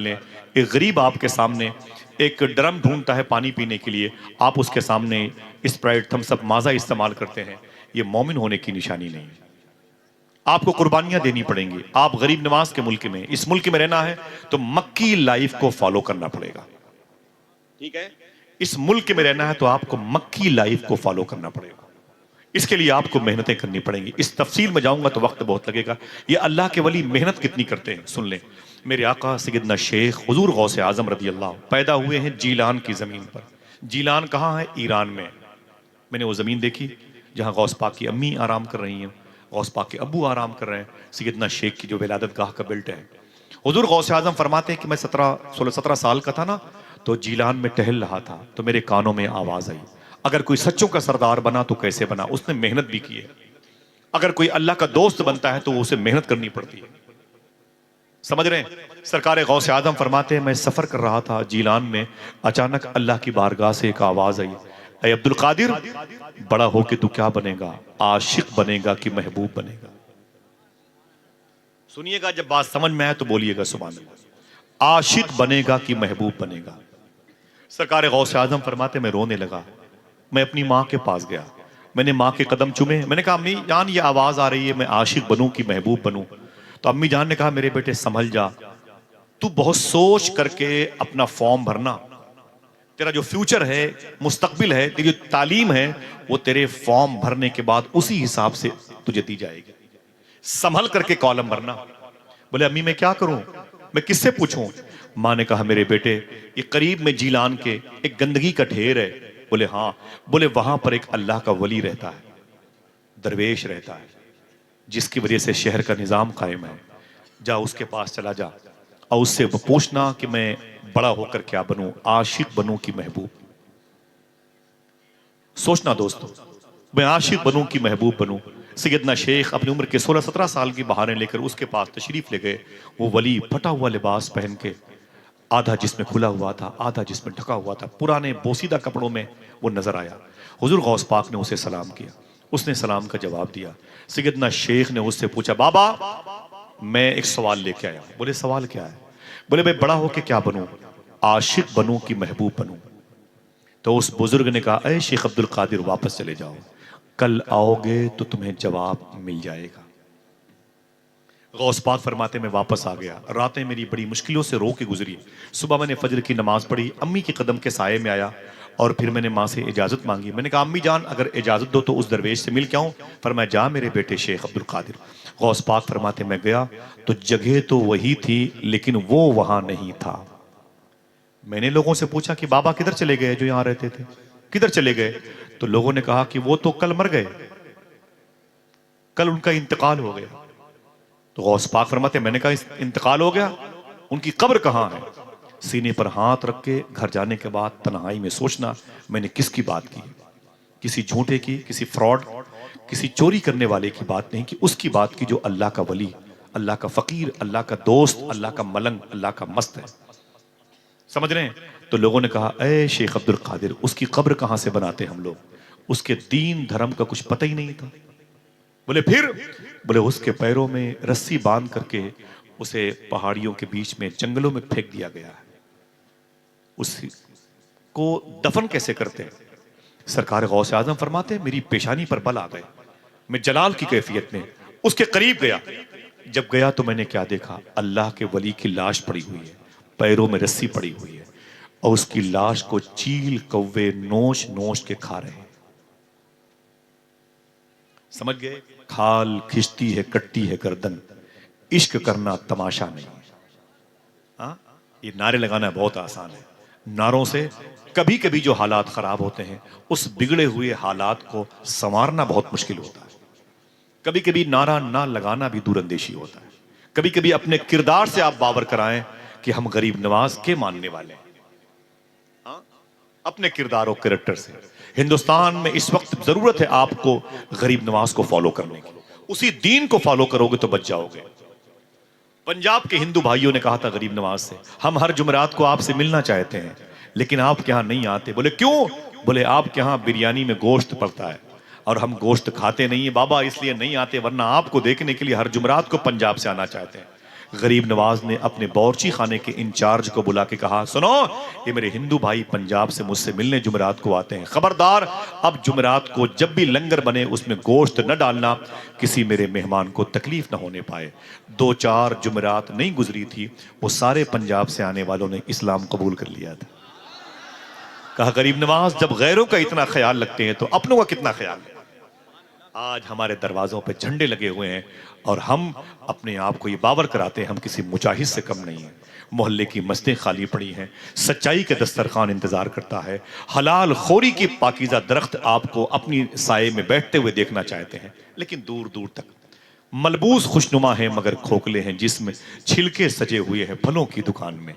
लें। एक गरीब आपके सामने एक ड्रम ढूंढता है पानी पीने के लिए, आप उसके सामने स्प्राइट, थम्स अप, माजा इस्तेमाल करते हैं, ये मोमिन होने की निशानी नहीं है। आपको कुर्बानियां देनी पड़ेंगी। आप गरीब नवाज के मुल्क में, इस मुल्क में रहना है तो मक्की लाइफ को फॉलो करना पड़ेगा, ठीक है। इस मुल्क में रहना है तो आपको मक्की लाइफ को फॉलो करना पड़ेगा। इसके लिए आपको मेहनतें करनी पड़ेंगी। इस तफसील में जाऊंगा तो वक्त बहुत लगेगा। ये अल्लाह के वली मेहनत कितनी करते हैं सुन लें। मेरे आका सैयदना शेख हुजूर गौसे आजम रदी अल्लाह पैदा हुए हैं जीलान की जमीन पर। जीलान कहाँ है? ईरान में। मैंने वो जमीन देखी जहाँ गौस पाक की अम्मी आराम कर रही हैं, गौस पाक के अब्बू आराम कर रहे हैं, सैयदना शेख की जो विलादत गाह का बेल्ट है। हुजूर गौसे आजम फरमाते हैं कि मैं 16-17 साल का था ना, तो जीलान में टहल रहा था तो मेरे कानों में आवाज आई, अगर कोई सच्चों का सरदार बना तो कैसे बना? उसने मेहनत भी की है। अगर कोई अल्लाह का दोस्त बनता है तो उसे मेहनत करनी पड़ती है। समझ रहे हैं? सरकार गौसे आजम फरमाते हैं मैं सफर कर रहा था जीलान में, अचानक अल्लाह की बारगाह से एक आवाज आई, ऐ अब्दुल कादिर, बड़ा होके तू क्या बनेगा? आशिक बनेगा कि महबूब बनेगा? सुनिएगा, जब बात समझ में आए तो बोलिएगा सुभान अल्लाह। आशिक बनेगा कि महबूब बनेगा? सरकार गौसे आजम फरमाते मैं रोने लगा। मैं अपनी माँ के पास गया, मैंने माँ के कदम चूमे, मैंने कहा अम्मी जान ये आवाज आ रही है, मैं आशिक बनूं कि महबूब बनूं? तो अम्मी जान ने कहा मेरे बेटे संभल जा, तू बहुत सोच करके अपना फॉर्म भरना, तेरा जो फ्यूचर है, मुस्तकबिल है, तेरी जो तालीम है, वो तेरे फॉर्म भरने के बाद उसी हिसाब से तुझे दी जाएगी। संभल करके कॉलम भरना। बोले अम्मी मैं क्या करूं, मैं किससे पूछूं? माँ ने कहा मेरे बेटे ये करीब में जीलान के एक गंदगी का ढेर है। बोले हाँ। बोले वहां पर एक अल्लाह का वली रहता है, दरवेश रहता है, जिसकी वजह से शहर का निजाम कायम है। जा उसके पास चला जा और उससे वो पूछना कि मैं बड़ा होकर क्या बनूं, आशिक बनूं कि महबूब? सोचना दोस्तों, मैं आशिक बनूं कि महबूब बनूं? सैयदना शेख अपनी उम्र के 16-17 साल की बहारें लेकर उसके पास तशरीफ ले गए। वो वली फटा हुआ लिबास पहन के, आधा जिसमें खुला हुआ था, आधा जिसमें ढका हुआ था, पुराने बोसीदा कपड़ों में वो नजर आया। हुजूर गौस पाक ने उसे सलाम किया, उसने सलाम का जवाब दिया। सैयदना शेख ने उससे पूछा बाबा मैं एक सवाल लेके आया। बोले सवाल क्या है? बोले मैं बड़ा होके क्या बनूं, आशिक बनूं कि महबूब बनूं? तो उस बुजुर्ग ने कहा अरे शेख अब्दुल कादिर वापस चले जाओ, कल आओगे तो तुम्हें जवाब मिल जाएगा। गौस पाक फरमाते मैं वापस आ गया। रातें मेरी बड़ी मुश्किलों से रो के गुजरी। सुबह मैंने फजर की नमाज पढ़ी, अम्मी के कदम के साये में आया और फिर मैंने माँ से इजाज़त मांगी। मैंने कहा अम्मी जान अगर इजाज़त दो तो उस दरवेश से मिल के आऊं? फरमाया जा मेरे बेटे शेख अब्दुल कादिर। गौस पाक फरमाते मैं गया तो जगह तो वही थी लेकिन वो वहां नहीं था। मैंने लोगों से पूछा कि बाबा किधर चले गए जो यहां रहते थे, किधर चले गए? तो लोगों ने कहा कि वो तो कल मर गए, कल उनका इंतकाल हो गया। तो गौस पाक फरमाते मैंने कहा इंतकाल हो गया, उनकी कब्र कहाँ है? सीने पर हाथ रख के घर जाने के बाद तन्हाई में सोचना मैंने किसकी बात की, किसी झूठे की, किसी फ्रॉड, किसी चोरी करने वाले की बात नहीं की, उसकी बात की जो अल्लाह का वली, अल्लाह का फकीर, अल्लाह का दोस्त, अल्लाह का मलंग, अल्लाह का मस्त है। समझ रहे हैं? तो लोगों ने कहा ए शेख अब्दुल कादिर उसकी कब्र कहां से बनाते हम लोग, उसके दीन धर्म का कुछ पता ही नहीं था। बोले फिर? बोले उसके पैरों में रस्सी बांध करके उसे पहाड़ियों के बीच में जंगलों में फेंक दिया गया है। उसको दफन कैसे करते हैं? सरकार गौसे आजम फरमाते मेरी पेशानी पर बल आ गए, मैं जलाल की कैफियत में उसके करीब गया। जब गया तो मैंने क्या देखा, अल्लाह के वली की लाश पड़ी हुई है, पैरों में रस्सी पड़ी हुई है और उसकी लाश को चील कौवे नोच नोच के खा रहे हैं। समझ गए? खाल खिंचती है कटती है गर्दन, इश्क करना तमाशा नहीं। हाँ, ये नारे लगाना बहुत आसान है। नारों से कभी कभी जो हालात खराब होते हैं उस बिगड़े हुए हालात को संवारना बहुत मुश्किल होता है। कभी कभी नारा ना लगाना भी दूरंदेशी होता है। कभी कभी अपने किरदार से आप बावर कराएं कि हम गरीब नवाज के मानने वाले हैं। हाँ? अपने किरदार और कैरेक्टर से। हिंदुस्तान में इस वक्त जरूरत है आपको गरीब नवाज को फॉलो करने की। उसी दीन को फॉलो करोगे तो बच जाओगे। पंजाब के हिंदू भाइयों ने कहा था गरीब नवाज से हम हर जुमेरात को आपसे मिलना चाहते हैं लेकिन आपके यहां नहीं आते। बोले क्यों? बोले आपके यहां बिरयानी में गोश्त पड़ता है और हम गोश्त खाते नहीं है बाबा, इसलिए नहीं आते, वरना आपको देखने के लिए हर जुमेरात को पंजाब से आना चाहते हैं। गरीब नवाज ने अपने बावर्ची खाने के इंचार्ज को बुला के कहा, सुनो, ये मेरे हिंदू भाई पंजाब से मुझसे मिलने जुमेरात को आते हैं, खबरदार अब जुमेरात को जब भी लंगर बने उसमें गोश्त न डालना, किसी मेरे मेहमान को तकलीफ न होने पाए। 2-4 जुमेरात नहीं गुजरी थी, वो सारे पंजाब से आने वालों ने इस्लाम कबूल कर लिया था। कहा, गरीब नवाज जब गैरों का इतना ख्याल रखते हैं तो अपनों का कितना ख्याल है। आज हमारे दरवाजों पे झंडे लगे हुए हैं और हम अपने आप को ये बावर कराते हैं हम किसी मुजाहिद से कम नहीं हैं। मोहल्ले की मस्जिदें खाली पड़ी हैं, सच्चाई के दस्तरखान इंतजार करता है, हलाल खोरी की पाकीज़ा दरख्त आपको अपनी साये में बैठते हुए देखना चाहते हैं, लेकिन दूर दूर तक मलबूस खुशनुमा है मगर खोखले हैं, जिसमें छिलके सजे हुए हैं फलों की दुकान में।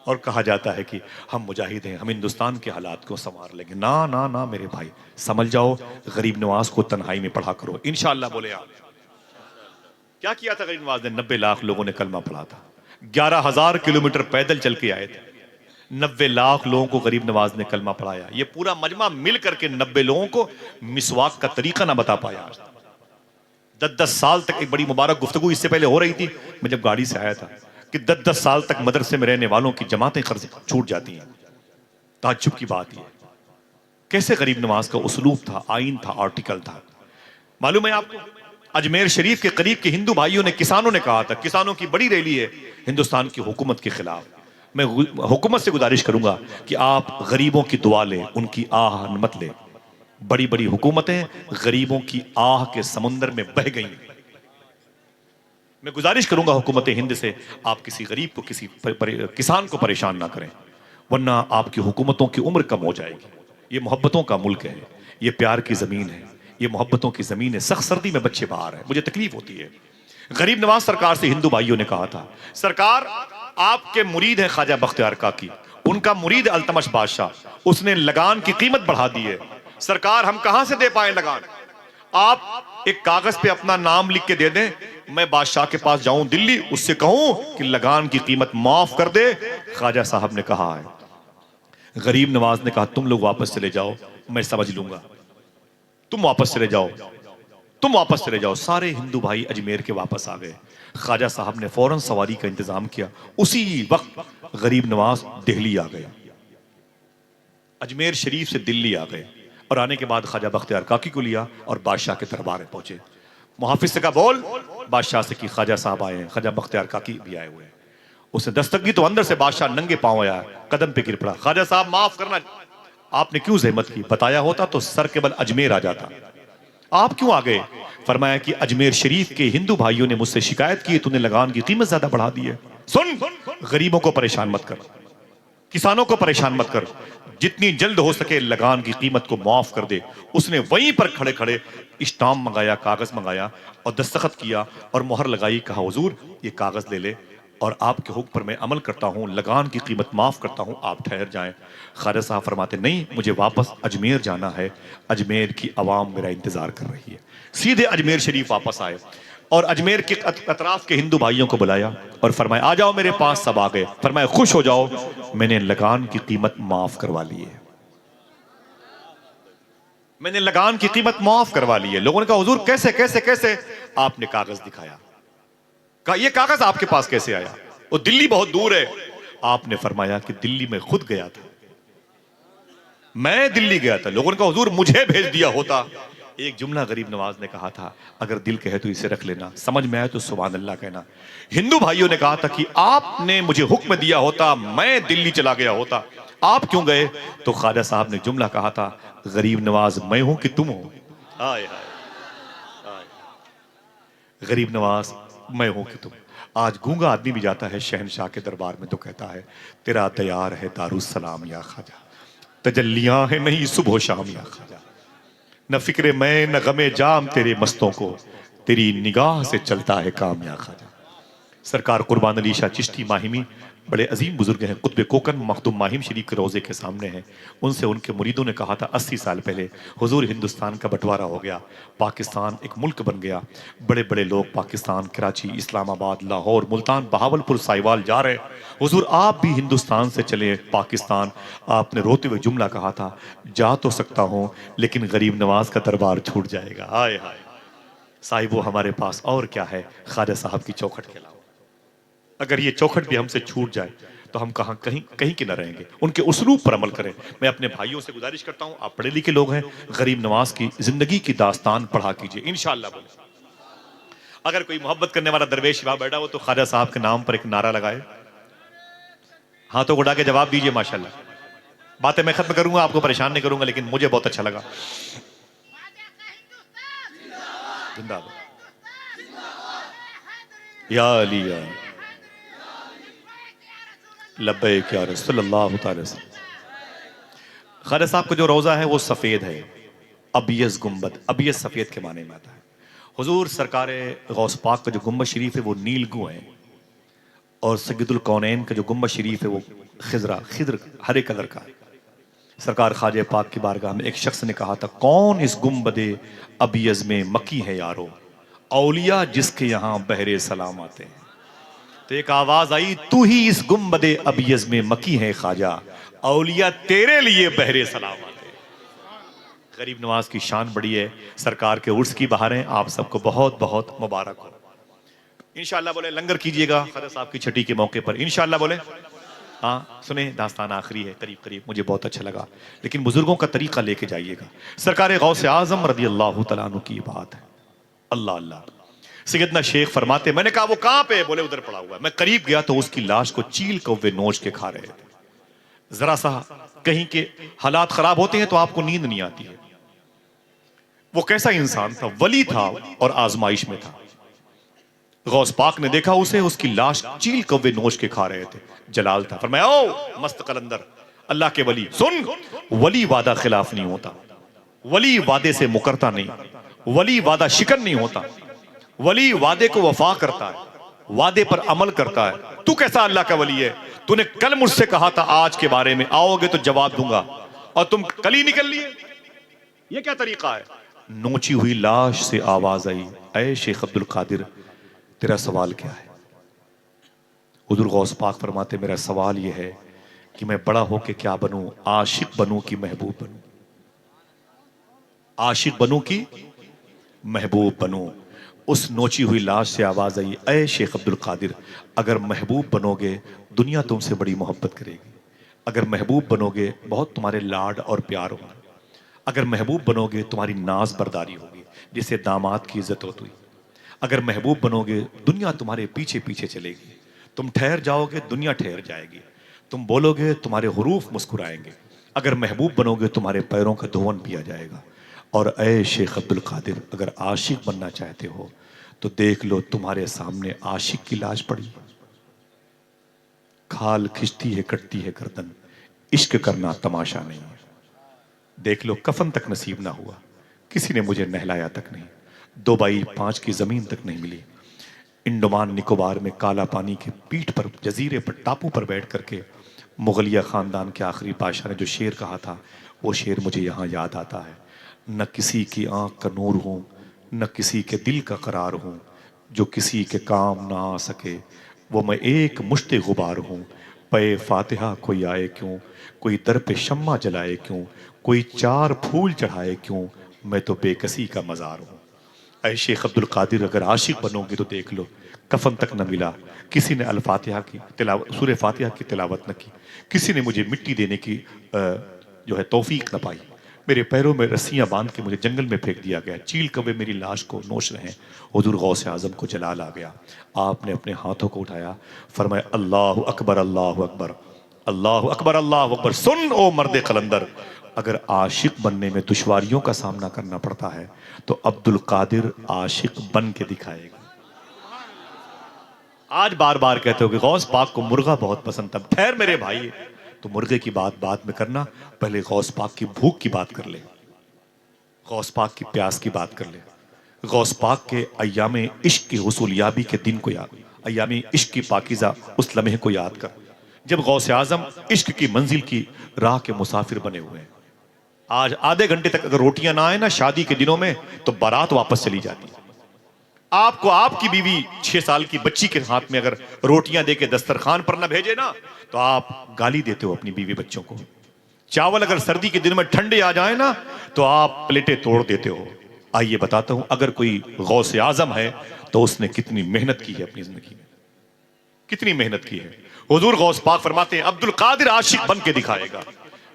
और कहा जाता है कि हम मुजाहिद हैं, हम हिंदुस्तान के हालात को संवार लेंगे। ना ना ना मेरे भाई, समझ जाओ, गरीब नवाज को तन्हाई में पढ़ा करो इंशाअल्लाह। बोले आप क्या किया था गरीब नवाज ने? 90 लाख लोगों ने कलमा पढ़ा था, 11,000 किलोमीटर पैदल चल के आए थे, 90 लाख लोगों को गरीब नवाज ने कलमा पढ़ाया। ये पूरा मजमा मिल करके 90 लोगों को मिसवाक का तरीका ना बता पाया। 10-10 साल तक एक बड़ी मुबारक गुफ्तगू इससे पहले हो रही थी, मैं जब गाड़ी से आया था, कि 10-10 साल तक मदरसे में रहने वालों की जमातें कर्ज छूट जाती हैं। ताज्जुब की बात यह, कैसे गरीब नवाज का उसलूब था, आइन था, आर्टिकल था। मालूम है आपको, अजमेर शरीफ के करीब के हिंदू भाइयों ने, किसानों ने कहा था, किसानों की बड़ी रैली है हिंदुस्तान की हुकूमत के खिलाफ। मैं हुकूमत से गुजारिश करूंगा कि आप गरीबों की दुआ लें, उनकी आह मत लें। बड़ी बड़ी हुकूमतें गरीबों की आह के समुंदर में बह गई। मैं गुजारिश करूंगा हुकूमत हिंद से, आप किसी गरीब को, किसी किसान को परेशान ना करें, वरना आपकी हुकूमतों की उम्र कम हो जाएगी। ये मोहब्बतों का मुल्क है, ये प्यार की ज़मीन है, ये मोहब्बतों की ज़मीन है। सख्त सर्दी में बच्चे बाहर हैं, मुझे तकलीफ होती है। गरीब नवाज सरकार से हिंदू भाइयों ने कहा था, सरकार आपके मुरीद हैं ख्वाजा बख्तियार काकी, उनका मुरीद अल्तमश बादशाह, उसने लगान की कीमत बढ़ा दी है। सरकार हम कहां से दे पाए लगान? आप एक कागज पे अपना नाम लिख के दे दें, मैं बादशाह के पास जाऊं दिल्ली, उससे कहूं कि लगान की कीमत माफ कर दे। ख्वाजा साहब ने कहा है। गरीब नवाज ने कहा, तुम लोग वापस चले जाओ, मैं समझ लूंगा, तुम वापस चले जाओ, तुम वापस चले जाओ। सारे हिंदू भाई अजमेर के वापस आ गए। ख्वाजा साहब ने फौरन सवारी का इंतजाम किया। उसी वक्त गरीब नवाज दिल्ली आ गए, अजमेर शरीफ से दिल्ली आ गए, और आने के बाद ख्वाजा बख्तियार काकी को लिया और बादशाह के दरबार में पहुंचे। मुहाफिज से कहा, बोल। बादशाह से कि ख्वाजा साहब आए हैं, ख्वाजा बख्तियार काकी भी आए हुए हैं। उसने दस्तक दी तो अंदर से बादशाह नंगे पांव आया, कदम पे गिर पड़ा। ख्वाजा साहब माफ करना, आपने क्यों जहमत की? बताया होता तो सर के बल अजमेर आ जाता, आप क्यों आ गए? फरमाया कि अजमेर शरीफ के हिंदू भाइयों ने मुझसे शिकायत की, तूने लगान की कीमत ज्यादा बढ़ा दी है। सुन, गरीबों को परेशान मत कर, किसानों को परेशान मत कर, जितनी जल्द हो सके लगान की कीमत को माफ कर दे। उसने वहीं पर खड़े खड़े स्टाम्प मंगाया, कागज मंगाया और दस्तखत किया और मोहर लगाई। कहा, हुजूर ये कागज ले ले और आपके हुक्म पर मैं अमल करता हूं, लगान की कीमत माफ करता हूं, आप ठहर जाएं। ख्वाजा साहब फरमाते, नहीं, मुझे वापस अजमेर जाना है, अजमेर की आवाम मेरा इंतजार कर रही है। सीधे अजमेर शरीफ वापस आए और अजमेर के अतराफ के हिंदू भाइयों को बुलाया और फरमाया, आ जाओ मेरे पास। सब आ गए। फरमाया, खुश हो जाओ, मैंने लगान की कीमत माफ करवा ली है, मैंने लगान की कीमत माफ करवा ली है। लोगों ने कहा, हुजूर कैसे कैसे कैसे? आपने कागज दिखाया, कहा ये कागज आपके पास कैसे आया? वो दिल्ली बहुत दूर है। आपने फरमाया कि दिल्ली में खुद गया था, मैं दिल्ली गया था। लोगों ने कहा, हुजूर मुझे भेज दिया होता। एक जुमला गरीब नवाज ने कहा था, अगर दिल कहे तो इसे रख लेना, समझ में आए तो सुभान अल्लाह कहना। हिंदू भाइयों ने कहा था कि आपने मुझे हुक्म दिया होता, मैं दिल्ली चला गया होता, आप क्यों गए? तो ख्वाजा साहब ने जुमला कहा था, गरीब नवाज मैं हूं कि तुम हो? हाय हाय, गरीब नवाज मैं हूं कि तुम। आज गूंगा आदमी भी जाता है शहनशाह के दरबार में तो कहता है, तेरा तैयार है दारुस्सलाम या ख्वाजा, तजल्लियां है नहीं सुबह शाम या ख्वाजा, न फिक्रे मैं न गमे जाम तेरे मस्तों को, तेरी निगाह से चलता है काम या ख्वाजा। सरकार कुर्बान अली शाह चिश्ती माहिमी बड़े अजीम बुजुर्ग हैं, कुतुब कोकन मखदूम माहिम शरीफ के रोज़े के सामने हैं। उनसे उनके मुरीदों ने कहा था 80 साल पहले, हुजूर हिंदुस्तान का बंटवारा हो गया, पाकिस्तान एक मुल्क बन गया, बड़े बड़े लोग पाकिस्तान, कराची, इस्लामाबाद, लाहौर, मुल्तान, बहावलपुर, साहिवाल जा रहे, हुजूर आप भी हिंदुस्तान से चले पाकिस्तान। आपने रोते हुए जुमला कहा था, जा तो सकता हूँ लेकिन गरीब नवाज का दरबार छूट जाएगा। हाय हाय साहिब, वो हमारे पास और क्या है ख्वाजा साहब की चौखट के अलावा। अगर ये चौखट भी हमसे छूट जाए तो हम कहां कहीं कहीं के न रहेंगे। उनके उसलूब पर अमल करें। मैं अपने भाइयों से गुजारिश करता हूं, आप पढ़े लिखे लोग हैं, गरीब नवाज की जिंदगी की दास्तान पढ़ा कीजिए इंशाअल्लाह। बोले अगर कोई मोहब्बत करने वाला दरवेश वहां बैठा हो तो ख्वाजा साहब के नाम पर एक नारा लगाए, हाथों को उड़ा के जवाब दीजिए माशाल्लाह। बातें मैं खत्म करूंगा, आपको परेशान नहीं करूंगा, लेकिन मुझे बहुत अच्छा लगा। जिंदाबाद या अली या लब्बैक या रसूलल्लाह तआला। ख्वाजा साहब का जो रोजा है वो सफेद है, अबियस गुंबद, अबियस सफेद के माने में आता है। हुजूर सरकार गौस पाक का जो गुंबद शरीफ है वो नीलगू है, और सैयदुल कौनैन का जो गुंबद शरीफ है वो खिद्र हरे कलर का है। सरकार ख्वाजा पाक की बारगाह में एक शख्स ने कहा था, कौन इस गुंबदे अबियज में मकी है यारो, औलिया जिसके यहाँ बहरे सलाम आते हैं। तो एक आवाज आई, तू ही इस गुंबदे अबियज में मकी है ख्वाजा, औलिया तेरे लिए बहरे सलाम आते हैं। गरीब नवाज की शान बड़ी है। सरकार के उर्स की बहारें आप सबको बहुत बहुत मुबारक हो। इंशाअल्लाह बोले लंगर कीजिएगा ख्वाजा साहब की छठी के मौके पर इंशाअल्लाह बोले। हाँ सुने, दास्तान आखिरी है करीब करीब, मुझे बहुत अच्छा लगा, लेकिन बुजुर्गों का तरीका लेके जाइएगा। सरकार गौसे आजम रदी अल्लाह तआला अन्हु की बात है। अल्लाह अल्लाह। सैयदना शेख फरमाते, मैंने कहा वो कहां पे? बोले उधर पड़ा हुआ है। मैं करीब गया तो उसकी लाश को चील कौवे नोच के खा रहे थे। जरा सा कहीं के हालात खराब होते हैं तो आपको नींद नहीं आती है। वो कैसा इंसान था? वली था और आजमाइश में था। गौस पाक ने देखा उसे, उसकी लाश चील कौवे नोच के खा रहे थे। जलाल था, फरमाया ओ मस्त कलंदर, अल्लाह के वली सुन, वली वादा खिलाफ नहीं होता, वली वादे से मुकरता नहीं, वली वादा शिकन नहीं होता, वली वादे को वफा करता है, वादे पर अमल करता है। तू कैसा अल्लाह का वली है? तूने कल मुझसे कहा था आज के बारे में आओगे तो जवाब दूंगा, और तुम कल ही निकल लिए। ये क्या तरीका है? नोची हुई लाश से आवाज आई, ऐ शेख अब्दुल कादिर, तेरा सवाल क्या है? हुजूर गौस पाक फरमाते, मेरा सवाल यह है कि मैं बड़ा होके क्या बनूं? आशिक बनूं कि महबूब बनूं? आशिक बनूं कि महबूब बनूं? उस नोची हुई लाश से आवाज आई, ऐ शेख अब्दुल कादिर, अगर महबूब बनोगे दुनिया तुमसे बड़ी मोहब्बत करेगी। अगर महबूब बनोगे बहुत तुम्हारे लाड और प्यार होगा। अगर महबूब बनोगे तुम्हारी नाज बरदारी होगी, जिससे दामाद की इज्जत होती। अगर महबूब बनोगे दुनिया तुम्हारे पीछे पीछे चलेगी। तुम ठहर जाओगे दुनिया ठहर जाएगी। तुम बोलोगे तुम्हारे हुरूफ मुस्कुराएंगे। अगर महबूब बनोगे तुम्हारे पैरों का धुवन पिया जाएगा। और ऐ शेख अब्दुल कादिर, अगर आशिक बनना चाहते हो तो देख लो तुम्हारे सामने आशिक की लाश पड़ी। खाल खिंचती है कटती है गर्दन, इश्क करना तमाशा नहीं है। देख लो कफन तक नसीब ना हुआ, किसी ने मुझे नहलाया तक नहीं, 2x5 की जमीन तक नहीं मिली। इंडोमान निकोबार में काला पानी के पीठ पर जजीरे पर टापू पर बैठ करके मुगलिया खानदान के आखिरी बादशाह ने जो शेर कहा था, वो शेर मुझे यहाँ याद आता है। न किसी की आंख का नूर हूँ, न किसी के दिल का करार हूँ, जो किसी के काम ना आ सके वो मैं एक मुश्ते गुबार हूँ। पे फातिहा कोई आए क्यों, कोई दर पे शम्मा जलाए क्यों, कोई 4 फूल चढ़ाए क्यों, मैं तो बेकसी का मजार हूँ। ऐ शेख अब्दुल कादिर, अगर आशिक बनोगे तो देख लो कफन तक न मिला, किसी ने अल फातिहा की तिलावत, सूरे फातिहा की तिलावत न की, किसी ने मुझे मिट्टी देने की जो है तौफीक न पाई। मेरे पैरों में रस्सियां बांध के मुझे जंगल में फेंक दिया गया। चील कौवे मेरी लाश को नोच रहे हैं। हुजूर गौसे आजम को जलाल आ गया। आपने अपने हाथों को उठाया, फरमाया अल्लाह अकबर अल्लाह अकबर अल्लाह अकबर अल्लाह अकबर। सुन ओ मर्द कलंदर, अगर आशिक बनने में दुश्वारियों का सामना करना पड़ता है तो अब्दुल कादिर आशिक बन के दिखाएगा। आज बार बार कहते हो कि गौस पाक को मुर्गा बहुत पसंद था। ठहर मेरे भाई, तो मुर्गे की बात बाद में करना, पहले गौस पाक की भूख की बात कर ले, गौस पाक की प्यास की बात कर ले। गौस पाक के अय्याम इश्क की हुसूलियाबी के दिन को याद, अय्याम इश्क की पाकीज़ा उस लम्हे को याद कर जब गौसे आजम इश्क की मंजिल की राह के मुसाफिर बने हुए हैं। आज आधे घंटे तक अगर रोटियां ना आए ना शादी के दिनों में तो बारात वापस चली जाती है। आपको आपकी बीवी 6 साल की बच्ची के हाथ में अगर रोटियां देके दस्तरखान पर ना भेजे ना तो आप गाली देते हो अपनी बीवी बच्चों को। चावल अगर सर्दी के दिन में ठंडे आ जाए ना तो आप प्लेटें तोड़ देते हो। आइए बताता हूं, अगर कोई गौसे आजम है तो उसने कितनी मेहनत की है अपनी जिंदगी में। कितनी मेहनत की है। हुजूर गौस पाक फरमाते हैं अब्दुल कादिर आशिक बन के दिखाएगा।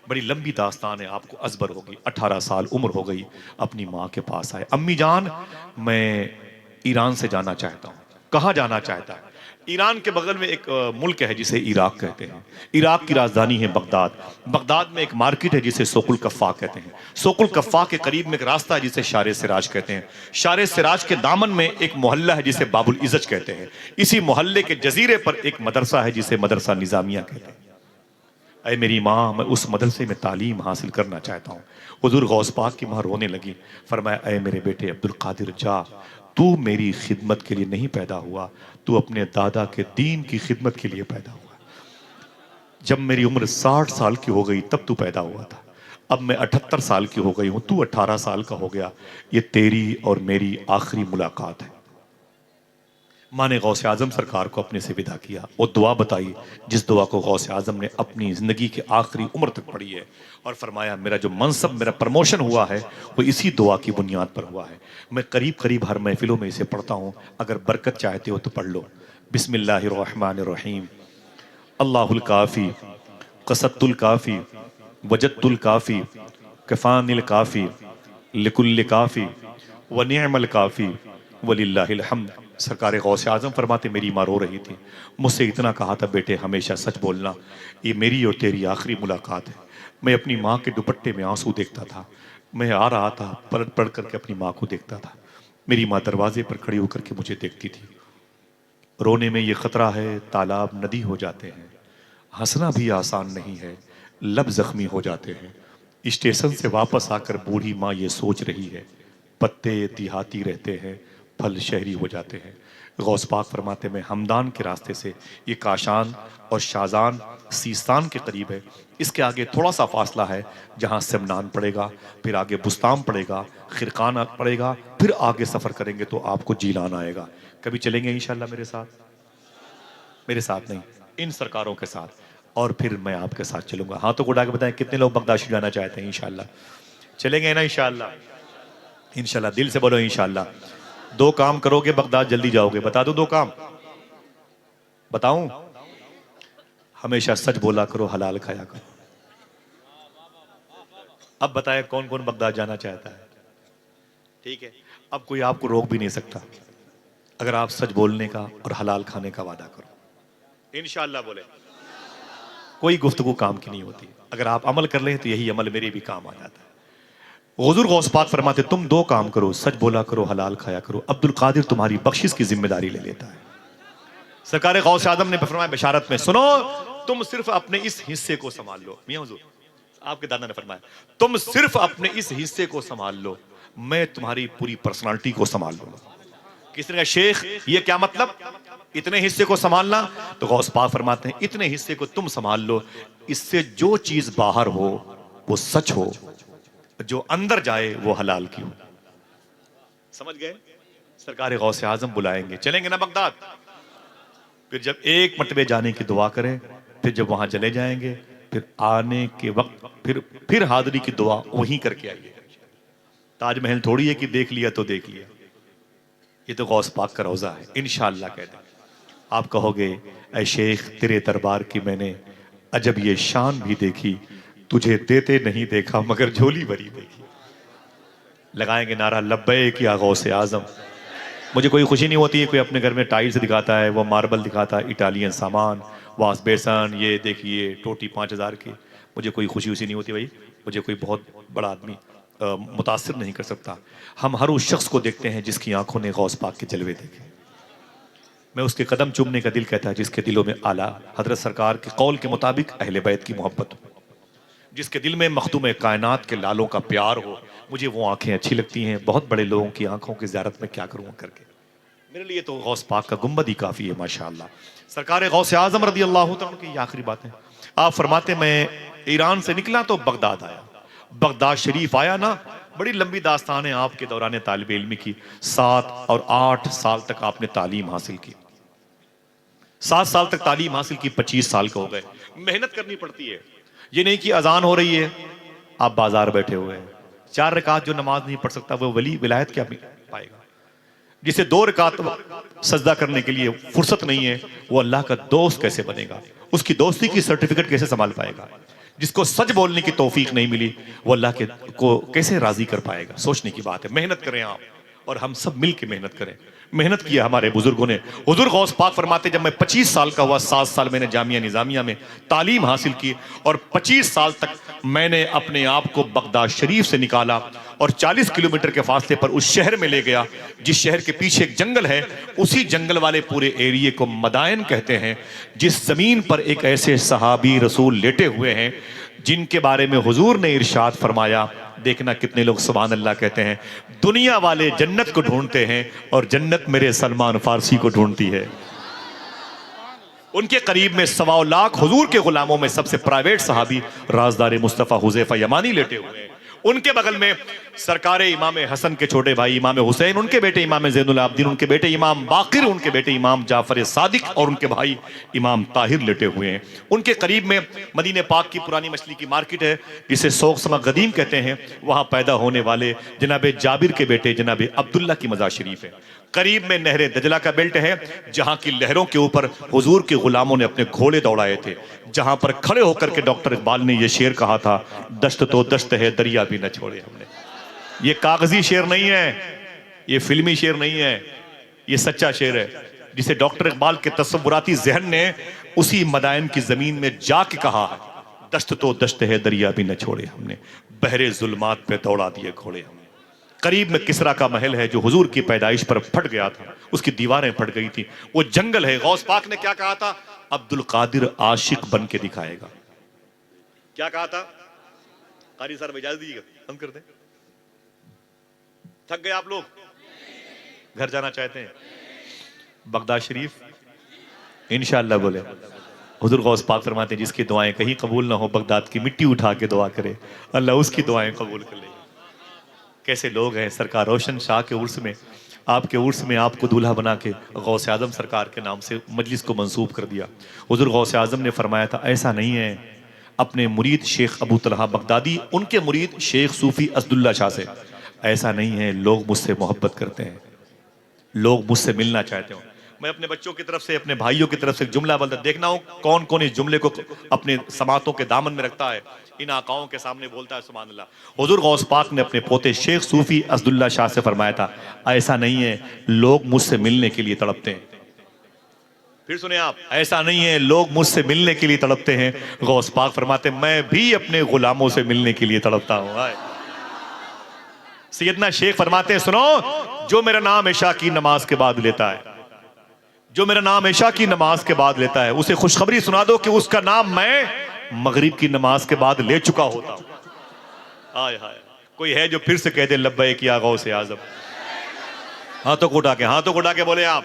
बड़ी लंबी दास्तान है, आपको अजबर होगी। 18 साल उम्र हो गई, अपनी माँ के पास आए, अम्मी जान मैं ईरान से जाना चाहता हूँ। कहाँ जाना चाहता है? ईरान के बगल में एक मुल्क है जिसे इराक कहते हैं। इराक की राजधानी है बगदाद। बगदाद में एक मार्केट है जिसे सोकुल कफ़ा कहते हैं। सोकुल कफ़ा के करीब में एक रास्ता है जिसे शारे सिराज कहते हैं। शारे सिराज के दामन में एक मोहल्ला है जिसे बाबुल इज़्ज़त कहते हैं। इसी मोहल्ले के जजीरे पर एक मदरसा है जिसे मदरसा निज़ामिया कहते हैं। अय मेरी माँ, मैं उस मदरसे में तालीम हासिल करना चाहता हूँ। हुजूर गौस पाक की माँ रोने लगी, फरमाया अय मेरे बेटे अब्दुल कादिर जा, तू मेरी खिदमत के लिए नहीं पैदा हुआ, तू अपने दादा के दीन की खिदमत के लिए पैदा हुआ। जब मेरी उम्र 60 साल की हो गई तब तू पैदा हुआ था। अब मैं 78 साल की हो गई हूँ, तू 18 साल का हो गया। ये तेरी और मेरी आखिरी मुलाकात है। माँ ने गौसे आजम सरकार को अपने से विदा किया और दुआ बताई, जिस दुआ को गौसे आजम ने अपनी ज़िंदगी के आखिरी उम्र तक पढ़ी है। और फरमाया मेरा जो मनसब, मेरा प्रमोशन हुआ है वो इसी दुआ की बुनियाद पर हुआ है। मैं करीब करीब हर महफिलों में इसे पढ़ता हूँ, अगर बरकत चाहते हो तो पढ़ लो। बिस्मिल्लाहिर्रहमानिर्रहीम। अल्लाहुल काफ़ी कसत्तुल काफ़ी वजत्तुल काफ़ी कफ़ानिल काफ़ी लिकुल्ल काफ़ी व निअमल काफ़ी वलिल्लाहिल हम्द। सरकार गौसे आज़म फरमाते मेरी माँ रो रही थी, मुझसे इतना कहा था बेटे हमेशा सच बोलना, ये मेरी और तेरी आखिरी मुलाकात है। मैं अपनी माँ के दुपट्टे में आंसू देखता था। मैं आ रहा था, पलट पलट करके अपनी माँ को देखता था। मेरी माँ दरवाजे पर खड़ी होकर के मुझे देखती थी। रोने में ये खतरा है तालाब नदी हो जाते हैं, हंसना भी आसान नहीं है, लब जख्मी हो जाते हैं। स्टेशन से वापस आकर बूढ़ी माँ ये सोच रही है, पत्ते देहाती रहते हैं, फल शहरी हो जाते हैं। गौस पाक फरमाते में हमदान के रास्ते से ये काशान और शाजान सीस्तान के करीब है। इसके आगे थोड़ा सा फासला है जहाँ सेमनान पड़ेगा, फिर आगे बुस्तान पड़ेगा, खिरकान पड़ेगा, फिर आगे सफ़र करेंगे तो आपको जीलान आएगा। कभी चलेंगे इंशाल्लाह मेरे साथ? मेरे साथ नहीं, इन सरकारों के साथ, और फिर मैं आपके साथ चलूंगा। हाँ तो उठा के बताएं कितने लोग बगदाद जाना चाहते हैं? इंशाल्लाह चलेंगे ना? इंशाल्लाह, इंशाल्लाह दिल से बोलो इंशाल्लाह। दो काम करोगे बगदाद जल्दी जाओगे, बता दो दो काम बताऊं? हमेशा सच बोला करो, हलाल खाया करो। अब बताएं कौन कौन बगदाद जाना चाहता है? ठीक है, अब कोई आपको रोक भी नहीं सकता अगर आप सच बोलने का और हलाल खाने का वादा करो। इंशाल्लाह बोले, कोई गुफ्तगू काम की नहीं होती। अगर आप अमल कर ले तो यही अमल मेरे भी काम आ जाता है। हुजूर गौस पाक फरमाते तुम दो काम करो, सच बोला करो, हलाल खाया करो, अब्दुल कादिर तुम्हारी बख्शिश की जिम्मेदारी ले लेता है। सरकार गौस आदम ने फरमाया बशारत में, सुनो तुम सिर्फ अपने इस हिस्से को संभाल लो। मियां हुजूर, आपके दादा ने फरमाया तुम सिर्फ अपने इस हिस्से को संभाल लो, मैं तुम्हारी पूरी पर्सनालिटी को संभाल लूंगा। किसने कहा शेख ये क्या मतलब, इतने हिस्से को संभालना? तो गौस पाक फरमाते हैं इतने हिस्से को तुम संभाल लो, इससे जो चीज बाहर हो वो सच हो, जो अंदर जाए वो हलाल की हो। समझ गए? सरकार गौसे आजम बुलाएंगे, चलेंगे ना बगदाद? फिर जब एक मरतबे जाने की दुआ करें, फिर जब वहां चले जाएंगे, फिर आने के वक्त फिर हाजिरी की दुआ वहीं करके आइए। ताजमहल थोड़ी है कि देख लिया तो देख लिया, ये तो गौस पाक का रोजा है। इंशाअल्लाह कहते हैं आप कहोगे ऐ शेख तेरे दरबार की मैंने अजब ये शान भी देखी, तुझे देते नहीं देखा मगर झोली भरी देखी। लगाएंगे नारा लब्बैक या गौसे आजम। मुझे कोई खुशी नहीं होती है कोई अपने घर में टाइल्स दिखाता है, वो मार्बल दिखाता है, इटालियन सामान, वास बेसन, ये देखिए टोटी 5,000 की। मुझे कोई खुशी उसी नहीं होती भाई। मुझे कोई बहुत बड़ा आदमी मुतासिर नहीं कर सकता। हम हर उस शख्स को देखते हैं जिसकी आंखों ने गौस पाक के जलवे देखे। मैं उसके कदम चूमने का दिल कहता है जिसके दिलों में आला हजरत सरकार के कौल के मुताबिक अहले बैत की मोहब्बत हो, जिसके दिल में मखदूम कायनात के लालों का प्यार हो। मुझे वो आंखें अच्छी लगती हैं। बहुत बड़े लोगों की आंखों की ज़ियारत में क्या करूँ करके, मेरे लिए तो गौस पाक का गुम्बद ही काफ़ी है माशाअल्लाह। सरकार गौसे आज़म रज़ी अल्लाह तआला की आखिरी बातें आप फरमाते मैं ईरान से निकला तो बगदाद आया। बगदाद शरीफ आया ना, बड़ी लंबी दास्तान है आपके दौरान तालिब इल्मी की। 7 और 8 साल तक आपने तालीम हासिल की। 7 साल तक तालीम हासिल की, 25 साल के हो गए। मेहनत करनी पड़ती है। ये नहीं कि अजान हो रही है आप बाजार बैठे हुए हैं। 4 रकात जो नमाज नहीं पढ़ सकता वो वली विलायत क्या पाएगा? जिसे 2 रकात सजदा करने के लिए फुर्सत नहीं है, वो अल्लाह का दोस्त कैसे बनेगा? उसकी दोस्ती की सर्टिफिकेट कैसे संभाल पाएगा? जिसको सच बोलने की तौफीक नहीं मिली, वो अल्लाह के को कैसे राजी कर पाएगा? सोचने की बात है। मेहनत करें आप और हम सब मिल के मेहनत करें। मेहनत किया हमारे बुजुर्गों ने। हुजूर गौस पाक फरमाते, जब मैं 25 साल का हुआ, 7 साल मैंने जामिया निजामिया में तालीम हासिल की और 25 साल तक मैंने अपने आप को बगदाद शरीफ से निकाला और 40 किलोमीटर के फासले पर उस शहर में ले गया, जिस शहर के पीछे एक जंगल है। उसी जंगल वाले पूरे एरिए को मदायन कहते हैं, जिस जमीन पर एक ऐसे सहाबी रसूल लेटे हुए हैं जिनके बारे में हुजूर ने इरशाद फरमाया। देखना कितने लोग सुभान अल्लाह कहते हैं। दुनिया वाले जन्नत को ढूंढते हैं और जन्नत मेरे सलमान फारसी को ढूंढती है। उनके करीब में 1.25 लाख हुजूर के गुलामों में सबसे प्राइवेट सहाबी राजदार मुस्तफ़ा हुज़ैफा यमानी लेटे हुए हैं। उनके बगल में सरकार इमाम हसन के छोटे भाई इमाम हुसैन, उनके बेटे इमाम ज़ैनुल आबदीन, उनके बेटे इमाम बाकिर, उनके बेटे इमाम जाफर सादिक और उनके भाई इमाम ताहिर लेटे हुए हैं। उनके करीब में मदीने पाक की पुरानी मछली की मार्केट है, जिसे सोख समा गदीम कहते हैं। वहाँ पैदा होने वाले जनाब जाबिर के बेटे जनाब अब्दुल्ला की मज़ार शरीफ है। करीब में नहरे दजला का बेल्ट है, जहां की लहरों के ऊपर हुजूर के गुलामों ने अपने घोड़े दौड़ाए थे, जहां पर खड़े होकर के डॉक्टर इकबाल ने यह शेर कहा था, दश्त तो दश्त है दरिया भी न छोड़े हमने। ये कागजी शेर नहीं है, ये फिल्मी शेर नहीं है, ये सच्चा शेर है, जिसे डॉक्टर इकबाल के तसव्वुराती जहन ने उसी मदायन की जमीन में जाके कहा है, दश्त तो दश्त है दरिया भी न छोड़े हमने, बहरे जुल्मात पे दौड़ा दिए घोड़े हमने। करीब में किसरा का महल है, जो हुजूर की पैदाइश पर फट गया था, उसकी दीवारें फट गई थी। वो जंगल है। गौस पाक ने क्या कहा था? अब्दुल कादिर आशिक बन के दिखाएगा। क्या कहा था? कारी सर इजाजत दीजिएगा, बंद कर दें। थक गए आप लोग? घर जाना चाहते हैं? बगदाद शरीफ इंशाअल्लाह बोले। हुजूर गौस पाक फरमाते हैं, जिसकी दुआएं कहीं कबूल ना हो, बगदाद की मिट्टी उठा के दुआ करे, अल्लाह उसकी दुआएं कबूल कर ले। कैसे लोग हैं। सरकार रोशन शाह के उर्स में, आपके उर्स में आपको दूल्हा बना के गौस आजम सरकार के नाम से मजलिस को मंसूब कर दिया। हुजूर गौस आजम ने फरमाया था, ऐसा नहीं है। अपने मुरीद शेख अबू तलहा बगदादी, उनके मुरीद शेख सूफी असदुल्ला शाह से, ऐसा नहीं है। लोग मुझसे मोहब्बत करते हैं, लोग मुझसे मिलना चाहते हो। मैं अपने बच्चों की तरफ से, अपने भाइयों की तरफ से एक जुमला बोलता, देखना हो कौन कौन इस जुमले को अपने समातों के दामन में रखता है, इन आकाओं के सामने बोलता है सुभान अल्लाह। हुजूर गौस पाक ने अपने पोते शेख सूफी असदुल्ला शाह से फरमाया था, ऐसा नहीं है, लोग मुझसे मिलने के लिए तड़पते हैं। फिर सुने आप, ऐसा नहीं है, लोग मुझसे मिलने के लिए तड़पते हैं। गौस पाक फरमाते, मैं भी अपने गुलामों से मिलने के लिए तड़पता हूं। सैयदना शेख फरमाते हैं, सुनो, जो मेरा नाम इशा की नमाज के बाद लेता है, जो मेरा नाम इशा की नमाज के बाद लेता है, उसे खुशखबरी सुना दो कि उसका नाम मैं मगरिब की नमाज के बाद ले चुका होता हूं। हाय हाय, कोई है जो फिर से कह दे लब्बैक या गौसे आजम? हाथों को उठा के बोले आप,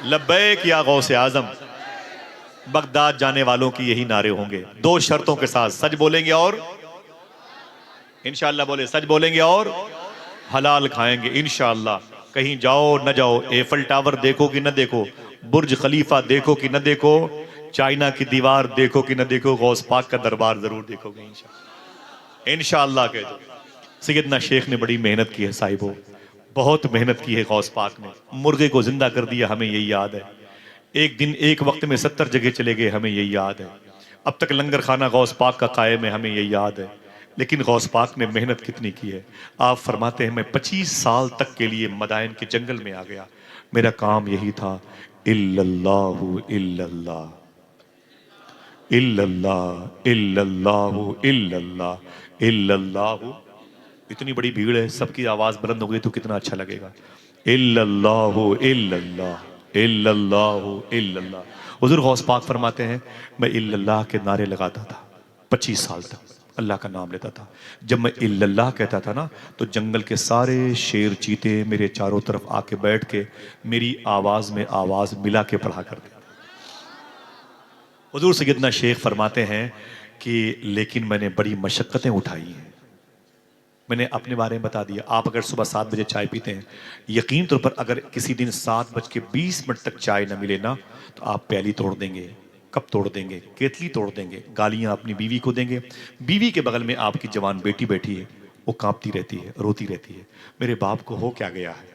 लब्बैक या गौसे आजम। बगदाद जाने वालों की यही नारे होंगे, 2 शर्तों के साथ। सच बोलेंगे और इंशाअल्लाह बोले, सच बोलेंगे और हलाल खाएंगे इंशाअल्लाह। कहीं जाओ न जाओ, एफल टावर देखो कि न देखो, बुर्ज खलीफा देखो कि न देखो, चाइना की दीवार देखो कि न देखो, गौस पाक का दरबार जरूर देखोगे इंशाअल्लाह कह दो। सैयदना शेख ने बड़ी मेहनत की है साहिबों, बहुत मेहनत की है। गौस पाक ने मुर्गे को जिंदा कर दिया, हमें यही याद है। एक दिन एक वक्त में 70 जगह चले गए, हमें यही याद है। अब तक लंगर खाना गौस पाक का कायम है, हमें यही याद है। लेकिन गौस पाक ने मेहनत कितनी की है। आप फरमाते हैं, मैं 25 साल तक के लिए मदायन के जंगल में आ गया, मेरा काम यही था, इल्लल्लाहु इल्लल्लाह इल्लल्लाह इल्लल्लाहु इल्लल्लाह इल्लल्लाहु। इतनी बड़ी भीड़ है, सबकी आवाज बुलंद हो गई तो कितना अच्छा लगेगा। इल्लल्लाहु इल्लल्लाह इल्लल्लाहु इल्लल्लाह। हुजूर गौस पाक फरमाते हैं, मैं इल्लल्लाह के नारे लगाता था 25 साल तक, अल्लाह का नाम लेता था। जब मैं इल्लल्लाह कहता था ना, तो जंगल के सारे शेर चीते मेरे चारों तरफ आके बैठ के मेरी आवाज में आवाज मिला के पढ़ा करते। हुजूर सैयदना शेख फरमाते हैं कि लेकिन मैंने बड़ी मशक्क़तें उठाई हैं। मैंने अपने बारे में बता दिया। आप अगर सुबह 7 बजे चाय पीते हैं, यकीन तौर पर अगर किसी दिन 7:20 तक चाय न मिले ना, तो आप प्याली तोड़ देंगे। कप तोड़ देंगे, केतली तोड़ देंगे, गालियां अपनी बीवी को देंगे। बीवी के बगल में आपकी जवान बेटी बैठी है, वो कांपती रहती है, रोती रहती है, मेरे बाप को हो क्या गया है।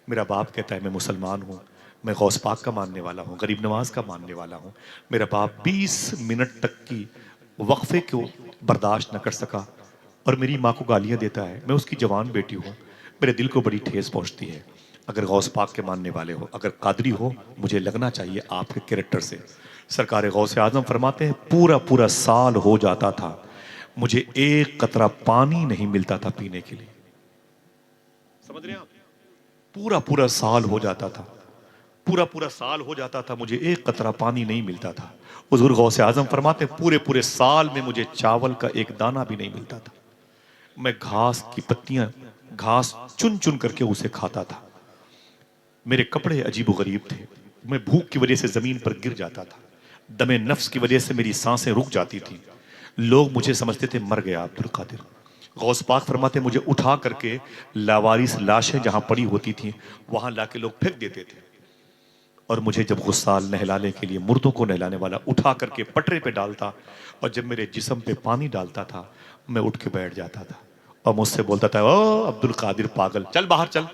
मेरा बाप कहता है मैं मुसलमान हूँ, मैं गौस पाक का मानने वाला हूँ, गरीब नवाज का मानने वाला हूँ। मेरा बाप 20 मिनट तक की वक्फे को बर्दाश्त न कर सका और मेरी माँ को गालियाँ देता है। मैं उसकी जवान बेटी हूँ, मेरे दिल को बड़ी ठेस पहुँचती है। अगर गौस पाक के मानने वाले हो, अगर कादरी हो, मुझे लगना चाहिए आपके कैरेक्टर से। सरकार गौस आजम फरमाते हैं पूरा पूरा साल हो जाता था, मुझे एक कतरा पानी नहीं मिलता था पीने के लिए। समझ रहे हैं आप? पूरा पूरा साल हो जाता था, पूरा पूरा साल हो जाता था, मुझे एक कतरा पानी नहीं मिलता था। हुजूर गौसे आजम फरमाते पूरे पूरे साल में मुझे चावल का एक दाना भी नहीं मिलता था। मैं घास की पत्तियां, घास चुन चुन करके उसे खाता था। मेरे कपड़े अजीब गरीब थे, मैं भूख की वजह से जमीन पर गिर जाता था, दमे नफ्स की वजह से मेरी सांसें रुक जाती थी। लोग मुझे समझते थे मर गया अब्दुल कादिर। गौस पाक फरमाते मुझे उठा करके लावारिस लाशें जहां पड़ी होती थी वहां लाके लोग फेंक देते थे, और मुझे जब गुस्साल नहलाने के लिए मुर्दों को नहलाने वाला उठा करके पटरे पे डालता और जब मेरे जिस्म पे पानी डालता था मैं उठ के बैठ जाता था और मुझसे बोलता था ओ अब्दुल कादिर पागल, चल बाहर चल।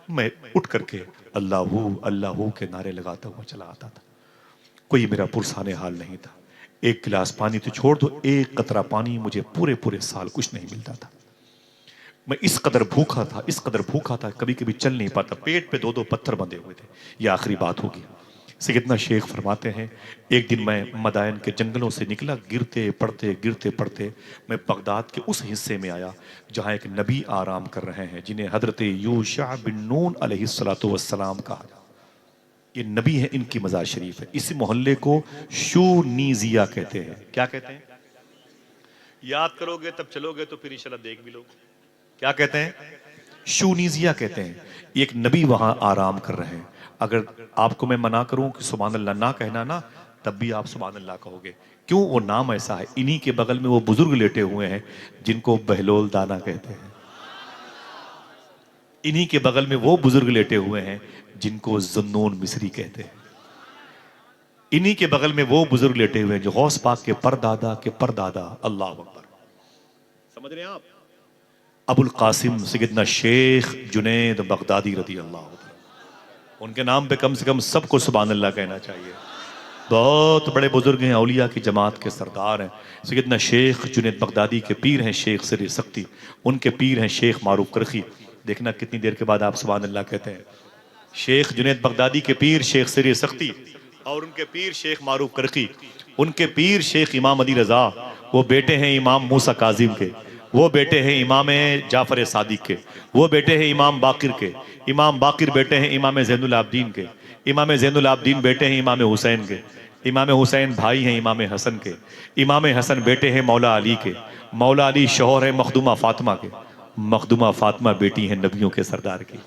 मैं उठ करके अल्लाहू अल्लाहू के नारे लगाता हुआ चला आता था। कोई मेरा पुरसाने हाल नहीं था। एक गिलास पानी तो छोड़ दो, एक कतरा पानी मुझे पूरे पूरे साल कुछ नहीं मिलता था। मैं इस कदर भूखा था, इस कदर भूखा था, कभी कभी चल नहीं पाता, पेट पे दो दो पत्थर बंधे हुए थे। ये आखिरी बात होगी। सैयदना शेख फरमाते हैं एक दिन मैं मदायन के जंगलों से निकला, गिरते पड़ते मैं बगदाद के उस हिस्से में आया जहां एक नबी आराम कर रहे हैं जिन्हें हजरत यूशा बिन नून अलैहिस्सलातु वस्सलाम कहा। ये नबी है, इनकी मज़ार शरीफ है। इसी मोहल्ले को शूनीजिया कहते हैं। क्या कहते हैं? याद करोगे तब चलोगे तो फिर इंशाल्लाह देख भी लोगे। क्या कहते हैं? शूनीजिया कहते हैं। एक नबी वहां आराम कर रहे हैं। अगर आपको मैं मना करूं कि सुभान अल्लाह ना कहना ना, तब भी आप सुभान अल्लाह कहोगे। क्यों? वो नाम ऐसा है। इन्हीं के बगल में वो बुजुर्ग लेटे हुए हैं जिनको बहलोल दाना कहते हैं। इन्हीं के बगल में वो बुजुर्ग लेटे हुए हैं जिनको जुन्नून मिस्री कहते हैं। इन्हीं के बगल में वो बुजुर्ग लेटे हुए हैं जो गौस पाक के परदादा। अल्लाह अकबर। समझ रहे हैं आप? अबुल कासिम सैयदना शेख जुनैद बगदादी रदी अल्लाह ताला। उनके नाम पे कम से कम सबको सुभान अल्लाह कहना चाहिए। बहुत बड़े बुजुर्ग हैं, औलिया की जमात के सरदार हैं। सैयदना शेख जुनैद बगदादी के पीर हैं शेख सिर सख्ती, उनके पीर हैं शेख मारूफ करखी। देखना कितनी देर के बाद आप सुभान अल्लाह कहते हैं। शेख जुनैद बगदादी के पीर शेख सिर सख्ती और उनके पीर शेख मारूफ करखी, उनके पीर शेख इमाम अली रजा, वो बेटे हैं इमाम मूसा काजिम के, वो बेटे हैं इमाम जाफर सादिक के, वो बेटे हैं इमाम बाकिर के, इमाम बाकिर बेटे हैं इमाम ज़ैनुल आबदीन के, इमाम ज़ैनुल आबदीन बेटे हैं इमाम हुसैन के, इमाम हुसैन भाई हैं इमाम हसन के, इमाम हसन बेटे हैं मौला अली के, मौला अली शौहर है मखदूमा फातिमा के, मखदूमा फातिमा बेटी हैं नबियों के सरदार की।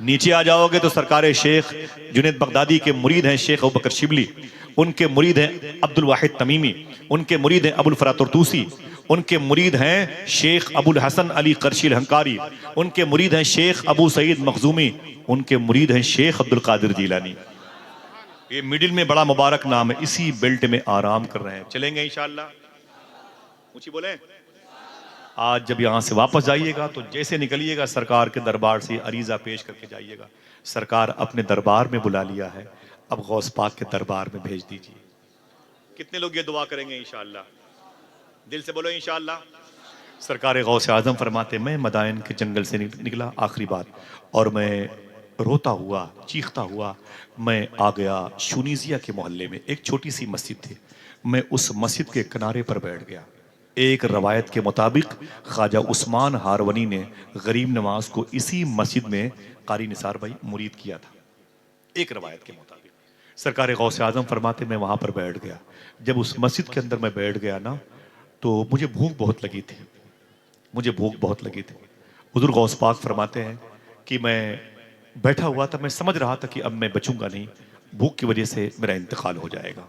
नीचे आ जाओगे तो सरकार शेख जुनैद बगदादी के मुरीद हैं शेख अबू बकर शिबली, उनके मुरीद हैं अब्दुल वाहिद तमीमी, उनके मुरीद हैं अबुल फरात तुर्तूसी, उनके मुरीद हैं शेख अबुल हसन अली करशील हंकारी, उनके मुरीद हैं शेख अबू सईद मखजूमी, उनके मुरीद हैं शेख अब्दुल कादिर जीलानी। ये मिडिल में बड़ा मुबारक नाम है। इसी बेल्ट में आराम कर रहे हैं। चलेंगे इंशाअल्लाह। ऊंची बोले। आज जब यहाँ से वापस जाइएगा तो जैसे निकलिएगा सरकार के दरबार से अरीजा पेश करके जाइएगा। सरकार अपने दरबार में बुला लिया है, अब गौस पाक के दरबार में भेज दीजिए। कितने लोग ये दुआ करेंगे इंशाअल्लाह? दिल से बोलो इंशाअल्लाह। सरकार गौस आजम फरमाते मैं मदायन के जंगल से निकला, आखिरी बात, और मैं रोता हुआ चीखता हुआ मैं आ गया शूनीजिया के मोहल्ले में। एक छोटी सी मस्जिद थी, मैं उस मस्जिद के किनारे पर बैठ गया। एक रवायत के मुताबिक ख्वाजा उस्मान हारवनी ने गरीब नवाज को इसी मस्जिद में कारी निसार भाई मुरीद किया था। एक रवायत के मुताबिक सरकार गौस आजम फरमाते मैं वहां पर बैठ गया। जब उस मस्जिद के अंदर मैं बैठ गया ना, तो मुझे भूख बहुत लगी थी, मुझे भूख बहुत लगी थी। हुजूर गौस पाक फरमाते हैं कि मैं बैठा हुआ था, मैं समझ रहा था कि अब मैं बचूंगा नहीं, भूख की वजह से मेरा इंतकाल हो जाएगा।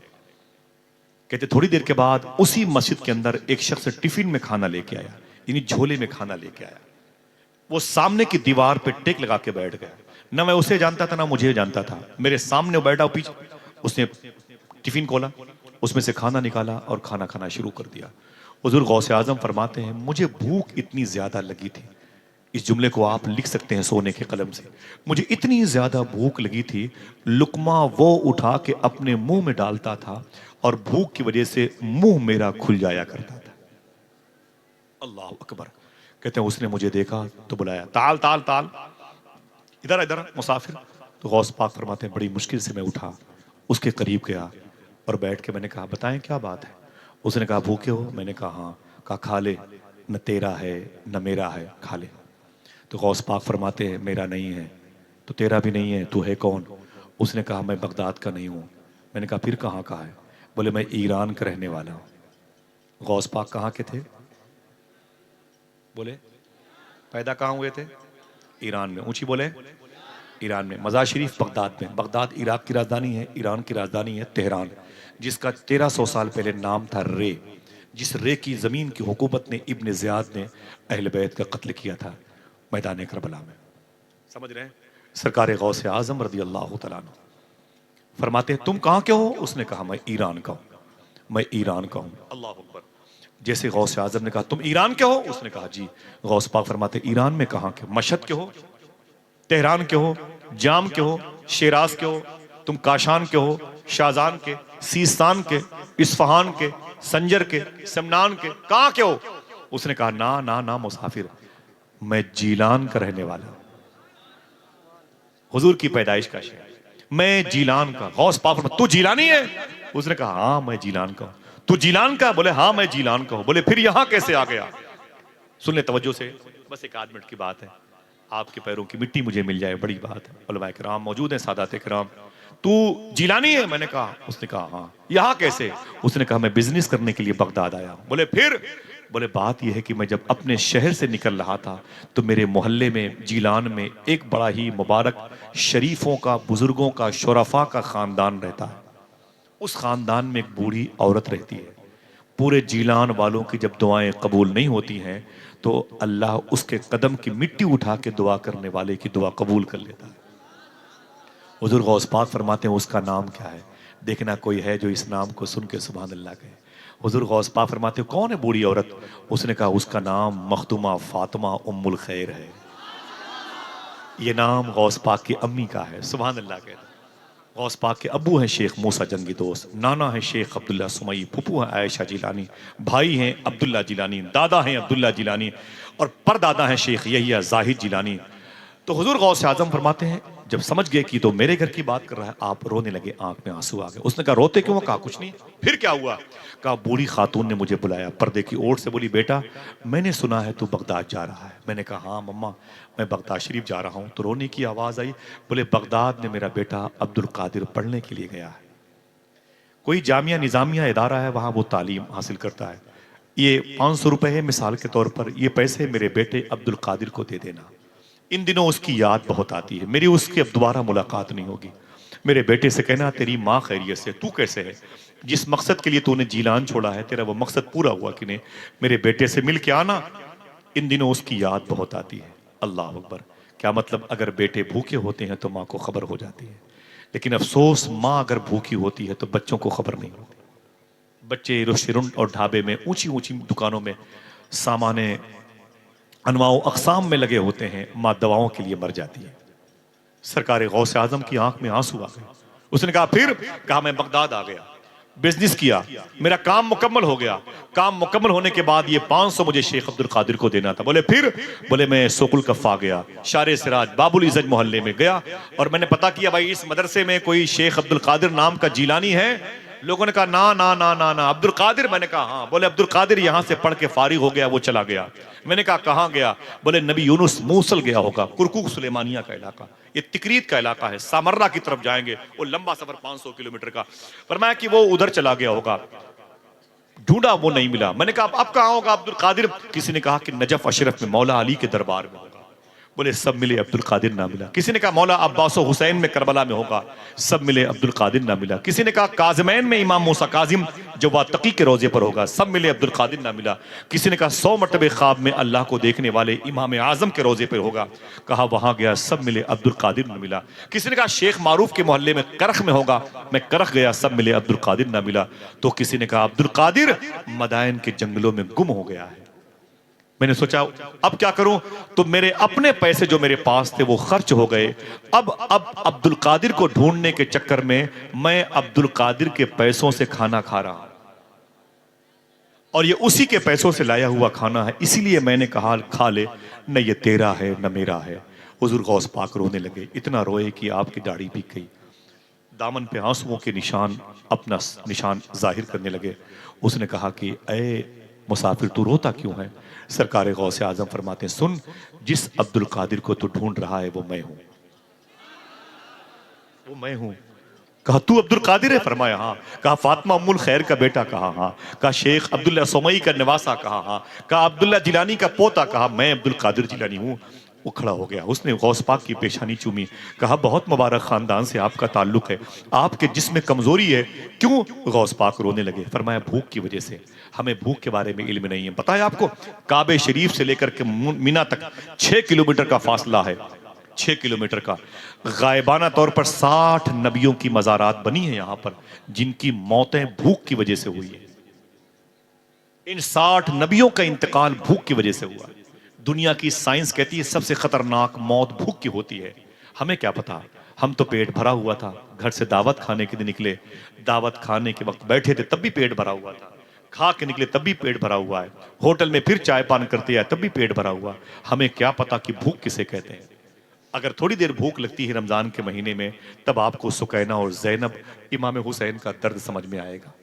कहते थोड़ी देर के बाद उसी मस्जिद के अंदर एक शख्स टिफिन में खाना लेके आया, यानी झोले में खाना लेके आया। वो सामने की दीवार पे टेक लगा के बैठ गया। ना मैं उसे जानता था ना मुझे जानता था। मेरे सामने बैठा, पीछे उसने टिफिन खोला, उसमें से खाना निकाला और खाना खाना शुरू कर दिया। हुजूर गौसे आजम फरमाते हैं मुझे भूख इतनी ज्यादा लगी थी इस जुमले को आप लिख सकते हैं सोने के कलम से। मुझे इतनी ज्यादा भूख लगी थी, लुकमा वो उठा के अपने मुंह में डालता था और भूख की वजह से मुंह मेरा खुल जाया करता था। अल्लाह अकबर। कहते हैं उसने मुझे देखा तो बुलाया, ताल ताल ताल, इधर इधर मुसाफिर। तो गौस पाक फरमाते हैं बड़ी मुश्किल से मैं उठा, उसके करीब गया और बैठ के मैंने कहा बताएं क्या बात है। उसने कहा भूखे हो? मैंने कहा हाँ। कहा खा ले, न तेरा है न मेरा है, खा ले। तो गौस पाक फरमाते हैं मेरा नहीं है तो तेरा भी नहीं है, तू है कौन? उसने कहा मैं बगदाद का नहीं हूँ। मैंने कहा फिर कहाँ का है? बोले मैं ईरान का रहने वाला हूँ। गौस पाक कहाँ के थे? बोले पैदा कहाँ हुए थे? ईरान में। ऊंची बोले ईरान में। मज़ार शरीफ बगदाद में। बगदाद इराक की राजधानी है, ईरान की राजधानी है तेहरान, जिसका 1300 साल पहले नाम था रे। जिस रे की ज़मीन की हुकूमत ने इब्न ज़ियाद ने अहल बैत का कत्ल किया था मैदान करबला में। समझ रहे हैं? सरकार गौसे आज़म रज़ी अल्लाह तआला अन्हु फरमाते हैं तुम कहाँ के हो? उसने कहा मैं ईरान का हूँ, मैं ईरान का हूँ। अल्लाह अकबर। जैसे गौसे आज़म ने कहा तुम ईरान के हो? उसने कहा जी। गौस पाक फरमाते ईरान में कहाँ के? मशहद के हो, तेहरान के हो, जाम के हो, शिराज के हो, तुम काशान के हो, शाहजान के, सीस्तान के, इस्फहान के, संजर के, समनान के, कहाँ के हो? उसने कहा ना ना ना मुसाफिर, मैं जीलान का रहने वाला हूं, हुजूर की पैदाइश का शहर, मैं जीलान का। गौस पाक फरमाते तू जीलानी है? उसने कहा हाँ मैं जीलान का हूं। तू जीलान का? बोले हाँ मैं जीलान का हूं। बोले फिर यहां कैसे आ गया? सुन ले तवज्जो से, बस एक आध मिनट की बात है, आपके पैरों की मिट्टी मुझे मिल जाए बड़ी बात है। उलमाए किराम मौजूद हैं, सादात किराम। तू जिलानी है? मैंने कहा। उसने कहा हाँ। यहाँ कैसे? उसने कहा मैं बिजनेस करने के लिए बगदाद आया हूँ। बोले फिर? बोले बात यह है कि मैं जब अपने शहर से निकल रहा था तो मेरे मोहल्ले में जीलान में एक बड़ा ही मुबारक शरीफों का, बुजुर्गों का, शुरफा का खानदान रहता है। उस खानदान में एक बूढ़ी औरत रहती है। पूरे जीलान वालों की जब दुआएं कबूल नहीं होती हैं तो अल्लाह उसके कदम की मिट्टी उठा के दुआ करने वाले की दुआ कबूल कर लेता है। हुजूर गौस पाक फरमाते हैं उसका नाम क्या है? देखना कोई है जो इस नाम को सुन के सुभान अल्लाह कहे। हुजूर गौस पाक फरमाते हैं कौन है बूढ़ी औरत? उसने कहा उसका नाम मखदूमा फातिमा उम्मुल खैर है। ये नाम गौस पाक की अम्मी का है। सुभान अल्लाह कहते। गौस पाक के अब्बू हैं शेख मूसा जंगी दोस्त, नाना है शेख अब्दुल्ला सुमई, फुफू हैं आयशा जिलानी, भाई हैं अब्दुल्ला जिलानी, दादा हैं अब्दुल्ला जिलानी और परदादा हैं शेख यहिया जाहिद जिलानी। तो हुजूर गौस आजम फरमाते हैं जब समझ गए कि तो मेरे घर की बात कर रहा है, आप रोने लगे, आंख में आंसू आ गए। उसने कहा रोते क्यों? कहा कुछ नहीं। फिर क्या हुआ? कहा बूढ़ी खातून ने मुझे बुलाया पर्दे की ओर से, बोली बेटा मैंने सुना है तू बगदाद जा रहा है। मैंने कहा हाँ मम्मा मैं बगदाद शरीफ जा रहा हूँ। तो रोने की आवाज आई। बोले बगदाद में मेरा बेटा अब्दुल कादिर पढ़ने के लिए गया है, कोई जामिया निजामिया इदारा है वहां वो तालीम हासिल करता है। ये 500 रुपए है मिसाल के तौर पर, ये पैसे मेरे बेटे अब्दुल कादिर को दे देना। इन दिनों उसकी याद बहुत आती है, मेरी उसकी अब दोबारा मुलाकात नहीं होगी। मेरे बेटे से कहना तेरी माँ खैरियत से, तू कैसे है, जिस मकसद के लिए तूने जीलान छोड़ा है तेरा वो मकसद पूरा हुआ कि नहीं, मेरे बेटे से मिल के आना। इन दिनों उसकी याद बहुत आती है। अल्लाह अकबर। क्या मतलब? अगर बेटे भूखे होते हैं तो माँ को खबर हो जाती है, लेकिन अफसोस माँ अगर भूखी होती है तो बच्चों को खबर नहीं होती। बच्चे रेस्टोरेंट और ढाबे में, ऊंची ऊंची दुकानों में सामाने अनवाओ अकसाम में लगे होते हैं, माँ दवाओं के लिए मर जाती है। सरकार गौसे आजम की आंख में आंसू आ गए। उसने कहा फिर? कहा मैं बगदाद आ गया, बिजनेस किया, मेरा काम मुकम्मल हो गया। काम मुकम्मल होने के बाद ये 500 मुझे शेख अब्दुल कादिर को देना था। बोले फिर? बोले मैं सोकुल कफ़ा गया, शारे सिराज बाबुल इज़्ज़त मोहल्ले में गया और मैंने पता किया भाई इस मदरसे में कोई शेख अब्दुल कादिर नाम का जीलानी है। लोगों ने कहा ना ना ना ना ना अब्दुल कादिर। मैंने कहा हाँ। बोले अब्दुल कादिर यहाँ से पढ़ के फारिग हो गया, वो चला गया। मैंने कहा कहाँ गया? बोले नबी यूनुस मूसल गया होगा, कुरकुक सुलेमानिया का इलाका, ये तिकरीत का इलाका है, सामर्रा की तरफ जाएंगे, वो लंबा सफर 500 किलोमीटर का। फरमाया कि वो उधर चला गया होगा। ढूंढा वो नहीं मिला। मैंने कहा अब कहाँ होगा अब्दुल कादिर? किसी ने कहा कि नजफ अशरफ में मौला अली के दरबार में होगा। बोले सब मिले अब्दुल कादिर ना मिला। किसी ने कहा मौला अब्बास हुसैन में करबला में होगा, सब मिले अब्दुल कादिर ना मिला। किसी ने कहा काज़िमैन में इमाम मूसा काजिम जो वातकी के रोजे पर होगा, सब मिले अब्दुल कादिर ना मिला। किसी ने कहा 100 मरतबे ख्वाब में अल्लाह को देखने वाले इमाम आजम के रोजे पर होगा, कहा वहां गया, सब मिले अब्दुल कादिर ना मिला। किसी ने कहा शेख मारूफ के मोहल्ले में करख में होगा, मैं करख गया, सब मिले अब्दुल कादिर ना मिला। तो किसी ने कहा अब्दुल कादिर मदायन के जंगलों में गुम हो गया है। मैंने सोचा अब क्या करूं, तो मेरे अपने पैसे जो मेरे पास थे वो खर्च हो गए। अब अब्दुल कादिर को ढूंढने के चक्कर में मैं अब्दुल कादिर के पैसों से खाना खा रहा हूं, और ये उसी के पैसों से लाया हुआ खाना है, इसीलिए मैंने कहा खा ले, न ये तेरा है न मेरा है। हुजूर गौस पाक रोने लगे, इतना रोए कि आपकी दाढ़ी भीग गई, दामन पे आंसुओं के निशान, अपना निशान जाहिर करने लगे। उसने कहा कि ए मुसाफिर, तू रोता क्यों है? सरकार गौस आजम फरमाते हैं, सुन, जिस अब्दुल कादिर को तू ढूंढ रहा है वो मैं हूं, वो मैं हूं। कहा तू अब्दुल कादिर है? फरमाया हाँ। कहा फातिमा उम्मुल खैर का बेटा? कहा हाँ। कहा शेख अब्दुल्ला सोमई का निवासा? कहा हाँ। कहा अब्दुल्ला जिलानी का पोता? कहा मैं अब्दुल कादिर जिलानी हूँ। वो खड़ा हो गया, उसने गौस पाक की पेशानी चूमी, कहा बहुत मुबारक खानदान से आपका ताल्लुक है, आपके जिस्म में कमजोरी है क्यों? गौस पाक रोने लगे। फरमाया भूख की वजह से, हमें भूख के बारे में इल्म नहीं है। बताया आपको, काबे शरीफ से लेकर के मीना तक 6 किलोमीटर का फासला है, 6 किलोमीटर का। गायबाना तौर पर 60 नबियों की मज़ारात बनी है यहां पर, जिनकी मौतें भूख की वजह से हुई है। इन 60 नबियों का इंतकाल भूख की वजह से हुआ। दुनिया की साइंस कहती है सबसे खतरनाक मौत भूख की होती है। हमें क्या पता, हम तो पेट भरा हुआ था, घर से दावत खाने के लिए निकले, दावत खाने के वक्त बैठे थे तब भी पेट भरा हुआ था, खा के निकले तब भी पेट भरा हुआ है, होटल में फिर चाय पान करते आए तब भी पेट भरा हुआ। हमें क्या पता कि भूख किसे कहते हैं। अगर थोड़ी देर भूख लगती है रमजान के महीने में, तब आपको सुकैना और जैनब इमाम हुसैन का दर्द समझ में आएगा।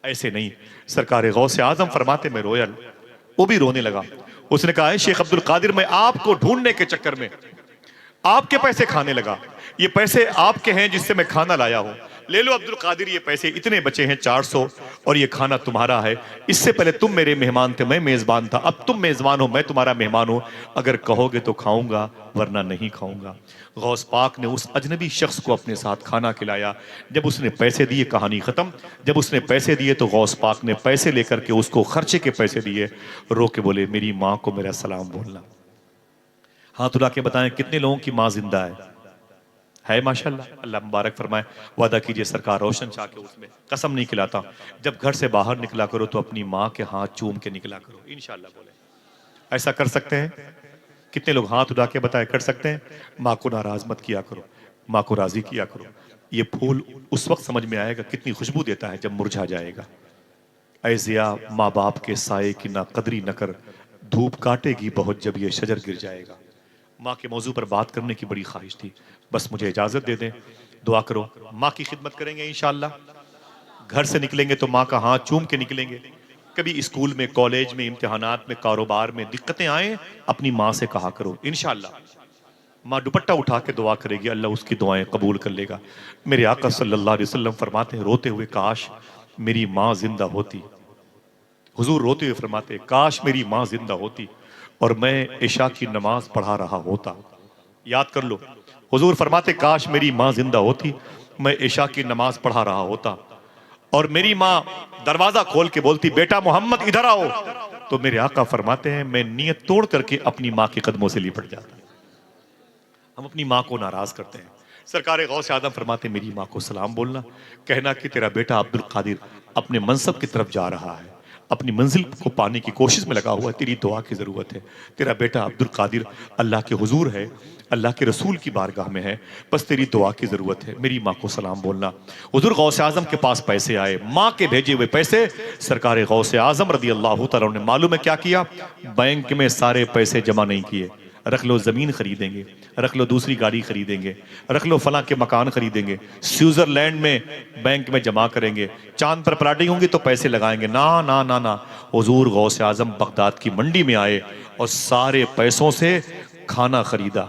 ऐसे नहीं। सरकार गौसे आजम फरमाते, मैं रोया, वो भी रोने लगा। उसने कहा, शेख अब्दुल कादिर, मैं आपको ढूंढने के चक्कर में आपके पैसे खाने लगा। ये पैसे आपके हैं जिससे मैं खाना लाया हूं, ले लो अब्दुल कादिर, ये पैसे इतने बचे हैं 400, और ये खाना तुम्हारा है। इससे पहले तुम मेरे मेहमान थे, मैं मेजबान था, अब तुम मेजबान हो, मैं तुम्हारा मेहमान हूं। अगर कहोगे तो खाऊंगा, वरना नहीं खाऊंगा। गौस पाक ने उस अजनबी शख्स को अपने साथ खाना खिलाया। जब उसने पैसे दिए, कहानी खत्म। जब उसने पैसे दिए तो गौस पाक ने पैसे लेकर के उसको खर्चे के पैसे दिए। रो के बोले, मेरी माँ को मेरा सलाम बोलना। हाथ उठा के बताएं कितने लोगों की माँ जिंदा है माशाल्लाह, अल्लाह मुबारक फरमाए। वादा कीजिए सरकार रोशन शाह के उसमें कसम नहीं खिलाता, जब घर से बाहर निकला करो तो अपनी माँ के हाथ चूम के निकला करो, इंशाल्लाह। बोले ऐसा कर सकते हैं? कितने लोग हाथ उठा के बताए कर सकते हैं? माँ को नाराज मत किया करो, माँ को राजी किया करो। ये फूल उस वक्त समझ में आएगा कितनी खुशबू देता है जब मुरझा जाएगा। ऐ ज़िया, माँ बाप के साये की ना कदरी न कर, धूप काटेगी बहुत जब ये शजर गिर जाएगा। माँ के मौजू पर बात करने की बड़ी ख्वाहिश थी, बस मुझे इजाजत दे दें। दुआ करो, माँ की खिदमत करेंगे इंशाअल्लाह। घर से निकलेंगे तो माँ का हाथ चूम के निकलेंगे। कभी स्कूल में, कॉलेज में, इम्तिहानात में, कारोबार में दिक्कतें आए, अपनी माँ से कहा करो इंशाअल्लाह। माँ दुपट्टा उठा के दुआ करेगी, अल्लाह उसकी दुआएं कबूल कर लेगा। मेरे आका सल्लल्लाहु अलैहि वसल्लम फरमाते हैं रोते हुए, काश मेरी माँ जिंदा होती। हुजूर रोते हुए फरमाते, काश मेरी माँ जिंदा होती और मैं इशा की नमाज पढ़ा रहा होता। याद कर लो, हुजूर फरमाते, काश मेरी माँ जिंदा होती, मैं इशा की नमाज पढ़ा रहा होता, और मेरी माँ दरवाजा खोल के बोलती, बेटा मोहम्मद इधर आओ, तो मेरे आका फरमाते हैं मैं नियत तोड़ करके अपनी माँ के कदमों से लिपट जाता। हम अपनी माँ को नाराज करते हैं। सरकार गौस आदम फरमाते, मेरी माँ को सलाम बोलना, कहना कि तेरा बेटा अब्दुल कादिर अपने मनसब की तरफ जा रहा है, अपनी मंजिल को पाने की कोशिश में लगा हुआ है, तेरी दुआ की ज़रूरत है। तेरा बेटा अब्दुल कादिर अल्लाह के हुजूर है, अल्लाह के रसूल की बारगाह में है, बस तेरी दुआ की ज़रूरत है, मेरी माँ को सलाम बोलना। हुजूर गौस आज़म के पास पैसे आए, माँ के भेजे हुए पैसे। सरकार गौस आज़म रदी अल्लाह तआला ने मालूम है क्या किया? बैंक में सारे पैसे जमा नहीं किए। रख लो ज़मीन खरीदेंगे, रख लो दूसरी गाड़ी खरीदेंगे, रख लो फला के मकान खरीदेंगे, स्विट्जरलैंड में बैंक में जमा करेंगे, चांद पर प्लाटिंग होंगी तो पैसे लगाएंगे। ना ना ना ना, हुजूर गौसे आजम बगदाद की मंडी में आए और सारे पैसों से खाना खरीदा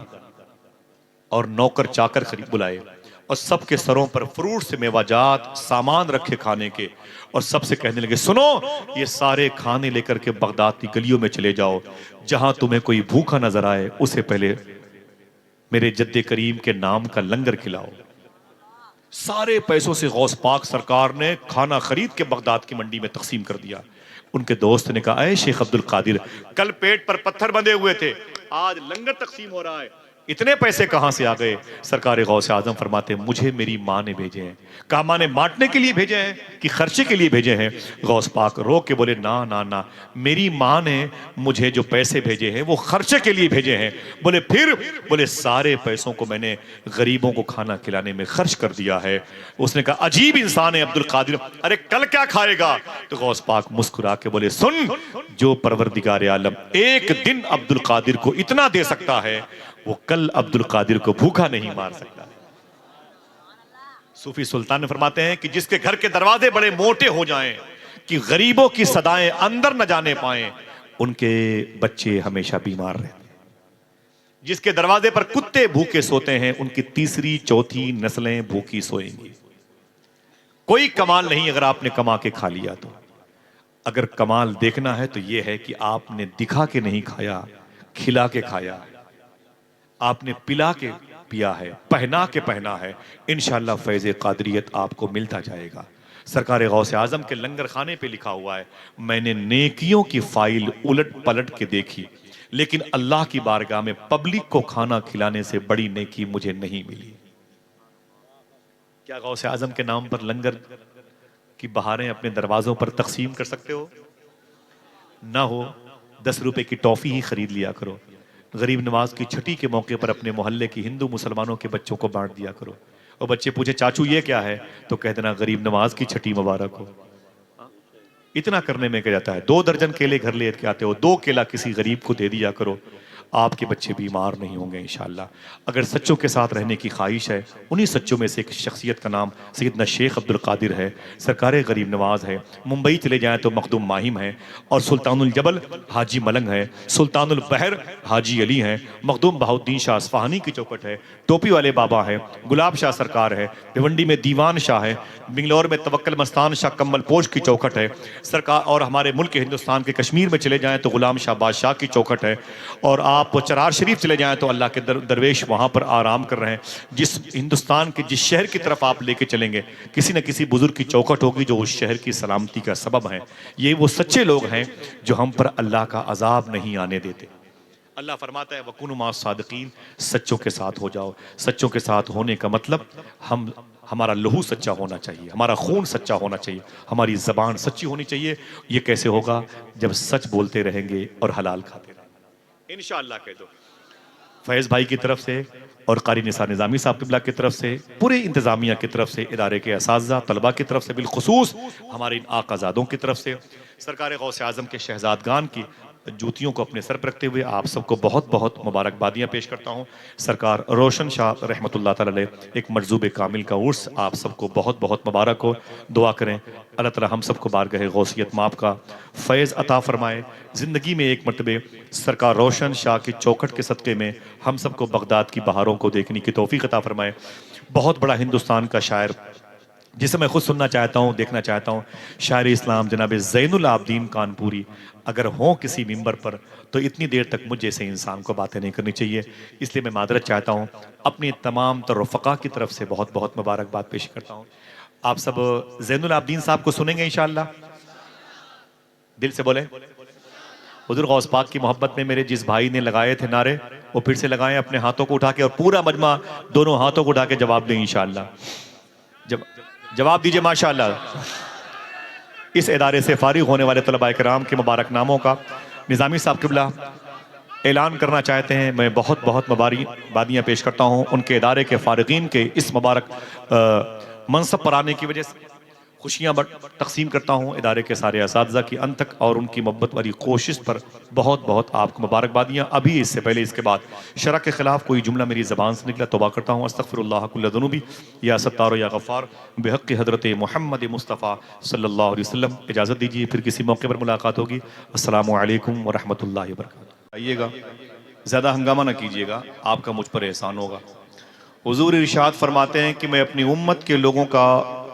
और नौकर चाकर खरीद बुलाए और सबके सरों पर फ्रूट से मेवाजात सामान रखे खाने के, और सबसे कहने लगे, सुनो, ये सारे खाने लेकर के बगदाद की गलियों में चले जाओ, जहां तुम्हें कोई भूखा नजर आए उसे पहले मेरे जद्दे करीम के नाम का लंगर खिलाओ। सारे पैसों से गौस पाक सरकार ने खाना खरीद के बगदाद की मंडी में तकसीम कर दिया। उनके दोस्त ने कहा, ऐ शेख अब्दुल कादिर, कल पेट पर पत्थर बंधे हुए थे, आज लंगर तकसीम हो रहा है, इतने पैसे कहां से आ गए? सरकार गौसे आजम फरमाते मुझे मेरी माँ ने भेजे हैं। कहा माँ ने बांटने के लिए भेजे हैं कि खर्चे के लिए भेजे हैं? गौस पाक रो के बोले ना ना ना, मेरी माँ ने मुझे जो पैसे भेजे हैं वो खर्चे के लिए भेजे हैं। बोले फिर? बोले सारे पैसों को मैंने गरीबों को खाना खिलाने में खर्च कर दिया है। उसने कहा अजीब इंसान है अब्दुल कादिर, अरे कल क्या खाएगा? तो गौस पाक मुस्कुरा के बोले सुन, जो परवरदिगार आलम एक दिन अब्दुल कादिर को इतना दे सकता है, वो कल अब्दुल कादिर को भूखा नहीं मार सकता। सूफी सुल्तान फरमाते हैं कि जिसके घर के दरवाजे बड़े मोटे हो जाएं कि गरीबों की सदाएं अंदर न जाने पाएं, उनके बच्चे हमेशा बीमार रहते हैं। जिसके दरवाजे पर कुत्ते भूखे सोते हैं, उनकी तीसरी चौथी नस्लें भूखी सोएंगी। कोई कमाल नहीं अगर आपने कमा के खा लिया तो। अगर कमाल देखना है तो यह है कि आपने दिखा के नहीं खाया, खिला के खाया, आपने पिला के पिया है, पहना के पहना है। इंशाअल्लाह फैज़ कादरियत आपको मिलता जाएगा। सरकार गौसे आजम के लंगर खाने पे लिखा हुआ है, मैंने नेकियों की फाइल उलट पलट के देखी, लेकिन अल्लाह की बारगाह में पब्लिक को खाना खिलाने से बड़ी नेकी मुझे नहीं मिली। क्या गौसे आजम के नाम पर लंगर की बहारें अपने दरवाजों पर तकसीम कर सकते हो? ना हो 10 रुपए की टॉफी ही खरीद लिया करो। गरीब नवाज की छठी के मौके पर अपने मोहल्ले की हिंदू मुसलमानों के बच्चों को बांट दिया करो। और बच्चे पूछे चाचू ये क्या है, तो कह देना गरीब नवाज की छठी मुबारक हो। इतना करने में क्या जाता है? 2 दर्जन केले घर ले के आते हो, 2 केला किसी गरीब को दे दिया करो, आपके बच्चे बीमार नहीं होंगे इंशाअल्लाह। अगर सच्चों के साथ रहने की ख्वाहिश है, उन्हीं सच्चों में से एक शख्सियत का नाम सैयदना शेख अब्दुल कादिर है, सरकार गरीब नवाज है। मुंबई चले जाएं तो मखदूम माहिम है, और सुल्तानुल जबल हाजी मलंग है, सुल्तानुल बहर हाजी अली हैं, मखदूम बहाउद्दीन शाह अस्फहानी की चौखट है, टोपी वाले बाबा है, गुलाब शाह सरकार है, भिवंडी में दीवान शाह है, बिंगलौर में तवक्कल मस्तान शाह कम्बल पोश की चौखट है सरकार, और हमारे मुल्क हिंदुस्तान के कश्मीर में चले जाएं तो गुलाम शाह बादशाह की चौखट है, और आप चरार शरीफ चले जाएं तो अल्लाह के दरवेश वहां पर आराम कर रहे हैं। जिस हिंदुस्तान के जिस शहर की तरफ आप लेके चलेंगे, किसी न किसी बुजुर्ग की चौखट होगी जो उस शहर की सलामती का सबब है। ये वो सच्चे लोग हैं जो हम पर अल्लाह का अजाब नहीं आने देते। अल्लाह फरमाता है वकुनु मा सादिकीन, सच्चों के साथ हो जाओ। सच्चों के साथ होने का मतलब हमारा लहू सच्चा होना चाहिए, हमारा खून सच्चा होना चाहिए, हमारी जबान सच्ची होनी चाहिए। ये कैसे होगा? जब सच बोलते रहेंगे और हलाल खाते रहेंगे। इंशाअल्लाह कह दो फैज़ भाई की तरफ से और कारी निसार निज़ामी साहब क़िबला की तरफ से, पूरे इंतज़ामिया की तरफ से, इदारे के असातिज़ा तलबा की तरफ से, बिलखुसूस हमारे इन आकाज़ादों की तरफ से, सरकार गौसे आज़म के शहजादगान की जूतियों को अपने सर पर रखते हुए आप सबको बहुत बहुत मुबारकबादियाँ पेश करता हूँ। सरकार रोशन शाह रहमतुल्लाह ताला अलैह एक मरजूब कामिल का उर्स आप सबको बहुत बहुत मुबारक हो। दुआ करें अल्लाह ताला हम सबको बारगाह गौसियत माप का फैज़ अता फरमाए। ज़िंदगी में एक मरतबे सरकार रोशन शाह की चौखट के सदक़े में हम सबको बगदाद की बहारों को देखने की तौफ़ीक़ अता फरमाए। बहुत बड़ा हिंदुस्तान का शायर जिसे मैं खुद सुनना चाहता हूँ, देखना चाहता हूँ, शायर इस्लाम जनाब ज़ैनुल आबदीन कानपुरी अगर हों किसी मिंबर पर तो इतनी देर तक मुझ जैसे इंसान को बातें नहीं करनी चाहिए। इसलिए मैं मादरत चाहता हूँ, अपने तमाम रफ़क़ा की तरफ से बहुत बहुत मुबारकबाद पेश करता हूँ। आप सब ज़ैनुल आबदीन साहब को सुनेंगे इंशाअल्लाह? दिल से बोले। हुज़ूर गौस पाक की मोहब्बत में मेरे जिस भाई ने लगाए थे नारे, वो फिर से लगाएं अपने हाथों को उठा के, और पूरा मजमा दोनों हाथों को उठा के जवाब दें इंशाअल्लाह। जवाब दीजिए माशाअल्लाह। इस इदारे से फारिग होने वाले तलबा किराम के मुबारक नामों का निज़ामी साहब क़िबला ऐलान करना चाहते हैं। मैं बहुत बहुत मुबारकबादियाँ पेश करता हूँ उनके इदारे के फारिगीन के इस मुबारक मनसब पर आने की वजह से खुशियाँ तकसीम करता हूँ इदारे के सारे असातिज़ा की अन तक, और उनकी मोहब्बत वाली कोशिश पर बहुत बहुत आपको मुबारकबादियाँ। अभी इससे पहले इसके बाद शरअ के ख़िलाफ़ कोई जुमला मेरी ज़बान से निकला तौबा करता हूँ। अस्तग़फ़िरुल्लाह कुल्ल ज़ुनूबी या सत्तार या गफ़ार बिहक़्क़ि हज़रत मोहम्मद मुस्तफ़ा सल्लल्लाहु अलैहि वसल्लम। इजाज़त दीजिए, फिर किसी मौके पर मुलाकात होगी। अस्सलामु अलैकुम व रहमतुल्लाहि व बरकातुहू। आइएगा, ज़्यादा हंगामा ना कीजिएगा, आपका मुझ पर एहसान होगा। हुज़ूर इरशाद फरमाते हैं कि मैं अपनी उम्मत के लोगों का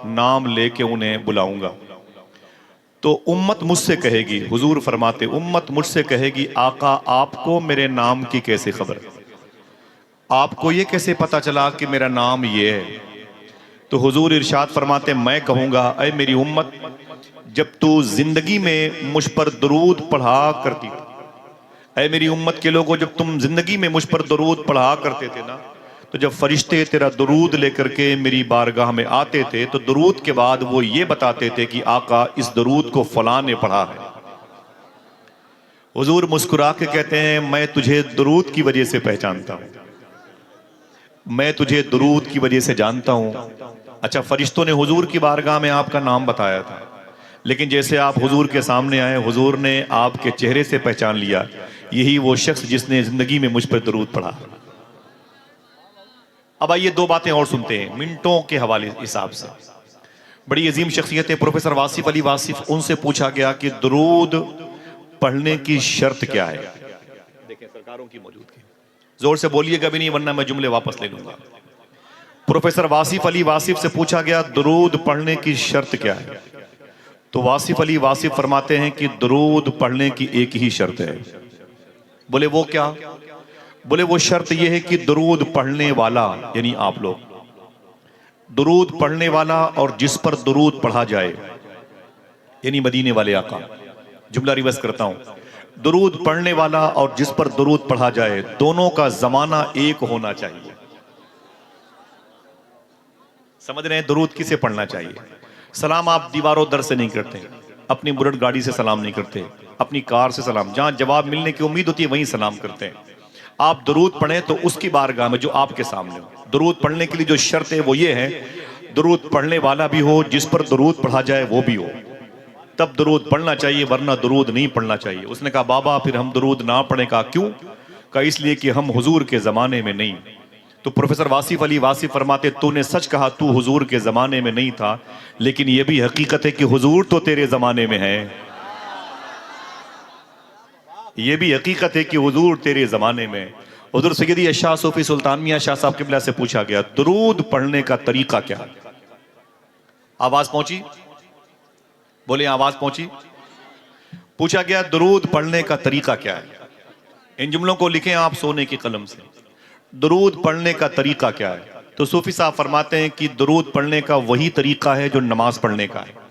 नाम लेके उन्हें बुलाऊंगा तो उम्मत मुझसे कहेगी, हुजूर फरमाते उम्मत मुझसे कहेगी आका आपको मेरे नाम की कैसे खबर, आपको ये कैसे पता चला कि मेरा नाम ये है? तो हुजूर इरशाद फरमाते मैं कहूँगा ऐ मेरी उम्मत, जब तू जिंदगी में मुझ पर दरूद पढ़ा करती ऐ मेरी उम्मत के लोगों, जब तुम जिंदगी में मुझ पर दरूद पढ़ा करते थे ना, तो जब फरिश्ते तेरा दरूद लेकर के मेरी बारगाह में आते थे तो दरूद के बाद वो ये बताते थे कि आका इस दरूद को फलां ने पढ़ा है। हुजूर मुस्कुरा के कहते हैं, मैं तुझे दरूद की वजह से पहचानता हूं, मैं तुझे दरूद की वजह से जानता हूं। अच्छा, फरिश्तों ने हुजूर की बारगाह में आपका नाम बताया था, लेकिन जैसे आप हुजूर के सामने आए, हुजूर ने आपके चेहरे से पहचान लिया, यही वो शख्स जिसने जिंदगी में मुझ पर दरूद पढ़ा। अब आइए दो बातें और सुनते हैं मिनटों के हवाले हिसाब से। बड़ी अजीम शख्सियत है प्रोफेसर वासिफ अली वासिफ, उनसे पूछा गया कि दरूद पढ़ने की शर्त क्या है। देखें सरकारों की मौजूदगी, जोर से बोलिएगा भी नहीं वरना मैं जुमले वापस ले लूंगा। प्रोफेसर वासिफ अली वासिफ से पूछा गया दरूद पढ़ने की शर्त क्या है, तो वासिफ अली वासिफ फरमाते हैं कि दरूद पढ़ने की एक ही शर्त है। बोले वो क्या? बोले वो शर्त यह है कि दरूद पढ़ने वाला यानी आप लोग, दरूद पढ़ने वाला और जिस पर दरूद पढ़ा जाए यानी मदीने वाले आका। जुमला रिवर्स करता हूं, दरूद पढ़ने वाला और जिस पर दरूद पढ़ा जाए दोनों का जमाना एक होना चाहिए। समझ रहे हैं? दरूद किसे पढ़ना चाहिए? सलाम आप दीवारों दर से नहीं करते, अपनी बुलेट गाड़ी से सलाम नहीं करते, अपनी कार से सलाम, जहां जवाब मिलने की उम्मीद होती है वहीं सलाम करते हैं। आप दरूद पढ़ें तो उसकी बारगाह में जो आपके सामने हो। दरूद पढ़ने के लिए जो शर्त है वो ये है, दरूद पढ़ने वाला भी हो, जिस पर दरूद पढ़ा जाए वो भी हो, तब दरूद पढ़ना चाहिए, वरना दरूद नहीं पढ़ना चाहिए। उसने कहा बाबा फिर हम दरूद ना पढ़े? का क्यों? का इसलिए कि हम हुजूर के जमाने में नहीं। तो प्रोफेसर वासिफ अली वासिफ फरमाते, तूने सच कहा, तू हुजूर के जमाने में नहीं था, लेकिन यह भी हकीकत है कि हुजूर तो तेरे जमाने में है। यह भी हकीकत है कि हुजूर तेरे जमाने में। हुजूर सैयदी शाह सूफी सुल्तान मियां शाह साहब किबला से पूछा गया दरूद पढ़ने का तरीका क्या है। आवाज पहुंची? बोले आवाज पहुंची? पूछा गया दरूद पढ़ने का तरीका क्या है। इन जुमलों को लिखें आप सोने की कलम से, दरूद पढ़ने का तरीका क्या है। तो सूफी साहब फरमाते हैं कि दरूद पढ़ने का वही तरीका है जो नमाज पढ़ने का है।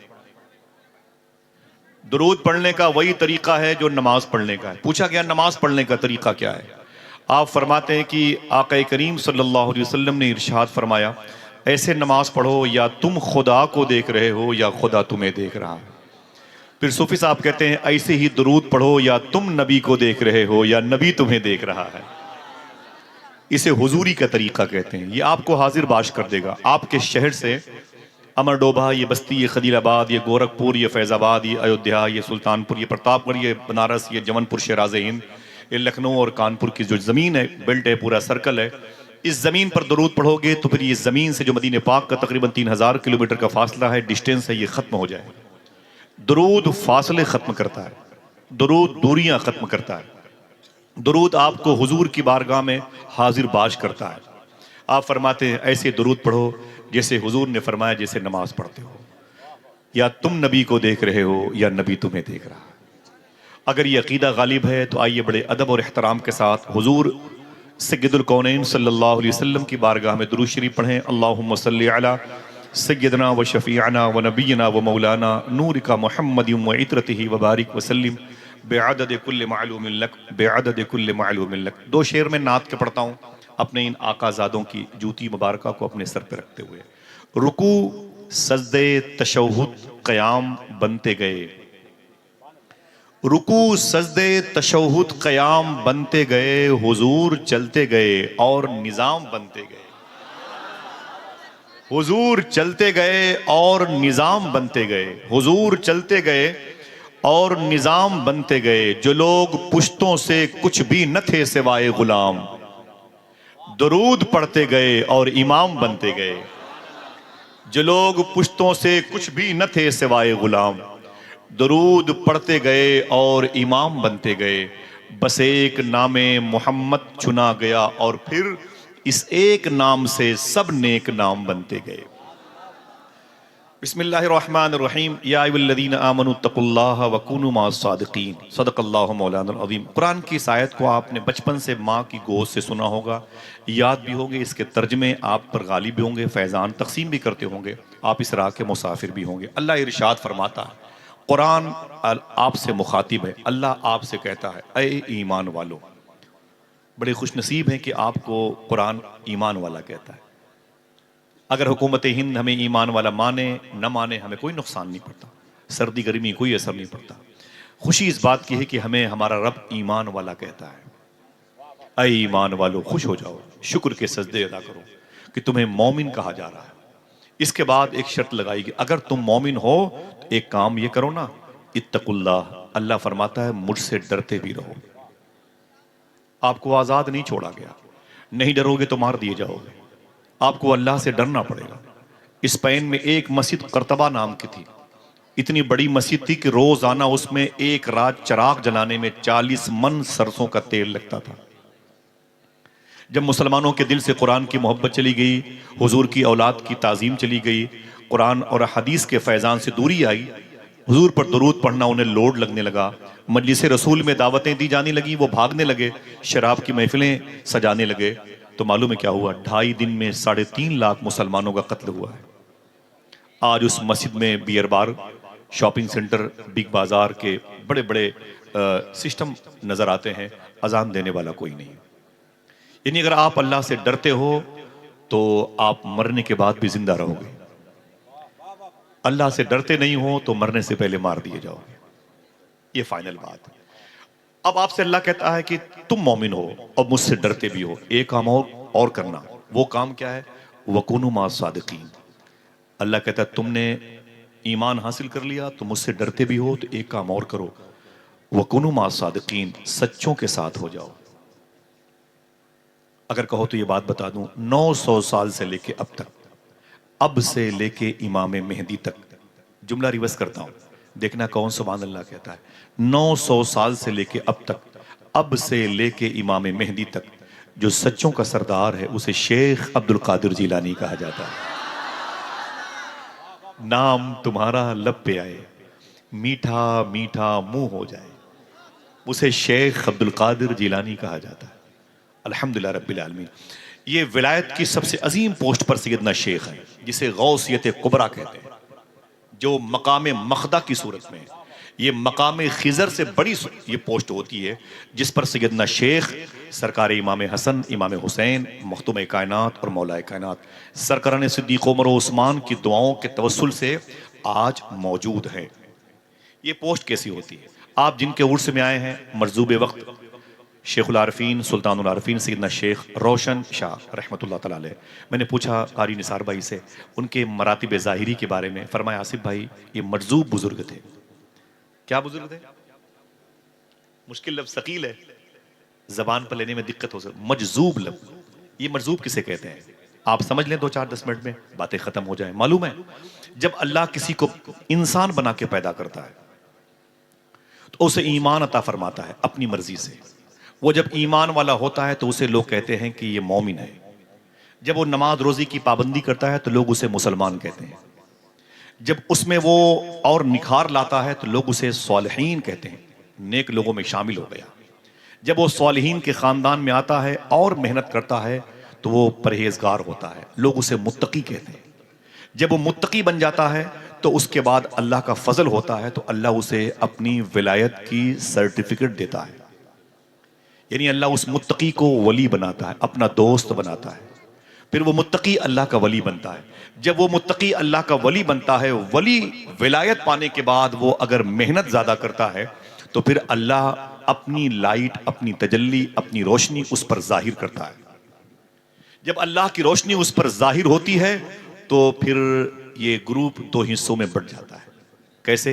दरूद पढ़ने का वही तरीका है जो नमाज पढ़ने का है। पूछा गया नमाज पढ़ने का तरीका क्या है। आप फरमाते हैं कि आका करीम सल्लल्लाहु अलैहि वसल्लम ने इरशाद फरमाया, ऐसे नमाज पढ़ो या तुम खुदा को देख रहे हो या खुदा तुम्हें देख रहा है। फिर सूफी साहब कहते हैं ऐसे ही दरूद पढ़ो या तुम नबी को देख रहे हो या नबी तुम्हें देख रहा है। इसे हुजूरी का तरीका कहते हैं। ये आपको हाजिर बाश कर देगा। आपके शहर से अमरडोभा, ये बस्ती, ये खलीलाबाद, ये गोरखपुर, ये फैज़ाबाद, ये अयोध्या, ये सुल्तानपुर, ये प्रतापगढ़, ये बनारस, ये जमनपुर शराज़ हिंद, ये लखनऊ और कानपुर की जो ज़मीन है, बेल्ट है, पूरा सर्कल है, इस ज़मीन पर दरूद पढ़ोगे तो फिर ये ज़मीन से जो मदीने पाक का तकरीबन 3000 किलोमीटर का फासला है, डिस्टेंस है, ये ख़त्म हो जाए। दरूद फासले ख़त्म करता है, दरूद दूरियां ख़त्म करता है, दरूद आपको हुजूर की बारगाह में हाजिर बाश करता है। आप फरमाते हैं ऐसे दरूद पढ़ो जैसे हुजूर ने फरमाया, जैसे नमाज पढ़ते हो, या तुम नबी को देख रहे हो या नबी तुम्हें देख रहा है। अगर ये अकीदा गालिब है तो आइए बड़े अदब और एहतराम के साथ हुजूर सय्यदुल कौनैन सल्लल्लाहु अलैहि वसल्लम की बारगाह में दुरूद शरीफ पढ़ें। अल्लाहुम्मा सल्ली अला सय्यदना व शफीअना व नबीना व मौलाना नूरिका मुहम्मदिन व इत्रतिही व बारिक वसल्लिम बेअदद कुल्ल मालूमिन लक बेअदद कुल्ल मालूमिन लक। दो शेर में नात के पढ़ता हूँ अपने इन आकाजादों की जूती मुबारका को अपने सर पे रखते हुए। रुकू सजदे तशहुद क़याम बनते गए, रुकू सजदे तशहुद क़याम बनते गए, हुजूर चलते गए और निज़ाम बनते गए। हुजूर चलते गए और निज़ाम बनते गए, हुजूर चलते गए और निज़ाम बनते गए। जो लोग पुश्तों से कुछ भी न थे सिवाय गुलाम, दरूद पढ़ते गए और इमाम बनते गए। जो लोग पुश्तों से कुछ भी न थे सिवाय गुलाम, दरूद पढ़ते गए और इमाम बनते गए। बस एक नामे मोहम्मद चुना गया और फिर इस एक नाम से सब नेक नाम बनते गए। बिस्मिल्लाहिर्रहमानिर्रहीम। या अय्युहल्लज़ीना आमनू तक़ुल्लाह व कूनू मअस-सादिक़ीन। सदक़ल्लाहु मौलाना अज़ीम। कुरान की इस आयत को आपने बचपन से माँ की गोद से सुना होगा, याद भी होंगे, इसके तर्जमे आप पर गालिब भी होंगे, फैज़ान तक़सीम भी करते होंगे, आप इस राह के मुसाफिर भी होंगे। अल्लाह इरशाद फरमाता है कुरान आपसे मुखातिब है, अल्लाह आपसे कहता है ऐ ईमान वालों। बड़े खुशनसीब हैं कि आपको कुरान ईमान वाला कहता है। अगर हुकूमत हिंद हमें ईमान वाला माने न माने हमें कोई नुकसान नहीं पड़ता, सर्दी गर्मी कोई असर नहीं पड़ता। खुशी इस बात की है कि हमें हमारा रब ईमान वाला कहता है। ऐ ईमान वालों खुश हो जाओ, शुक्र के सजदे अदा करो कि तुम्हें मोमिन कहा जा रहा है। इसके बाद एक शर्त लगाई कि अगर तुम मोमिन हो तो एक काम ये करो ना, इत्तकुल्लाह, अल्लाह फरमाता है मुझसे डरते भी रहो। आपको आजाद नहीं छोड़ा गया, नहीं डरोगे तो मार दिए जाओगे। आपको अल्लाह से डरना पड़ेगा। स्पेन में एक मस्जिद कर्तबा नाम की थी, इतनी बड़ी मस्जिद थी कि रोजाना उसमें एक रात चराग जलाने में 40 मन सरसों का तेल लगता था। जब मुसलमानों के दिल से कुरान की मोहब्बत चली गई, हुजूर की औलाद की ताजीम चली गई, कुरान और हदीस के फैजान से दूरी आई, हुजूर पर दुरूद पढ़ना उन्हें लोड लगने लगा, मजलिस रसूल में दावतें दी जाने लगी, वो भागने लगे, शराब की महफिलें सजाने लगे। तो मालूम है क्या हुआ? 2.5 दिन में 3.5 लाख मुसलमानों का कत्ल हुआ है। आज उस मस्जिद में beer bar, shopping centre, big Bazaar के बड़े बड़े सिस्टम नजर आते हैं, अजान देने वाला कोई नहीं। यानी अगर आप अल्लाह से डरते हो तो आप मरने के बाद भी जिंदा रहोगे। अल्लाह से डरते नहीं हो तो मरने से पहले मार दिए जाओगे। ये फाइनल बात है। अब आपसे अल्लाह कहता है कि तुम मोमिन हो और मुझसे डरते भी हो, एक काम और करना। वो काम क्या है? वकुनु मा सादिकीन। अल्लाह कहता है तुमने ईमान हासिल कर लिया तो मुझसे डरते भी हो, तो एक काम और करो, वकुनु मा सादिकीन, सच्चों के साथ हो जाओ। अगर कहो तो ये बात बता दूं, 900 साल से लेके अब तक, अब से लेके इमाम मेहदी तक, जुमला रिवर्स करता हूं, देखना कौन सुभान अल्लाह कहता है। 900 साल से लेके अब तक, अब से लेके इमाम मेहदी तक, जो सच्चों का सरदार है उसे शेख अब्दुल कादिर जिलानी कहा जाता है। नाम तुम्हारा लब पे आए, मीठा मीठा मुंह हो जाए, उसे शेख अब्दुल कादिर जिलानी कहा जाता है। अल्हम्दुलिल्लाह रब्बिल आलमीन। ये विलायत की सबसे अजीम पोस्ट पर सैयदना शेख है, जिसे गौसियत कुबरा कहते हैं, जो मकाम मखदा की सूरत में है। ये मकाम खिजर से बड़ी ये पोस्ट होती है, जिस पर सैयदना शेख सरकार इमाम हसन, इमाम हुसैन, मखदूम कायनात और मौलाए कायनात सरकरान सिद्दीक उमर उस्मान की दुआओं के तवस्सुल से आज मौजूद हैं। ये पोस्ट कैसी होती है? आप जिनके उर्स में आए हैं, मरजूब वक्त शेखुल आरफीन सुल्तानुल आरफीन सैयदना शेख रोशन शाह रहमतुल्लाह तआला अलैह। मैंने पूछा कारी निसार भाई से उनके मरातिब ज़ाहिरी के बारे में, फरमाया आसिफ भाई ये मरजूब बुजुर्ग थे। क्या बुजुर्ग थे? मुश्किल लफ्ज़, सकील है, जबान पर लेने में दिक्कत हो सकती। मजजूब लफ्ज़, ये मरजूब किसे कहते हैं? आप समझ लें 2-4-10 मिनट में बातें खत्म हो जाए। मालूम है, जब अल्लाह किसी को इंसान बना के पैदा करता है तो उसे ईमान अता फरमाता है अपनी मर्जी से। वो जब ईमान वाला होता है तो उसे लोग कहते हैं कि ये मोमिन है। जब वो नमाज रोजी की पाबंदी करता है तो लोग उसे मुसलमान कहते हैं। जब उसमें वो और निखार लाता है तो लोग उसे सालिहीन कहते हैं, नेक लोगों में शामिल हो गया। जब वो सालिहीन के खानदान में आता है और मेहनत करता है तो वो परहेजगार होता है, लोग उसे मुत्तकी कहते हैं। जब वो मुत्तकी बन जाता है तो उसके बाद अल्लाह का फजल होता है तो अल्लाह उसे अपनी विलायत की सर्टिफिकेट देता है। यानी अल्लाह उस मुत्तकी को वली बनाता है, अपना दोस्त बनाता है। फिर वो मुत्तकी अल्लाह का वली बनता है। जब वो मुत्तकी अल्लाह का वली बनता है, वली विलायत पाने के बाद वो अगर मेहनत ज्यादा करता है तो फिर अल्लाह अपनी लाइट, अपनी तजल्ली, अपनी रोशनी उस पर जाहिर करता है। जब अल्लाह की रोशनी उस पर जाहिर होती है तो फिर ये ग्रुप 2 हिस्सों में बढ़ जाता है। कैसे?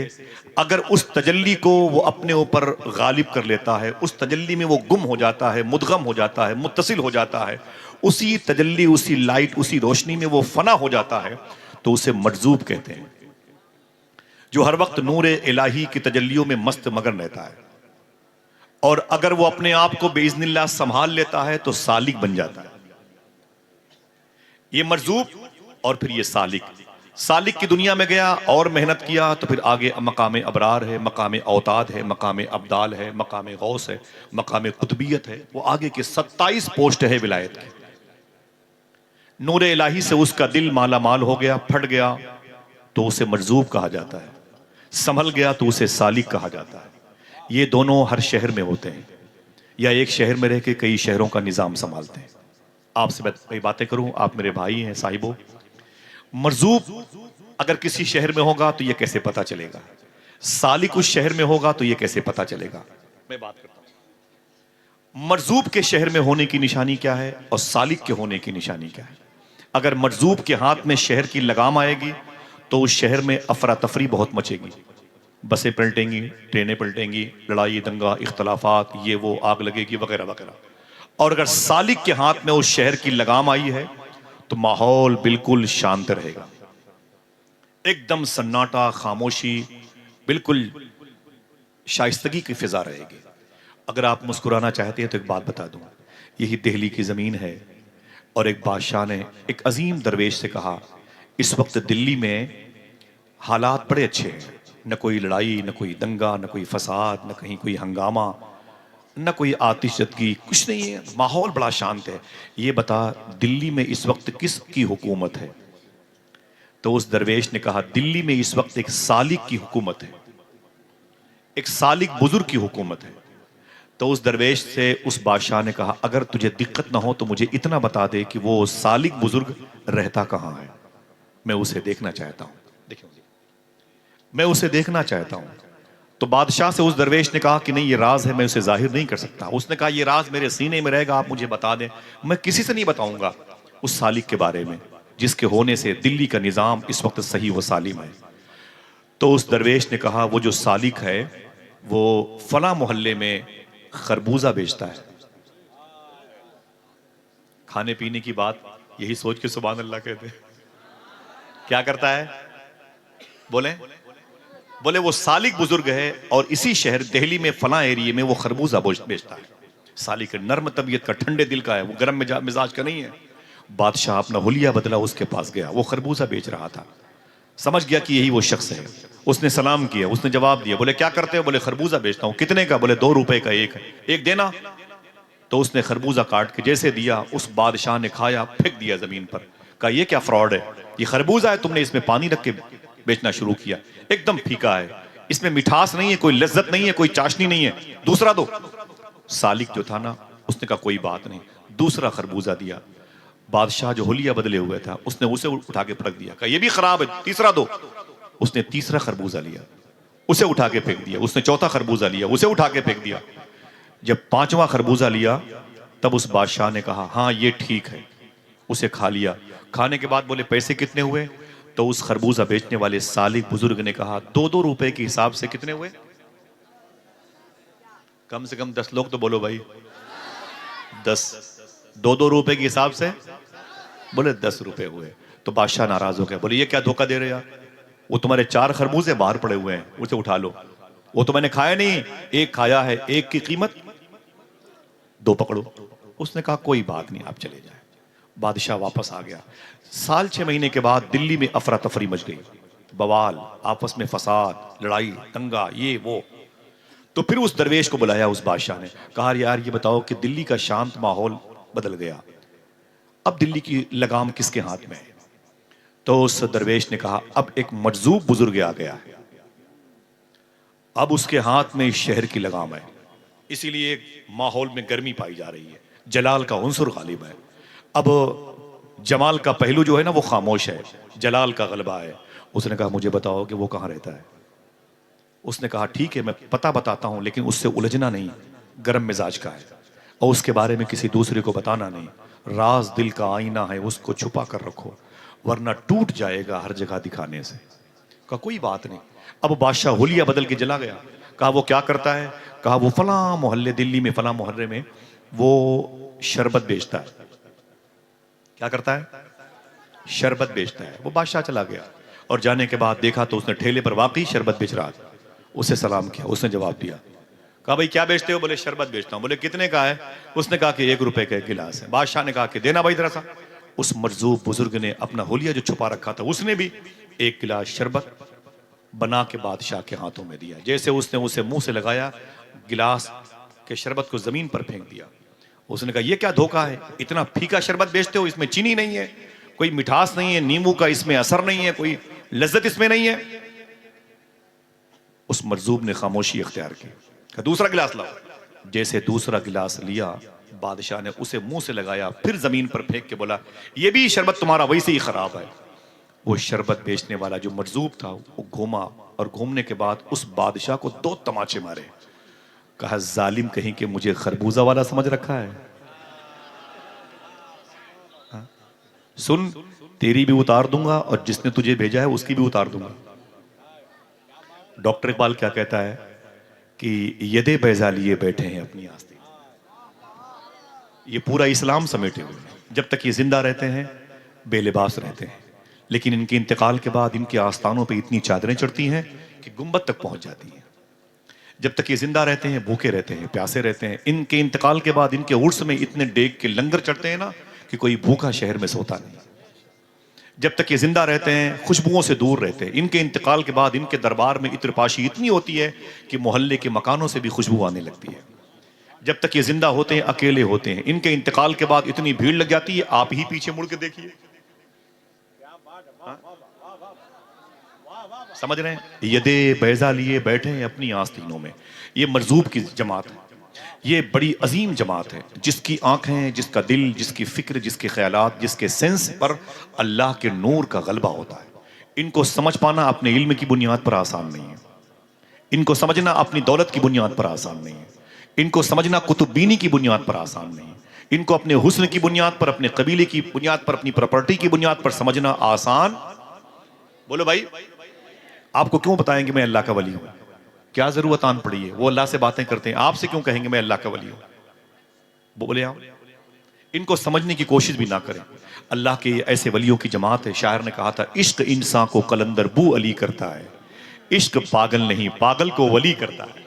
अगर उस तजल्ली को वो अपने ऊपर गालिब कर लेता है, उस तजल्ली में वो गुम हो जाता है, मुदगम हो जाता है, मुत्तसिल हो जाता है, उसी तजल्ली, उसी लाइट, उसी रोशनी में वो फना हो जाता है तो उसे मजजूब कहते हैं। जो हर वक्त नूर इलाही की तजल्लियों में मस्त मगन रहता है। और अगर वो अपने आप को बेइज़्निल्लाह संभाल लेता है तो सालिक बन जाता है। ये मरजूब और फिर ये सालिक। सालिक की दुनिया में गया और मेहनत किया तो फिर आगे मकाम अबरार है, मकाम औताद है, मकाम अब्दाल है, मकाम गौस है, मकाम कुतबियत है। वो आगे के 27 पोस्ट है विलायत की। नूर इलाही से उसका दिल माला माल हो गया, फट गया तो उसे मरजूब कहा जाता है। संभल गया तो उसे सालिक कहा जाता है। ये दोनों हर शहर में होते हैं, या एक शहर में रह के कई शहरों का निजाम संभालते हैं। आपसे कई बातें करूं, आप मेरे भाई हैं साहिबो। मरजूब अगर किसी शहर में होगा तो यह कैसे पता चलेगा, सालिक उस शहर में होगा तो यह कैसे पता चलेगा। मैं बात करता हूं मरजूब के शहर में होने की निशानी क्या है और सालिक के होने की निशानी क्या है। अगर मरजूब के हाथ में शहर की लगाम आएगी तो उस शहर में अफरा तफरी बहुत मचेगी, बसें पलटेंगी, ट्रेनें पलटेंगी, लड़ाई दंगा इख्तलाफात, ये वो, आग लगेगी वगैरह वगैरह। और अगर सालिक के हाथ में उस शहर की लगाम आई है तो माहौल बिल्कुल शांत रहेगा, एकदम सन्नाटा, खामोशी, बिल्कुल शाइस्तगी की फिजा रहेगी। अगर आप मुस्कुराना चाहते हैं तो एक बात बता दूं, यही दिल्ली की जमीन है और एक बादशाह ने एक अजीम दरवेश से कहा, इस वक्त दिल्ली में हालात बड़े अच्छे हैं, न कोई लड़ाई, न कोई दंगा, न कोई फसाद, न कहीं कोई हंगामा, न कोई आतिशजदगी, कुछ नहीं है, माहौल बड़ा शांत है। ये बता दिल्ली में इस वक्त किसकी हुकूमत है। तो उस दरवेश ने कहा, दिल्ली में इस वक्त एक सालिक की हुकूमत है, एक सालिक बुजुर्ग की हुकूमत है। तो उस दरवेश से उस बादशाह ने कहा, अगर तुझे दिक्कत ना हो तो मुझे इतना बता दे कि वो सालिक बुजुर्ग रहता कहाँ है, मैं उसे देखना चाहता हूं। देखिए, मैं उसे देखना चाहता हूं। तो बादशाह से उस दरवेश ने कहा कि नहीं, ये राज है, मैं उसे जाहिर नहीं कर सकता। उसने कहा, ये राज मेरे सीने में रहेगा, आप मुझे बता दें, मैं किसी से नहीं बताऊंगा उस सालिक के बारे में जिसके होने से दिल्ली का निजाम इस वक्त सही व सालिम है। तो उस दरवेश ने कहा, वो जो सालिक है वो फला मोहल्ले में खरबूजा बेचता है। खाने पीने की बात यही सोच के सुभान अल्लाह कहते हैं। क्या करता है, बोले बोले वो सालिक बुजुर्ग है और इसी शहर दिल्ली में फला एरिया में वो खरबूजा बेचता है। सालिक नर्म तबीयत का, ठंडे दिल का है, वो गर्म मिजाज का नहीं है। बादशाह अपना हुलिया बदला, उसके पास गया, वो खरबूजा बेच रहा था, समझ गया कि यही वो शख्स है। उसने सलाम किया, उसने जवाब दिया, बोले क्या करते हो, बोले खरबूजा बेचता हूं। कितने का, बोले 2 रुपए का एक है, एक देना। तो उसने खरबूजा काट के जैसे दिया, उस बादशाह ने खाया, फेंक दिया जमीन पर, कहा ये क्या फ्रॉड है, ये खरबूजा है, तुमने इसमें पानी रख के बेचना शुरू किया, एकदम फीका है, इसमें मिठास नहीं है, कोई लज्जत नहीं है, कोई चाशनी नहीं है, दूसरा दो। सालिक जो था ना, उसने कहा कोई बात नहीं, दूसरा खरबूजा दिया। बादशाह जो हुलिया बदले हुए था उसने उसे उठा के पटक दिया, कहा ये भी खराब है, तीसरा दो। उसने तीसरा खरबूजा लिया, उसे उठा के फेंक दिया। उसने चौथा खरबूजा लिया, उसे उठा के फेंक दिया। जब 5वां खरबूजा लिया तब उस बादशाह ने कहा, हाँ ये ठीक है, उसे खा लिया। खाने के बाद बोले पैसे कितने हुए, तो उस खरबूजा बेचने वाले सालिक बुजुर्ग ने कहा 2-2 रुपए के हिसाब से कितने हुए, कम से कम 10 लोग तो बोलो भाई, 10, 2-2 रुपए के हिसाब से बोले 10 रुपए हुए। तो बादशाह नाराज हो गया, बोले ये क्या धोखा दे रहे यार, वो तुम्हारे 4 खरबूजे बाहर पड़े हुए हैं, उसे उठा लो, वो तो मैंने खाया नहीं, एक खाया है, एक की कीमत 2 पकड़ो। उसने कहा कोई बात नहीं, आप चले जाए। बादशाह वापस आ गया। 6 महीने के बाद दिल्ली में अफरा तफरी मच गई, बवाल, आपस में फसाद, लड़ाई दंगा, ये वो। तो फिर उस दरवेश को बुलाया उस बादशाह ने, कहा यार ये बताओ कि दिल्ली का शांत माहौल बदल गया, अब दिल्ली की लगाम किसके हाथ में है। तो उस दरवेश ने कहा, अब एक मजजूब बुजुर्ग आ गया है, अब उसके हाथ में इस शहर की लगाम है, इसीलिए माहौल में गर्मी पाई जा रही है, जलाल का उन्सुर गालिब है। अब जमाल का पहलू जो है ना वो खामोश है, जलाल का गलबा है। उसने कहा मुझे बताओ कि वो कहाँ रहता है। उसने कहा ठीक है मैं पता बताता हूं, लेकिन उससे उलझना नहीं, गर्म मिजाज का है और उसके बारे में किसी दूसरे को बताना नहीं, राज दिल का आईना है, उसको छुपा कर रखो वरना टूट जाएगा हर जगह दिखाने से। कहा कोई बात नहीं। अब बादशाह हुलिया बदल के जला गया। कहा वो क्या करता है, कहा वो फला मोहल्ले, दिल्ली में फला मोहल्ले में वो शरबत बेचता है। क्या करता है, शरबत बेचता है। वो बादशाह चला गया और जाने के बाद देखा तो उसने ठेले पर वाकई शरबत बेच रहा था। उसे सलाम किया, उसने जवाब दिया, कहा भाई क्या बेचते हो, बोले शरबत बेचता हूं। बोले कितने का है, उसने कहा कि 1 रुपए का एक गिलास है। बादशाह ने कहा कि देना भाई जरा सा। उस मरजूब बुजुर्ग ने अपना हुलिया जो छुपा रखा था उसने भी 1 गिलास शरबत बना के बादशाह के हाथों में दिया। जैसे उसने उसे मुंह से लगाया, गिलास के शरबत को जमीन पर फेंक दिया। उसने कहा ये क्या धोखा है, इतना फीका शरबत बेचते हो, इसमें चीनी नहीं है, कोई मिठास नहीं है, नींबू का इसमें असर नहीं है, कोई लज्जत इसमें नहीं है। उस मरजूब ने खामोशी इख्तियार की। कहा दूसरा गिलास लाओ। जैसे दूसरा गिलास लिया, बादशाह ने उसे मुंह से लगाया, फिर जमीन पर फेंक के बोला, ये भी शरबत तुम्हारा वैसे ही खराब है। वो शरबत बेचने वाला जो मरजूब था वो घूमा, और घूमने के बाद उस बादशाह को 2 तमाचे मारे। कहा जालिम कहीं के मुझे खरबूजा वाला समझ रखा है। हाँ? सुन, तेरी भी उतार दूंगा और जिसने तुझे भेजा है उसकी भी उतार दूंगा। डॉक्टर इकबाल क्या कहता है कि यदे बैजा लिए बैठे हैं अपनी आस्तीन। ये पूरा इस्लाम समेटे हुए हैं। जब तक ये जिंदा रहते हैं बेलिबास रहते हैं, लेकिन इनके इंतकाल के बाद इनके आस्थानों पे इतनी चादरें चढ़ती हैं कि गुंबद तक पहुंच जाती हैं। जब तक ये जिंदा रहते हैं भूखे रहते हैं, प्यासे रहते हैं। इनके इंतकाल के बाद इनके उर्स में इतने डेग के लंगर चढ़ते हैं ना कि कोई भूखा शहर में सोता नहीं। जब तक ये जिंदा रहते हैं खुशबुओं से दूर रहते हैं। इनके इंतकाल के बाद इनके दरबार में इत्रपाशी इतनी होती है कि मोहल्ले के मकानों से भी खुशबू आने लगती है। जब तक ये जिंदा होते हैं अकेले होते हैं। इनके इंतकाल के बाद इतनी भीड़ लग जाती है, आप ही पीछे मुड़ के देखिए। समझ रहे हैं? यदे बैजा लिए बैठे हैं अपनी आस्तीनों में। ये मरजूब की जमात है, ये बड़ी अजीम जमात है, जिसकी आंखें, जिसका दिल, जिसकी फिक्र, जिसके ख्यालात, जिसके सेंस पर अल्लाह के नूर का गलबा होता है। इनको समझ पाना अपने इल्म की बुनियाद पर आसान नहीं है। इनको समझना अपनी दौलत की बुनियाद पर आसान नहीं है। इनको समझना कुतुबीनी की बुनियाद पर आसान नहीं है। इनको अपने हुस्न की बुनियाद पर, अपने कबीले की बुनियाद पर, अपनी प्रॉपर्टी की बुनियाद पर समझना आसान। बोलो भाई, आपको क्यों बताएं कि मैं अल्लाह का वली हूं? क्या जरूरत आन पड़ी है? वो अल्लाह से बातें करते हैं, आपसे क्यों कहेंगे मैं अल्लाह का वली हूं? बोले आप इनको समझने की कोशिश भी ना करें। अल्लाह के ऐसे वलियों की जमात है। शायर ने कहा था, इश्क इंसान को कलंदर बू अली करता है, इश्क पागल नहीं पागल को वली करता है।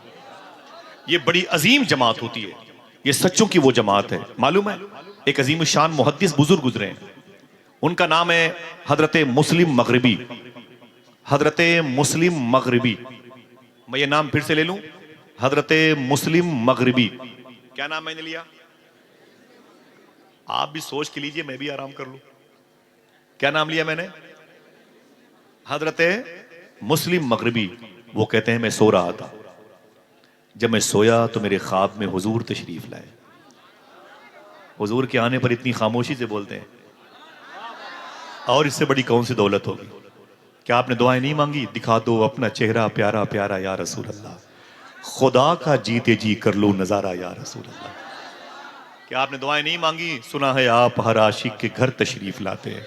ये बड़ी अजीम जमात होती है, ये सच्चों की वो जमात है। मालूम है, एक अजीम शान मुहद्दिस बुजुर्ग गुजरे हैं, उनका नाम है हजरत मुस्लिम मगरिबी। हजरत मुस्लिम मगरिबी, मैं ये नाम फिर से ले लूं, हजरत मुस्लिम मगरिबी। क्या नाम मैंने लिया? आप भी सोच के लीजिए, मैं भी आराम कर लूं। क्या नाम लिया मैंने? हजरत मुस्लिम मगरिबी। वो कहते हैं, मैं सो रहा था, जब मैं सोया तो मेरे ख्वाब में हुजूर तशरीफ लाए। हुजूर के आने पर इतनी खामोशी से बोलते हैं, और इससे बड़ी कौन सी दौलत होगी? क्या आपने दुआएं नहीं मांगी? दिखा दो अपना चेहरा प्यारा प्यारा या रसूल अल्लाह, खुदा का जीते जी कर लो नजारा या रसूल अल्लाह। क्या आपने दुआएं नहीं मांगी? सुना है आप हर आशिक के घर तशरीफ लाते हैं,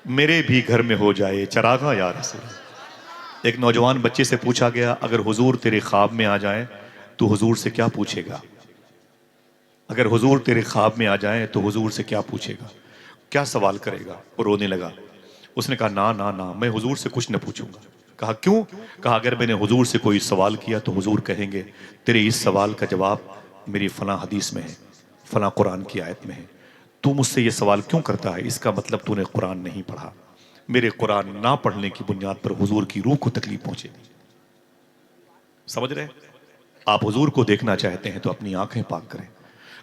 मेरे भी घर में हो जाए चरागा या रसूल अल्लाह। एक नौजवान बच्चे से पूछा गया, अगर हुजूर तेरे ख्वाब में आ जाए तो हुजूर से क्या पूछेगा? अगर हुजूर तेरे ख्वाब में आ जाए तो हुजूर से क्या पूछेगा, क्या सवाल करेगा? वो रोने लगा। उसने कहा, ना ना ना, मैं हुजूर से कुछ न पूछूंगा। कहा क्यों? कहा, अगर मैंने हुजूर से कोई सवाल किया तो हुजूर कहेंगे तेरे इस सवाल का जवाब मेरी फला हदीस में है, फला कुरान की आयत में है। तू मुझसे ये सवाल क्यों करता है? इसका मतलब तूने कुरान नहीं पढ़ा। मेरे कुरान ना पढ़ने की बुनियाद पर हुजूर की रूह को तकलीफ पहुंचेगी। समझ रहे? आप हुजूर को देखना चाहते हैं तो अपनी आंखें पाक करें।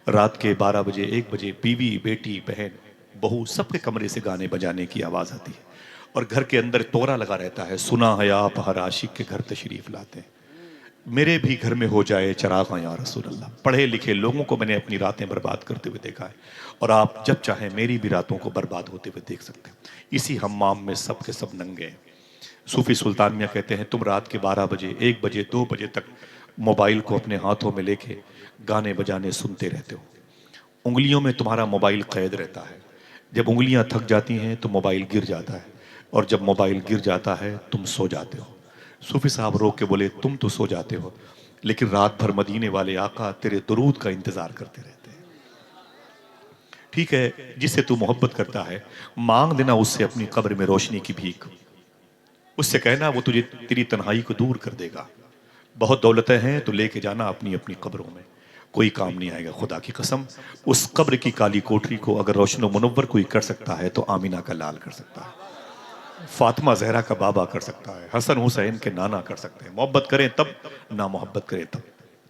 रात के 12 बजे 1 बजे बीवी बेटी बहन बहू सबके कमरे से गाने बजाने की आवाज आती है, और घर के अंदर तोरा लगा रहता है, सुना है आप हर आशिक के घर तशरीफ लाते हैं, मेरे भी घर में हो जाए चरागा या रसूल अल्लाह। पढ़े लिखे लोगों को मैंने अपनी रातें बर्बाद करते हुए देखा है, और आप जब चाहें मेरी भी रातों को बर्बाद होते हुए देख सकते हैं। इसी हम्माम में सब के सब नंगे हैं। सूफी सुल्तान मियाँ कहते हैं, तुम रात के 12 बजे 1 बजे 2 बजे तक मोबाइल को अपने हाथों में लेके गाने बजाने सुनते रहते हो। उंगलियों में तुम्हारा मोबाइल कैद रहता है। जब उंगलियां थक जाती हैं तो मोबाइल गिर जाता है, और जब मोबाइल गिर जाता है तुम सो जाते हो। सूफी साहब रोक के बोले, तुम तो सो जाते हो, लेकिन रात भर मदीने वाले आका तेरे दुरूद का इंतजार करते रहते हैं। ठीक है, जिससे तू मोहब्बत करता है मांग देना उससे अपनी कब्र में रोशनी की भीख। उससे कहना वो तुझे तेरी तन्हाई को दूर कर देगा। बहुत दौलतें हैं तो लेके जाना अपनी अपनी कब्रों में, कोई काम नहीं आएगा। खुदा की कसम, उस कब्र की काली कोठरी को अगर रोशन मुनव्वर कोई कर सकता है तो आमीना का लाल कर सकता है, फातिमा जहरा का बाबा कर सकता है, हसन हुसैन के नाना कर सकते हैं। मोहब्बत करें तब, ना मोहब्बत करें तब।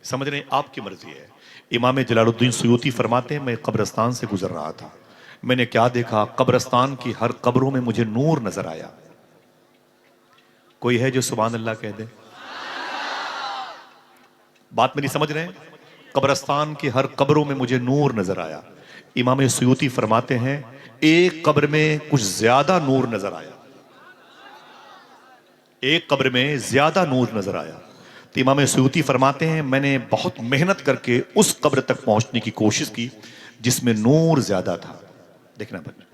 समझ रहे हैं? आपकी मर्जी है। इमाम जलालुद्दीन सुयूती फरमाते हैं, मैं कब्रस्तान से गुजर रहा था, मैंने क्या देखा? कब्रस्तान की हर कब्रों में मुझे नूर नजर आया। कोई है जो सुभान अल्लाह कह दे? बात मेरी समझ रहे हैं? कब्रस्तान के हर कब्रों में मुझे नूर नजर आया। इमाम सुयूती फरमाते हैं एक कब्र में कुछ ज्यादा नूर नजर आया, एक कब्र में ज्यादा नूर नजर आया। तो इमाम सुयूती फरमाते हैं मैंने बहुत मेहनत करके उस कब्र तक पहुंचने की कोशिश की जिसमें नूर ज्यादा था। देखना बच्चा,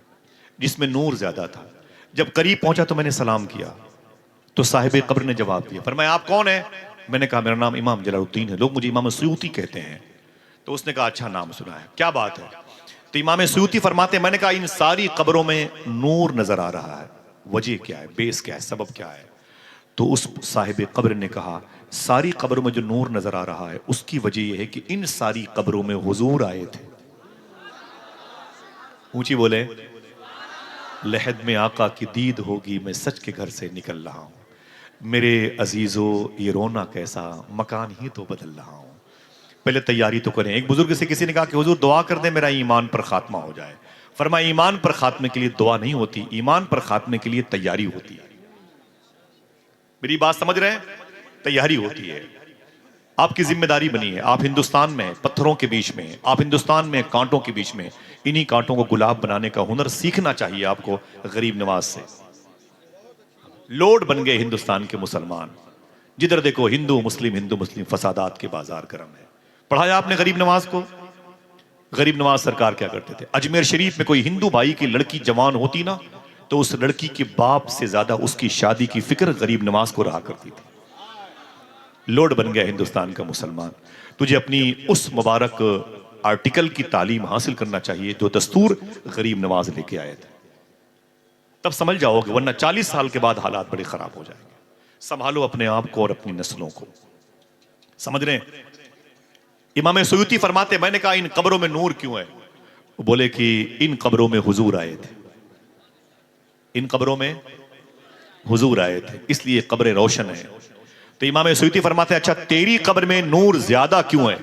जिसमें नूर ज्यादा था। जब करीब पहुंचा तो मैंने सलाम किया, तो साहिब कब्र ने जवाब दिया, फरमाया आप कौन है? मैंने कहा मेरा नाम इमाम जलालुद्दीन है, लोग मुझे इमाम सुयूती कहते हैं। तो उसने कहा अच्छा नाम सुना है, क्या बात है? तो इमाम सुयूती फरमाते हैं मैंने कहा इन सारी कब्रों में नूर नजर आ रहा है, वजह क्या है, बेस क्या है, सबब क्या है? तो उस साहिब कब्र ने कहा सारी कब्रों में जो नूर नजर आ रहा है उसकी वजह यह है कि इन सारी कब्रों में हुजूर आए थे। ऊंची बोले, लहद में आका की दीद होगी, मैं सच के घर से निकल रहा हूं। मेरे अजीजों ये रोना कैसा, मकान ही तो बदल रहा हूं। पहले तैयारी तो करें। एक बुजुर्ग से किसी ने कहा कि हुजूर दुआ कर दे मेरा ईमान पर खात्मा हो जाए। फरमाया ईमान पर खात्मे के लिए दुआ नहीं होती, ईमान पर खात्मे के लिए तैयारी होती है। मेरी बात समझ रहे हैं? तैयारी होती है। आपकी जिम्मेदारी बनी है, आप हिंदुस्तान में पत्थरों के बीच में, आप हिंदुस्तान में कांटों के बीच में, इन्हीं कांटों को गुलाब बनाने का हुनर सीखना चाहिए आपको गरीब नवाज से। लोड बन गए हिंदुस्तान के मुसलमान, जिधर देखो हिंदू मुस्लिम फसादात के बाजार गर्म है। पढ़ाया आपने गरीब नवाज को? गरीब नवाज सरकार क्या करते थे? अजमेर शरीफ में कोई हिंदू भाई की लड़की जवान होती ना, तो उस लड़की के बाप से ज्यादा उसकी शादी की फिक्र गरीब नवाज को रहा करती थी। लोड बन गया हिंदुस्तान का मुसलमान। तुझे अपनी उस मुबारक आर्टिकल की तालीम हासिल करना चाहिए जो दस्तूर गरीब नवाज लेके आए थे, तब समझ जाओगे, वरना 40 साल के बाद हालात बड़े खराब हो जाएंगे। संभालो अपने आप को और अपनी नस्लों को। समझ रहे हैं? इमाम सुयूती फरमाते मैंने कहा इन कब्रों में नूर क्यों है? वो बोले कि इन कब्रों में हुजूर आए थे, इन कब्रों में हुजूर आए थे इसलिए कब्रें रोशन है। तो इमाम सुयूती फरमाते अच्छा तेरी कब्र में नूर ज्यादा क्यों है?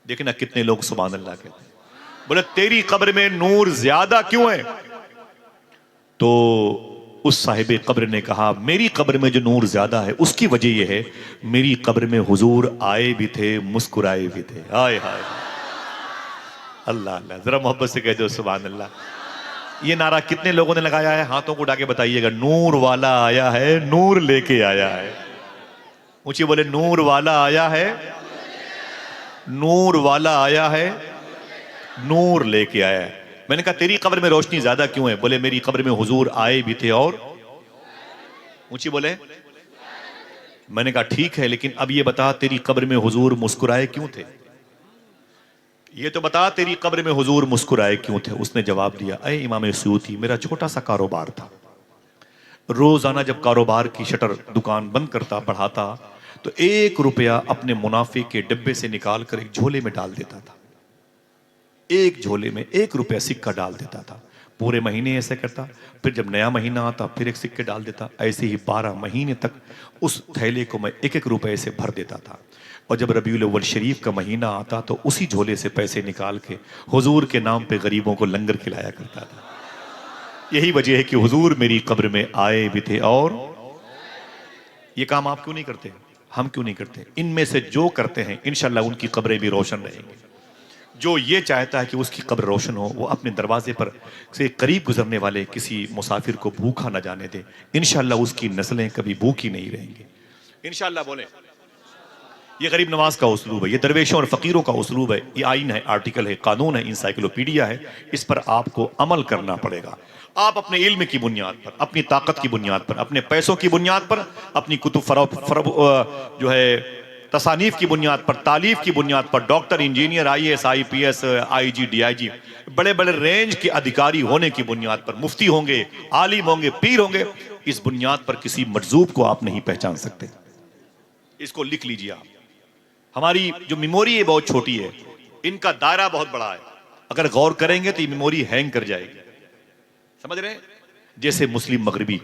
देखना कितने लोग सुभान अल्लाह कहते हैं। बोले तेरी कब्र में नूर ज्यादा क्यों है? तो उस साहिब कब्र ने कहा मेरी कब्र में जो नूर ज्यादा है उसकी वजह यह है मेरी कब्र में हुजूर आए भी थे, मुस्कुराए भी थे। हाय हाय अल्लाह अल्लाह, जरा मोहब्बत से कह दो सुभान अल्लाह। ये नारा कितने लोगों ने लगाया है? हाथों को उठा के बताइएगा। नूर वाला आया है, नूर लेके आया है। ऊंची बोले नूर वाला आया है, नूर वाला आया है, नूर लेके आया है। मैंने कहा तेरी कब्र में रोशनी ज्यादा क्यों है? बोले मेरी कब्र में हुजूर आए भी थे और ऊंची बोले। मैंने कहा ठीक है, लेकिन अब ये बता तेरी कब्र में हुजूर मुस्कुराए क्यों थे? ये तो बता तेरी कब्र में हुजूर मुस्कुराए क्यों थे? उसने जवाब दिया अय इमाम सुयूती मेरा छोटा सा कारोबार था, रोजाना जब कारोबार की शटर दुकान बंद करता बढ़ाता तो 1 रुपया अपने मुनाफे के डिब्बे से निकाल कर एक झोले में डाल देता था। एक झोले में 1 रुपया सिक्का डाल देता था। पूरे महीने ऐसे करता, फिर जब नया महीना आता फिर एक सिक्के डाल देता। ऐसे ही 12 महीने तक उस थैले को मैं 1-1 रुपए से भर देता था। और जब रबीउल अव्वल शरीफ का महीना आता तो उसी झोले से पैसे निकाल के हुजूर के नाम पे गरीबों को लंगर खिलाया करता था। यही वजह है कि हुजूर मेरी कब्र में आए भी थे। और ये काम आप क्यों नहीं करते? हम क्यों नहीं करते? इनमें से जो करते हैं इंशाल्लाह उनकी कब्रें भी रोशन रहेंगी। जो ये चाहता है कि उसकी कब्र रोशन हो, वो अपने दरवाजे पर से करीब गुजरने वाले किसी मुसाफिर को भूखा न जाने दे। इंशाल्लाह उसकी नस्लें कभी भूखी नहीं रहेंगी इंशाल्लाह। बोले ये गरीब नवाज का उसलूब है, ये दरवेशों और फकीरों का उसलूब है। ये आइन है, आर्टिकल है, कानून है, इंसाइक्लोपीडिया है। इस पर आपको अमल करना पड़ेगा। आप अपने इल्म की बुनियाद पर, अपनी ताकत की बुनियाद पर, अपने पैसों की बुनियाद पर, अपनी कुतुब जो है तसानीफ की बुनियाद पर, तालीफ की बुनियाद पर, doctor, engineer, IAS, IPS, IG, DIG, बड़े बड़े रेंज के अधिकारी होने की बुनियाद पर, मुफ्ती होंगे, आलिम होंगे, पीर होंगे, इस बुनियाद पर किसी मजजूब को आप नहीं पहचान सकते। इसको लिख लीजिए आप। हमारी जो मेमोरी है बहुत छोटी है, इनका दायरा बहुत बड़ा है। अगर गौर करेंगे तो ये मेमोरी हैंग कर जाएगी। समझ रहे हैं? जैसे मुस्लिम मगरिबी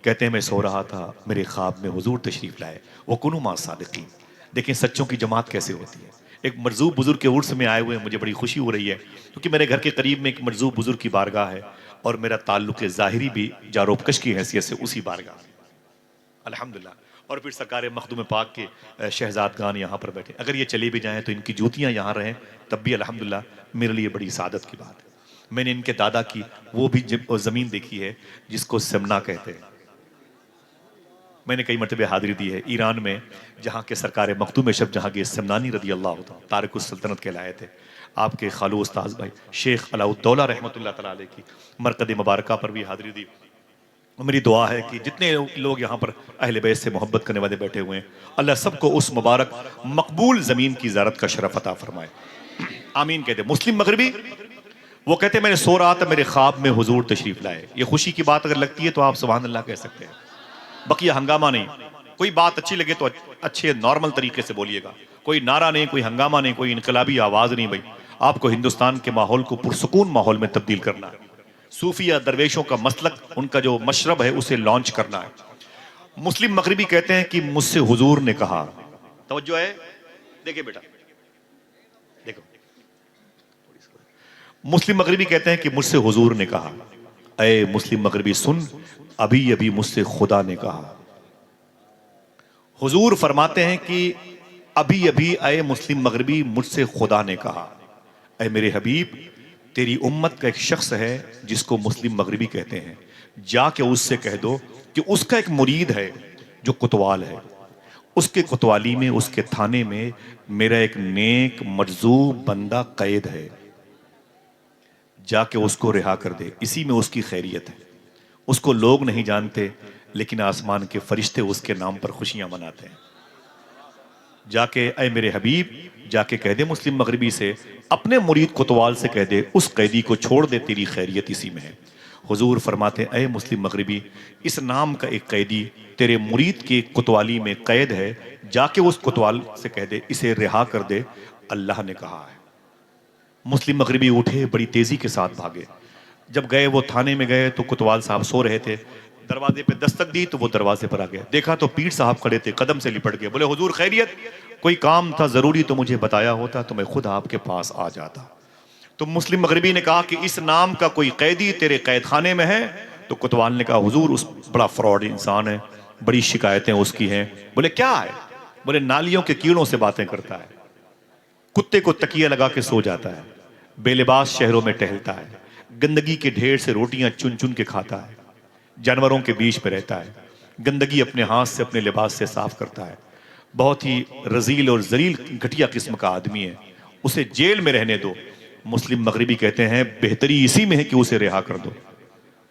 कहते हैं मैं सो रहा था मेरे ख्वाब में हुजूर तशरीफ लाए, वो कुनु मा सादिकीन। देखें सच्चों की जमात कैसे होती है। एक मरजूब बुजुर्ग के उर्स में आए हुए मुझे बड़ी खुशी हो रही है, क्योंकि मेरे घर के करीब में एक मरजूब बुजुर्ग की बारगाह है और मेरा ताल्लुक ज़ाहिरी भी जारोबकश की हैसियत से उसी बारगाह है, अल्हम्दुलिल्लाह। और फिर सरकार मखदूम पाक के शहजादगान यहाँ पर बैठे। अगर ये चले भी जाएं तो इनकी जूतियाँ यहाँ रहें तब भी अल्हम्दुलिल्लाह मेरे लिए बड़ी सादत की बात है। मैंने इनके दादा की वो भी ज़मीन देखी है जिसको सिमना कहते हैं। मैंने कई मरतबे हाजिरी दी है ईरान में, जहाँ के सरकार मखदूम शब जहाँगीर समनानी रदी अल्लाह तारिकुस सल्तनत कहलाए थे। आपके खालू उस्ताद भाई शेख अलाउद्दौला रहमतुल्लाह तआला अलैह की मरकद मुबारका पर भी हाजिरी दी। मेरी दुआ है कि जितने लोग यहाँ पर अहले बैत से मोहब्बत करने वाले बैठे हुए हैं, अल्लाह सबको उस मुबारक मकबूल ज़मीन की ज़ियारत का शरफ अता फरमाए। आमीन कहते। मुस्लिम मगरबी वो कहते मैंने सो रहा था, मेरे ख्वाब में हुजूर तशरीफ लाए। ये खुशी की बात अगर लगती है तो आप सुभान अल्लाह कह सकते हैं, बकिया हंगामा नहीं। कोई बात अच्छी लगे तो अच्छे नॉर्मल तरीके से बोलिएगा, कोई नारा नहीं, कोई हंगामा नहीं, कोई इनकलाबी आवाज नहीं। भाई आपको हिंदुस्तान के माहौल को पुरसुकून माहौल में तब्दील करना है। सूफिया दरवेशों का मसलक, उनका जो मशरब है उसे लॉन्च करना है। मुस्लिम मगरिबी कहते हैं कि मुझसे हुजूर ने कहा, तवज्जो है, देखिए बेटा देखो, मुस्लिम मगरिबी कहते हैं कि मुझसे हुजूर ने कहा, अय मुस्लिम मगरिबी सुन, अभी अभी मुझसे खुदा ने कहा। हुजूर फरमाते हैं कि अभी अभी अय मुस्लिम मगरिबी मुझसे खुदा ने कहा, अय मेरे हबीब तेरी उम्मत का एक शख्स है जिसको मुस्लिम मगरिबी कहते हैं, जाके उससे कह दो कि उसका एक मुरीद है जो कोतवाल है, उसके कोतवाली में, उसके थाने में मेरा एक नेक मजलूम बंदा कैद है, जाके उसको रिहा कर दे, इसी में उसकी खैरियत है। उसको लोग नहीं जानते लेकिन आसमान के फरिश्ते उसके नाम पर खुशियां मनाते हैं। जाके अय मेरे हबीब जाके कह दे मुस्लिम मगरिबी से, अपने मुरीद कोतवाल से कह दे उस कैदी को छोड़ दे, तेरी खैरियत इसी में है। हुजूर फरमाते हैं अय मुस्लिम मगरिबी, इस नाम का एक कैदी तेरे मुरीद की कोतवाली में कैद है, जाके उस कोतवाल से कह दे इसे रिहा कर दे, अल्लाह ने कहा है। मुस्लिम मगरिबी उठे, बड़ी तेजी के साथ भागे। जब गए वो थाने में गए तो कोतवाल साहब सो रहे थे। दरवाजे पे दस्तक दी तो वो दरवाजे पर आ गए, देखा तो पीर साहब खड़े थे, कदम से लिपट गए, बोले हुजूर खैरियत? कोई काम था जरूरी तो मुझे बताया होता तो मैं खुद आपके पास आ जाता। तो मुस्लिम मगरिबी ने कहा कि इस नाम का कोई कैदी तेरे कैद खाने में है? तो कोतवाल ने कहा हुजूर उस बड़ा फ्रॉड इंसान है, बड़ी शिकायतें उसकी हैं। बोले क्या है? बोले नालियों के कीड़ों से बातें करता है, कुत्ते को तकिया लगा के सो जाता है, बेलिबास शहरों में टहलता है, गंदगी के ढेर से रोटियां चुन चुन के खाता है, जानवरों के बीच में रहता है, गंदगी अपने हाथ से अपने लिबास से साफ करता है, बहुत ही रजील और जलील घटिया किस्म का आदमी है, उसे जेल में रहने दो। मुस्लिम मगरिबी कहते हैं बेहतरी इसी में है कि उसे रिहा कर दो,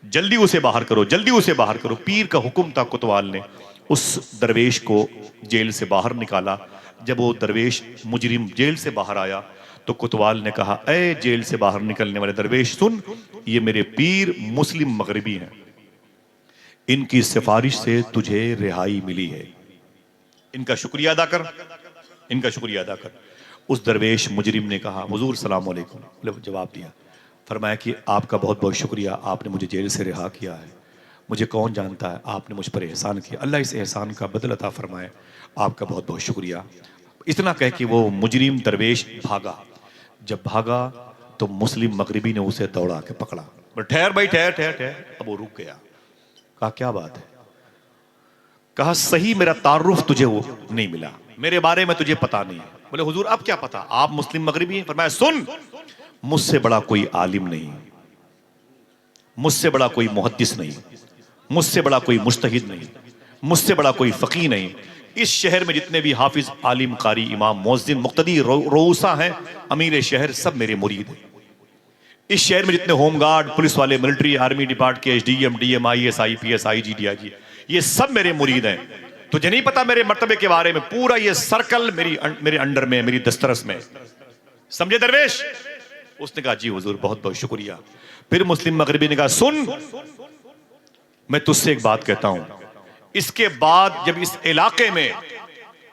जल्दी उसे बाहर करो, जल्दी उसे बाहर करो। पीर का हुक्म था, कोतवाल ने उस दरवेश को जेल से बाहर निकाला। जब वो दरवेश मुजरिम जेल से बाहर आया तो कोतवाल ने कहा, ऐ जेल से बाहर निकलने वाले दरवेश सुन, ये मेरे पीर मुस्लिम मगरिबी हैं, इनकी सिफारिश से तुझे रिहाई मिली है, इनका शुक्रिया अदा कर, इनका शुक्रिया अदा कर। उस दरवेश मुजरिम ने कहा हुजूर सलाम अलैकुम, जवाब दिया, फरमाया कि आपका बहुत बहुत शुक्रिया, आपने मुझे जेल से रिहा किया है, मुझे कौन जानता है आपने मुझ पर एहसान किया, अल्लाह इस एहसान का बदल अता फरमाए, आपका बहुत बहुत शुक्रिया। इतना कह के वो मुजरिम दरवेश भागा। जब भागा तो मुस्लिम मगरिबी ने उसे दौड़ा के पकड़ा, बोले ठहर भाई ठहर ठहर ठहर। अब वो रुक गया। कहा क्या बात है? कहा सही मेरा तारुफ तुझे वो नहीं मिला, मेरे बारे में तुझे पता नहीं है। बोले हुजूर अब क्या पता, आप मुस्लिम मगरिबी हैं? फरमाया सुन, मुझसे बड़ा कोई आलिम नहीं, मुझसे बड़ा कोई मुहद्दिस नहीं, मुझसे बड़ा कोई मुज्तहिद नहीं, मुझसे बड़ा कोई फकीह नहीं। इस शहर में जितने भी हाफिज, आलिम, कारी, इमाम, मुअज्जिन, मुक्तदी, रोसा हैं, अमीर शहर, सब मेरे मुरीद हैं। इस शहर में जितने होमगार्ड, पुलिस वाले, मिलिट्री, आर्मी डिपार्ट के SDM, DM, IAS, IPS, IG, DIG, ये सब मेरे मुरीद हैं। तुझे नहीं पता मेरे मर्तबे के बारे में? पूरा ये सर्कल मेरे अंडर में, मेरी दस्तरस में, समझे दरवेश? उसने कहा जी हुजूर बहुत बहुत शुक्रिया। फिर मुस्लिम मगरिबी ने कहा सुन, मैं तुझसे एक बात कहता हूं, इसके बाद जब इस इलाके में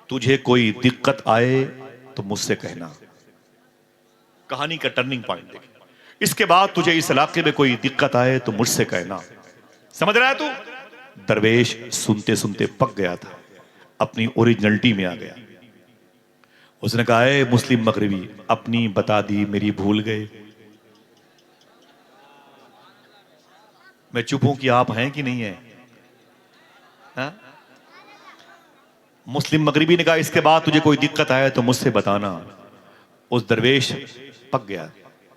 तुझे कोई दिक्कत आए तो मुझसे कहना। कहानी का टर्निंग पॉइंट देखिए, इसके बाद तुझे इस इलाके में कोई दिक्कत आए तो मुझसे कहना। समझ रहा है तू? दरवेश सुनते सुनते पक गया था, अपनी ओरिजिनलिटी में आ गया। उसने कहा है मुस्लिम मगरिबी, अपनी बता दी मेरी भूल गए। मैं चुप हूं कि आप हैं कि नहीं है? हा? मुस्लिम मगरिबी ने कहा इसके बाद तुझे कोई दिक्कत आए तो मुझसे बताना। उस दरवेश पक गया,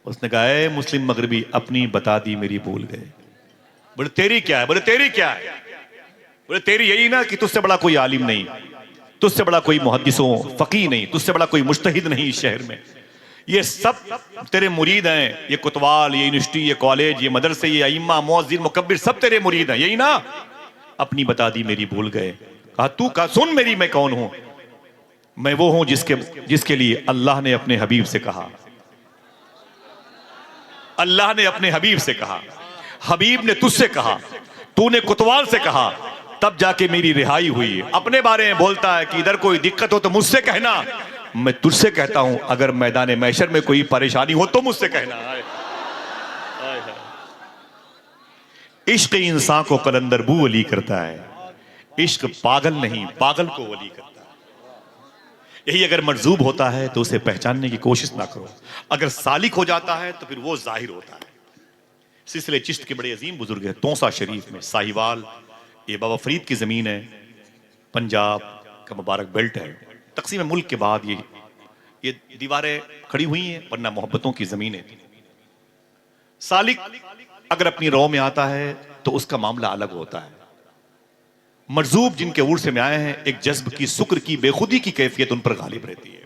उसने कहा ए मुस्लिम मगरिबी, अपनी बता दी मेरी भूल गए। बोले तेरी क्या है? बोले तेरी क्या है? बोले तेरी यही ना कि तुझसे बड़ा कोई आलिम नहीं, तुझसे बड़ा कोई मुहद्दिसों फकीह नहीं, तुझसे बड़ा कोई मुज्तहिद नहीं इस शहर में। ये सब तेरे मुरीद हैं, ये कोतवाल, ये यूनिवर्सिटी, ये कॉलेज, ये मदरसे, ये अइम्मा, मुअज्जिन, मुकब्बिर, सब तेरे मुरीद हैं, यही ना? अपनी बता दी मेरी भूल गए। कहा तू का सुन मेरी, मैं कौन हूं? मैं वो हूं जिसके लिए अल्लाह ने अपने हबीब से कहा, अल्लाह ने अपने हबीब से कहा, हबीब ने तुझसे कहा, तूने कोतवाल से कहा, तब जाके मेरी रिहाई हुई। अपने बारे में बोलता है कि इधर कोई दिक्कत हो तो मुझसे कहना, मैं तुझसे कहता हूं अगर मैदान महशर में कोई परेशानी हो तो मुझसे कहना। इश्क इंसान को कलंदर बू वली करता है, इश्क पागल नहीं, पागल को वली करता है। यही अगर मर्जूब होता है तो उसे पहचानने की कोशिश ना करो, अगर सालिक हो जाता है तो फिर वो जाहिर होता है। सिलसिले चिश्त के बड़े अजीम बुजुर्ग है तौसा शरीफ में, साहिवाल, ये बाबा फरीद की जमीन है, पंजाब का मुबारक बेल्ट है। तकसीम मुल्क के बाद ये दीवारें खड़ी हुई हैं, वरना मोहब्बतों की जमीनें थी। सालिक अगर अपनी रौ में आता है तो उसका मामला अलग होता है। मरजूब जिनके उर्स में आए हैं, एक जज्ब की, शुक्र की, बेखुदी की कैफियत उन पर गालिब रहती है।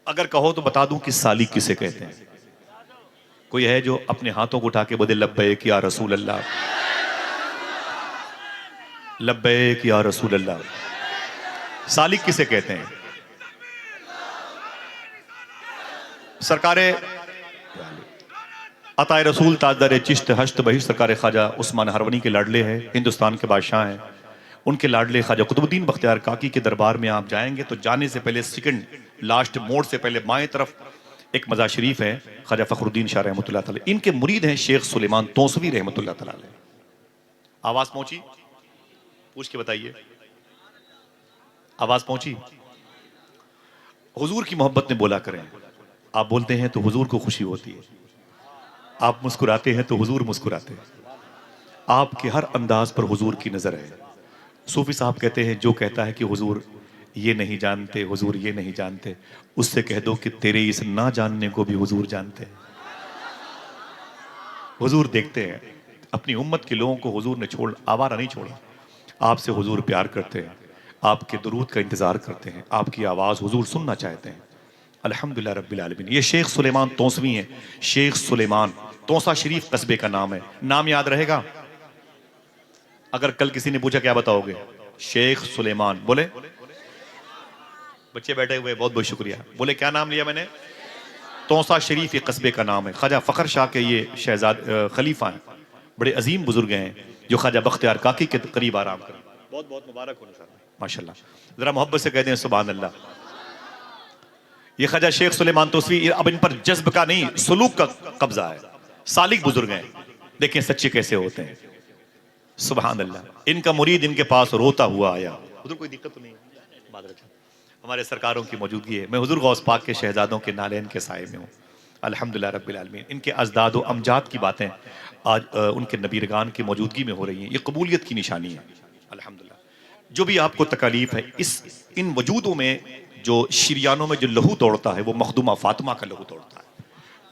अगर कहो तो बता दूं कि सालिक किसे कहते हैं? कोई है जो अपने हाथों को उठा के बोले लब्बैक या रसूल अल्लाह, लब्बैक या रसूल अल्लाह। सालिक किसे कहते हैं? सरकारे अताए रसूल ताजदार चिश्त हश्त बहिश्त सरकार ख्वाजा उस्मान हरवनी के लाडले हैं, हिंदुस्तान के बादशाह हैं। उनके लाडले ख्वाजा कुतुबुद्दीन बख्तियार काकी के दरबार में आप जाएंगे तो जाने से पहले सेकंड लास्ट मोड़ से पहले बाएं तरफ एक मज़ार शरीफ है, ख्वाजा फखरुद्दीन शाह रहमतुल्लाह तआला। इनके मुरीद हैं शेख सुलेमान तौसवी रहमतुल्लाह तआला। आवाज पहुंची? पूछ के बताइए, आवाज पहुंची? हुजूर की मोहब्बत में बोला करें। आप बोलते हैं तो हुजूर को खुशी होती है, आप मुस्कुराते हैं तो हुजूर मुस्कुराते हैं, आपके हर अंदाज पर हुजूर की नजर है। सूफी साहब कहते हैं जो कहता है कि हुजूर ये नहीं जानते, हुजूर ये नहीं जानते, उससे कह दो कि तेरे इस ना जानने को भी हुजूर जानते हैं। हुजूर देखते हैं, अपनी उम्मत के लोगों को हुजूर ने आवारा नहीं छोड़ा। आपसे हुजूर प्यार करते हैं, आपके दुरूद का इंतजार करते हैं, आपकी आवाज हुजूर सुनना चाहते हैं। अल्हम्दुलिल्लाह रब्बिल आलमीन। ये शेख सुलेमान तौसवी हैं, शेख सुलेमान, तौसा शरीफ कस्बे का नाम है। नाम याद रहेगा? अगर कल किसी ने पूछा क्या बताओगे? शेख सुलेमान। बोले बच्चे बैठे हुए, बहुत बहुत शुक्रिया। बोले क्या नाम लिया मैंने? तौसा शरीफ ये कस्बे का नाम है। ख्वाजा फखर शाह के ये शहजाद खलीफा हैं, बड़े अजीम बुजुर्ग हैं जो ख्वाजा बख्तियार काकी के करीब आराम करें। बहुत बहुत मुबारक हो सर, माशाल्लाह। जरा मोहब्बत से कहते हैं सुभान अल्लाह। ये ख्वाजा शेख सुलेमान तौसवी, अब इन पर जज्ब का नहीं सुलूक का कब्जा है। सालिक बुजुर्ग हैं, देखें सच्चे कैसे होते हैं। सुभान अल्लाह। इनका मुरीद इनके पास रोता हुआ आया, उधर कोई दिक्कत तो नहीं है, हमारे सरकारों की मौजूदगी है। मैं हुजूर गौस पाक के शहजादों के नालैन के साए में हूँ, अल्हम्दुलिल्लाह रब्बिल आलमीन। इनके अजदाद व अमजाद की बातें आज उनके नबीरगान की मौजूदगी में हो रही हैं, ये कबूलियत की निशानी है अल्हम्दुलिल्लाह। जो भी आपको तकालीफ है, इन वजूदों में जो शिरियानों में जो लहू दौड़ता है वो मखदूमा फातिमा का लहू दौड़ता है।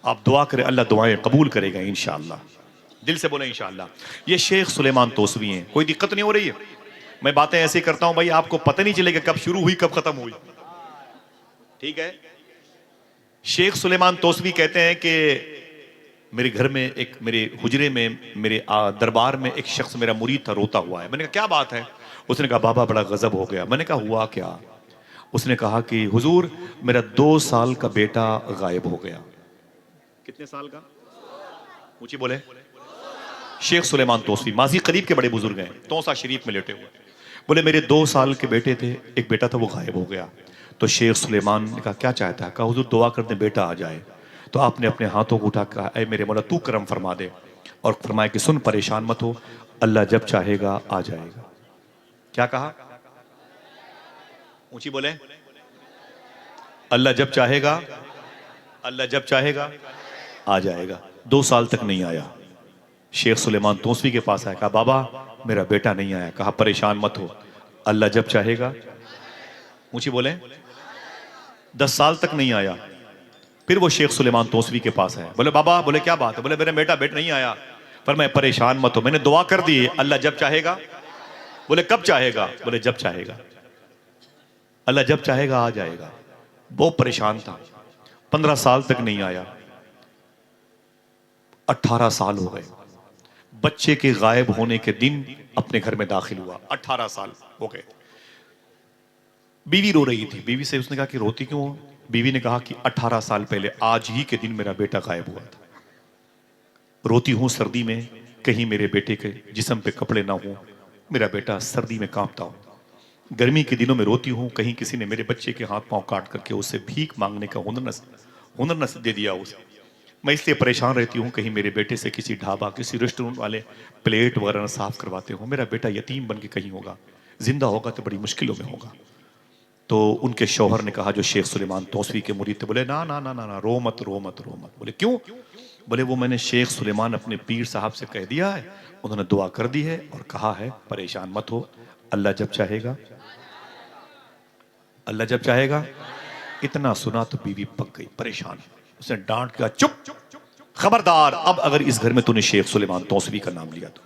आप दुआ करें, अल्लाह दुआएं कबूल करेगा इंशाअल्लाह। दिल से बोले इंशाअल्लाह। ये शेख सुलेमान तौसवी हैं, कोई दिक्कत नहीं हो रही है? मैं बातें ऐसे करता हूं भाई, आपको पता नहीं चलेगा कब शुरू हुई कब खत्म हुई, ठीक है? शेख सुलेमान तौसवी कहते हैं कि मेरे घर में एक, मेरे हुजरे में, मेरे दरबार में एक शख्स मेरा मुरीद था, रोता हुआ है। मैंने कहा क्या बात है? उसने कहा बाबा बड़ा गजब हो गया। मैंने कहा हुआ क्या? उसने कहा कि हुजूर मेरा 2 साल का बेटा गायब हो गया। कितने साल का? ऊंची बोले। शेख सुलेमान तौसवी माजी करीब के बड़े बुजुर्ग हैं, तौसा शरीफ में लेटे हुए। बोले मेरे 2 साल के बेटे थे, एक बेटा था वो गायब हो गया। तो शेख सुलेमान ने कहा क्या चाहता है? कहा हुजूर दुआ कर दे बेटा आ जाए। तो आपने अपने हाथों को उठा, कहा ऐ मेरे मौला तू करम फरमा दे, और फरमाया कि सुन परेशान मत हो, अल्लाह जब चाहेगा आ जाएगा। क्या कहा? ऊंची बोले। अल्लाह जब चाहेगा, अल्लाह जब चाहेगा आ जाएगा। 2 साल तक नहीं आया। शेख सुलेमान तौसवी के पास आया, कहा बाबा मेरा बेटा नहीं आया। कहा परेशान मत हो, अल्लाह जब चाहेगा ऊंची बोले। 10 साल तक नहीं आया। फिर वो शेख सुलेमान तौसवी के पास है। बोले बाबा, बोले क्या बात है? बोले मेरा बेटा नहीं आया। पर मैं परेशान मत हो, मैंने दुआ कर दी, अल्लाह जब चाहेगा। बोले कब चाहेगा? बोले जब चाहेगा, अल्लाह जब चाहेगा आ जाएगा। वो परेशान था। 15 साल तक नहीं आया। 18 साल हो गए। बच्चे के गायब होने के दिन अपने घर में दाखिल हुआ। 18 साल हो गए। बीवी रो रही थी। बीवी से उसने कहा कि रोती क्यों हो? बीवी ने कहा कि 18 साल पहले आज ही के दिन मेरा बेटा गायब हुआ था। रोती हूं सर्दी में, कहीं मेरे बेटे के जिस्म पे कपड़े ना हो, मेरा बेटा सर्दी में कांपता हो। गर्मी के दिनों में रोती हूं, कहीं किसी ने मेरे बच्चे के हाथ पांव काट करके उससे भीख मांगने का हुनर न दे दिया उसे। मैं इसलिए परेशान रहती हूं, कहीं मेरे बेटे से किसी ढाबा, किसी रेस्टोरेंट वाले प्लेट वगैरह न साफ करवाते हो। मेरा बेटा यतीम बन के कहीं होगा, जिंदा होगा तो बड़ी मुश्किलों में होगा। तो उनके शौहर ने कहा, जो शेख सुलेमान तौसवी के मुरीद थे, बोले ना ना ना ना ना, रो मत रो मत रो मत। बोले क्यों? बोले वो मैंने शेख सुलेमान अपने पीर साहब से कह दिया है, उन्होंने दुआ कर दी है और कहा है परेशान मत हो, अल्लाह जब चाहेगा, अल्लाह जब चाहेगा। इतना सुना तो बीवी पक गई, परेशान। उसने डांट के कहा, चुप, खबरदार, अब अगर इस घर में तूने शेख सुलेमान तौसवी का नाम लिया तो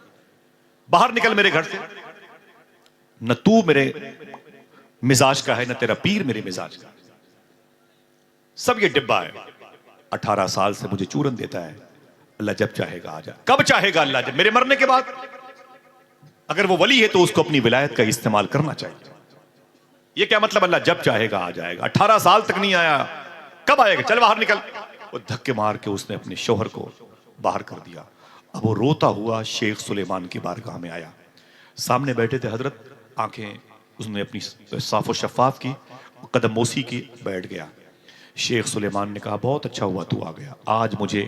बाहर निकल मेरे घर से। न तू मेरे मिजाज का है, न तेरा पीर मेरे मिजाज का। सब ये डिब्बा है। 18 साल से मुझे चूरन देता है, अल्लाह जब चाहेगा आ जाए। कब चाहेगा अल्लाह? जब मेरे मरने के बाद। अगर वो वली है तो उसको अपनी विलायत का इस्तेमाल करना चाहिए। ये क्या मतलब अल्लाह जब चाहेगा आ जाएगा? 18 साल तक नहीं आया, कब आएगा? चल बाहर निकल। वो धक्के मार के उसने अपने शौहर को बाहर कर दिया। अब वो रोता हुआ शेख सुलेमान की बारगाह में आया। सामने बैठे थे हजरत, आंखें उसने अपनी साफो शफाफ की, कदम मोसी की, बैठ गया। शेख सुलेमान ने कहा, बहुत अच्छा हुआ तू आ गया। आज मुझे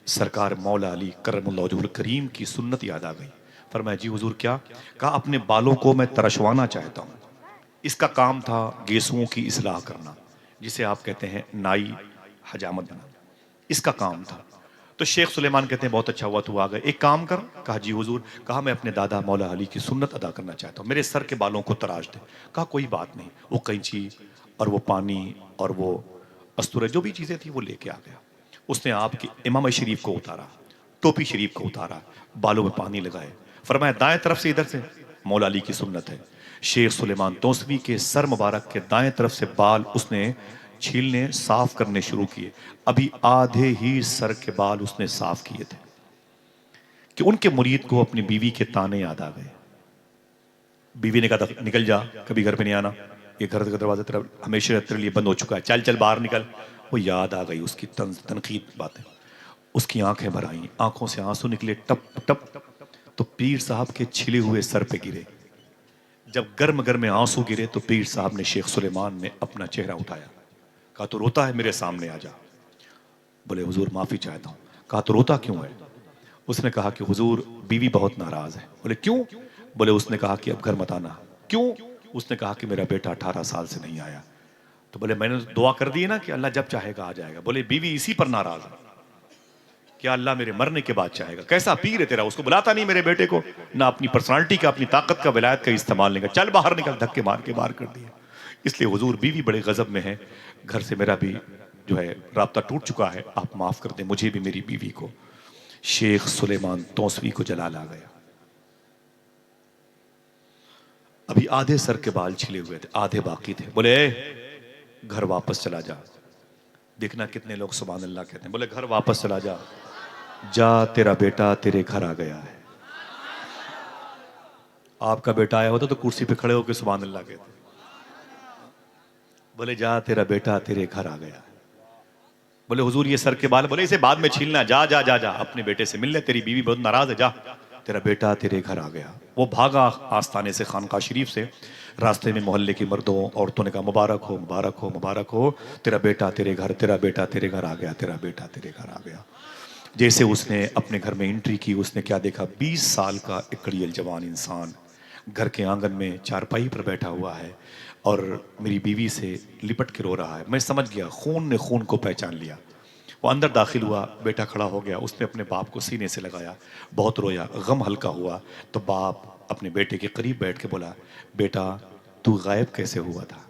सरकार मौला अली करमुल्लाहुल करीम की सुन्नत याद आ गई। फरमाया जी हुजूर क्या? कहा अपने बालों को मैं तरशवाना चाहता हूँ। इसका काम था गेसुओं की इस्लाह करना, जिसे आप कहते हैं नाई, हजामत बनाना, इसका काम था। तो शेख सुलेमान कहते हैं बहुत अच्छा हुआ तू आ गए, एक काम कर। कहा जी हुजूर। कहा मैं अपने दादा मौला अली की सुन्नत अदा करना चाहता हूँ, मेरे सर के बालों को तराश दे। कहा कोई बात नहीं। वो कैंची और वो पानी और वो अस्तूरे, जो भी चीज़ें थी वो लेके आ गया। उसने आपकी इमाम शरीफ को उतारा, टोपी शरीफ को उतारा, बालों में पानी लगाए। फरमाया दाएं तरफ से, इधर से मौला अली की सुन्नत है। शेख सुलेमान तौसवी के सर मुबारक के दाएं तरफ से बाल उसने छीलने, साफ करने शुरू किए। अभी आधे ही सर के बाल उसने साफ किए थे कि उनके मुरीद को अपनी बीवी के ताने याद आ गए। बीवी ने कहा निकल जा, कभी घर पे नहीं आना, ये घर का दरवाजा तेरा हमेशा तेरे लिए बंद हो चुका है, चल चल बाहर निकल। वो याद आ गई उसकी तनकीद बातें। उसकी आंखें भर आईं, आंखों से आंसू निकले टप टप। तो पीर साहब के छिले हुए सर पे गिरे। जब गर्म गर्म आंसू गिरे तो पीर साहब ने शेख सुलेमान ने अपना चेहरा उठाया। कहा तो रोता है, मेरे सामने आ जा। बोले हुजूर माफी चाहता हूँ। कहा तो रोता क्यों है? उसने कहा कि हुजूर बीवी बहुत नाराज है। बोले क्यों? बोले उसने कहा कि अब घर मत आना। क्यों? उसने कहा कि मेरा बेटा 18 साल से नहीं आया। तो बोले मैंने दुआ कर दी ना कि अल्लाह जब चाहेगा आ जाएगा। बोले बीवी इसी पर नाराज है, क्या अल्लाह मेरे मरने के बाद चाहेगा? कैसा पीर है तेरा, उसको बुलाता नहीं मेरे बेटे को, ना अपनी पर्सनालिटी का, अपनी ताकत का, विलायत का इस्तेमाल नहीं कर। चल बाहर निकल, धक्के मार के बाहर कर दिया। इसलिए हुजूर बीवी बड़े गजब में है, घर से मेरा भी जो है राब्ता टूट चुका है, आप माफ कर दें मुझे भी मेरी बीवी को। शेख सुलेमान तौसवी को जलाल आ गया। अभी आधे सर के बाल छिले हुए थे, आधे बाकी थे। बोले घर वापस चला जा। देखना कितने लोग सुभान अल्लाह कहते हैं। बोले घर वापस चला जा, जा तेरा बेटा तेरे घर आ गया है। आपका बेटा आया होता तो कुर्सी पे खड़े होकर सुभान अल्लाह कहते। बोले जा तेरा बेटा तेरे घर आ गया है। बोले हुजूर ये सर के बाल, बोले इसे बाद में छीलना, जा जा जा जा अपने बेटे से मिलने, तेरी बीवी बहुत नाराज है, जा तेरा बेटा तेरे घर आ गया। वो भागा आस्थाने से, खानका शरीफ से। रास्ते में मोहल्ले की मर्दों औरतों ने कहा मुबारक हो मुबारक हो मुबारक हो, तेरा बेटा तेरे घर, तेरा बेटा तेरे घर आ गया, तेरा बेटा तेरे घर आ गया। जैसे उसने अपने घर में एंट्री की, उसने क्या देखा? 20 साल का एक कड़ियल जवान इंसान घर के आंगन में चारपाई पर बैठा हुआ है और मेरी बीवी से लिपट के रो रहा है। मैं समझ गया, खून ने खून को पहचान लिया। वो अंदर दाखिल हुआ, बेटा खड़ा हो गया, उसने अपने बाप को सीने से लगाया, बहुत रोया, गम हल्का हुआ। तो बाप अपने बेटे के करीब बैठ के बोला, बेटा तू गायब कैसे हुआ था?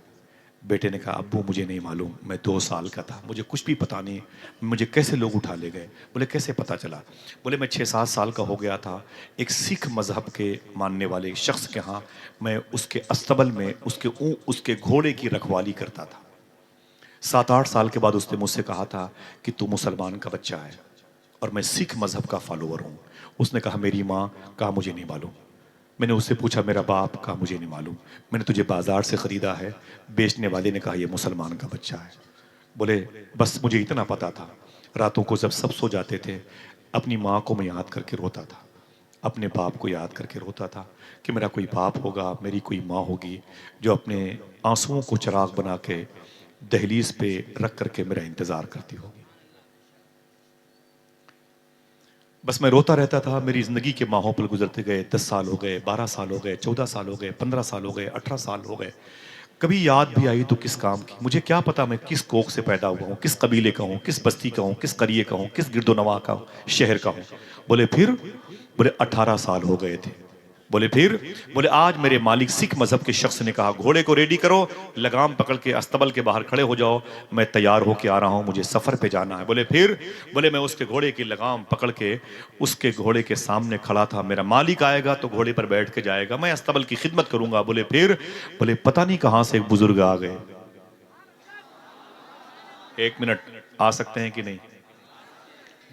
बेटे ने कहा अब्बू मुझे नहीं मालूम, मैं 2 साल का था, मुझे कुछ भी पता नहीं, मुझे कैसे लोग उठा ले गए। बोले कैसे पता चला? बोले मैं 6-7 साल का हो गया था, एक सिख मज़हब के मानने वाले शख्स के यहाँ मैं उसके अस्तबल में उसके घोड़े की रखवाली करता था। 7-8 साल के बाद उसने मुझसे कहा था कि तू मुसलमान का बच्चा है और मैं सिख मज़हब का फॉलोअर हूँ। उसने कहा मेरी माँ, कहा मुझे नहीं मालूम। मैंने उससे पूछा मेरा बाप, कहा मुझे नहीं मालूम, मैंने तुझे बाजार से ख़रीदा है। बेचने वाले ने कहा ये मुसलमान का बच्चा है। बोले बस मुझे इतना पता था, रातों को जब सब सो जाते थे अपनी माँ को मैं याद करके रोता था, अपने बाप को याद करके रोता था कि मेरा कोई बाप होगा, मेरी कोई माँ होगी जो अपने आंसुओं को चिराग बना के दहलीज पे रख करके मेरा इंतज़ार करती होगी। बस मैं रोता रहता था। मेरी ज़िंदगी के माहौल गुजरते गए, 10 साल हो गए, 12 साल हो गए, 14 साल हो गए, 15 साल हो गए, 18 साल हो गए। कभी याद भी आई तो किस काम की? मुझे क्या पता मैं किस कोख से पैदा हुआ हूँ, किस कबीले का हूँ, किस बस्ती का हूँ, किस करिए का हूँ, किस गिरदोनवा का शहर का हूँ। बोले फिर? बोले 18 साल हो गए थे। बोले फिर? बोले आज मेरे मालिक सिख मजहब के शख्स ने कहा घोड़े को रेडी करो, लगाम पकड़ के अस्तबल के बाहर खड़े हो जाओ, मैं तैयार होके आ रहा हूं, मुझे सफर पे जाना है। बोले फिर? बोले मैं उसके घोड़े की लगाम पकड़ के उसके घोड़े के सामने खड़ा था, मेरा मालिक आएगा तो घोड़े पर बैठ के जाएगा, मैं अस्तबल की खिदमत करूंगा। बोले फिर? बोले पता नहीं कहां से एक बुजुर्ग आ गए। 1 मिनट, आ सकते हैं कि नहीं?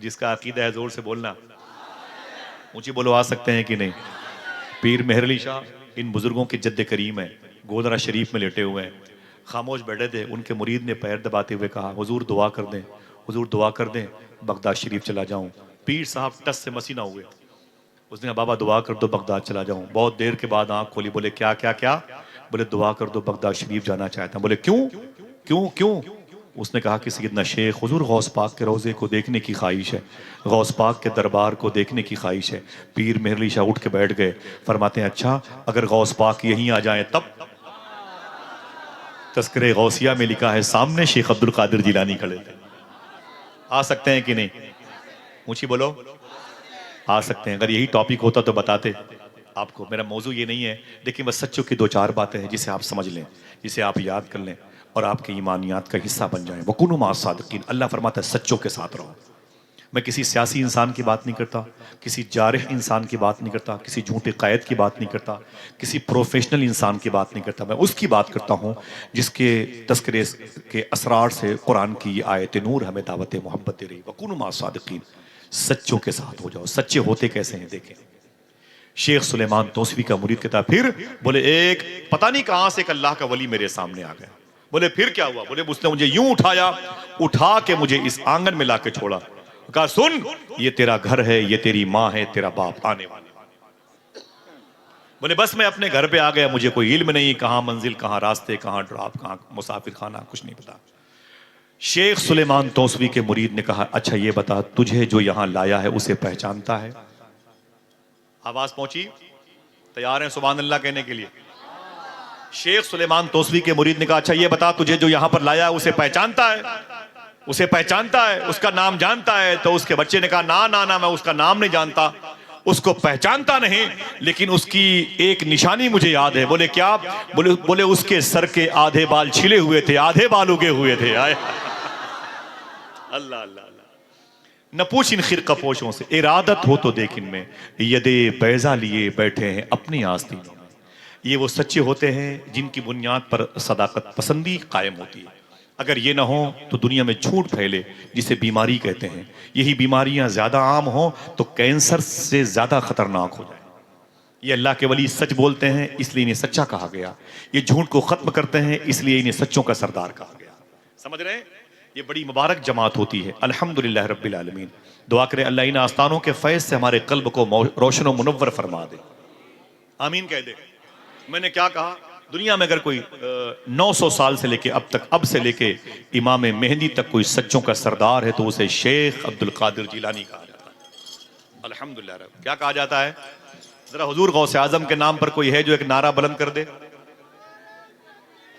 जिसका अकीदा है जोर से बोलना, ऊंची बोलो, आ सकते हैं कि नहीं? पीर मेहर अली शाह इन बुजुर्गों के जद्द करीम है, गोदरा शरीफ में लेटे हुए हैं, खामोश बैठे थे। उनके मुरीद ने पैर दबाते हुए कहा हुजूर दुआ कर दें, हुजूर दुआ कर दें, बगदाद शरीफ चला जाऊं। पीर साहब टस से मसी ना हुए। उसने कहा बाबा दुआ कर दो, बगदाद चला जाऊं। बहुत देर के बाद आंख खोली, बोले क्या क्या क्या? बोले दुआ कर दो, बगदाद शरीफ जाना चाहता हूं। बोले क्यों क्यों क्यों? उसने कहा कि सैयदना शेख हुजूर गौस पाक के रोज़े को देखने की ख्वाहिश है, गौस पाक के दरबार को देखने की ख्वाहिश है। पीर मेहर अली शाह उठ के बैठ गए, फरमाते हैं अच्छा अगर गौस पाक यहीं आ जाएं तब? तस्करे गौसिया में लिखा है सामने शेख अब्दुल कादिर जिलानी खड़े थे। आ सकते हैं कि नहीं? ऊंची बोलो, आ सकते हैं। अगर यही टॉपिक होता तो बताते आपको। मेरा मौजू ये नहीं है, लेकिन बस सच्चों की 2-4 बातें हैं जिसे आप समझ लें, जिसे आप याद कर लें और आपके ईमानियात का हिस्सा बन जाए। वकुनु मा सादिकीन, अल्लाह फरमाता है सच्चों के साथ रहो। मैं किसी सियासी इंसान की बात नहीं करता, किसी जारिह इंसान की बात नहीं करता, किसी झूठे कायद की बात नहीं करता, किसी प्रोफेशनल इंसान की बात नहीं करता। मैं उसकी बात करता हूँ जिसके तस्करे के असरार से कुरान की आयत नूर हमें दावत मोहब्बत दे रही। वकुनु मा सादिकीन, सच्चों के साथ हो जाओ। सच्चे होते कैसे हैं देखें। शेख सुलेमान तौसवी का मुरीद कहता फिर? बोले एक पता नहीं कहां से एक अल्लाह का वली मेरे सामने आ गया। बोले फिर क्या हुआ? बोले उसने मुझे यूं उठाया, उठा के मुझे इस आंगन में लाके छोड़ा, कहा सुन ये तेरा घर है, ये तेरी माँ है, तेरा बाप आने वाले। बोले बस मैं अपने घर पे आ गया, मुझे कोई इल्म नहीं, कहां मंजिल, कहां रास्ते, कहां ड्रॉप, कहां मुसाफिर खाना, कुछ नहीं पता। शेख सुलेमान तौसवी के मुरीद ने कहा अच्छा ये बता तुझे जो यहां लाया है उसे पहचानता है? आवाज पहुंची? तैयार हैं सुभान अल्लाह कहने के लिए? शेख सुलेमान तौसवी के मुरीद ने कहा अच्छा ये बता तुझे जो यहां पर लाया है उसे पहचानता है? उसे पहचानता है, उसका नाम जानता है? तो उसके बच्चे ने कहा ना ना ना, मैं उसका नाम नहीं जानता, उसको पहचानता नहीं, लेकिन उसकी एक निशानी मुझे याद है। बोले क्या? बोले उसके सर के आधे बाल छिले हुए थे, आधे बाल उगे हुए थे। आए अल्लाह अल्लाह। न पूछ इन खिरकपोशों से, इरादत हो तो देख इनमें, यदे बैजा लिए बैठे हैं अपनी आस्तीनों में। ये वो सच्चे होते हैं जिनकी बुनियाद पर सदाकत पसंदी कायम होती है। अगर ये ना हो तो दुनिया में झूठ फैले जिसे बीमारी कहते हैं। यही बीमारियां ज्यादा आम हो तो कैंसर से ज्यादा खतरनाक हो जाए। ये अल्लाह के वली सच बोलते हैं इसलिए इन्हें सच्चा कहा गया, ये झूठ को खत्म करते हैं इसलिए इन्हें सच्चों का सरदार कहा गया। समझ रहे हैं? ये बड़ी मुबारक जमात होती है। अल्हम्दुलिल्लाह रब्बिल आलमीन। दुआ करें अल्लाह इन आस्तानों के फैज़ से हमारे कल्ब को रोशन और मुनव्वर फरमा दे। आमीन कह दे। मैंने क्या कहा? दुनिया में अगर कोई 900 साल से लेके अब तक, अब से लेके इमाम मेहंदी तक कोई सच्चों का सरदार है तो उसे शेख अब्दुल कादिर जिलानी कहा जाता है। अल्हम्दुलिल्लाह। क्या कहा जाता है? जरा हुजूर गौसे आजम के नाम पर कोई है जो एक नारा बुलंद कर दे?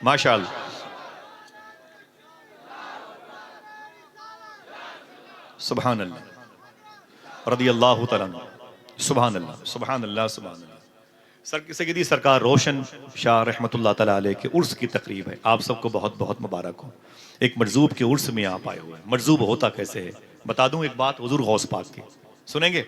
माशाअल्लाह। सुभान अल्लाह, रज़ी अल्लाह तआला अन्हु। सुभान अल्लाह, सुभान अल्लाह, सुभान अल्लाह। सैयदी सरकार रोशन शाह रहमतुल्लाह तआला अलैह के उर्स की तकरीब है। आप सबको बहुत बहुत मुबारक हो। एक मजजूब के उर्स में आप आए हुए हैं। मजजूब होता कैसे है, बता दूं एक बात हुजूर गौस पाक की, सुनेंगे?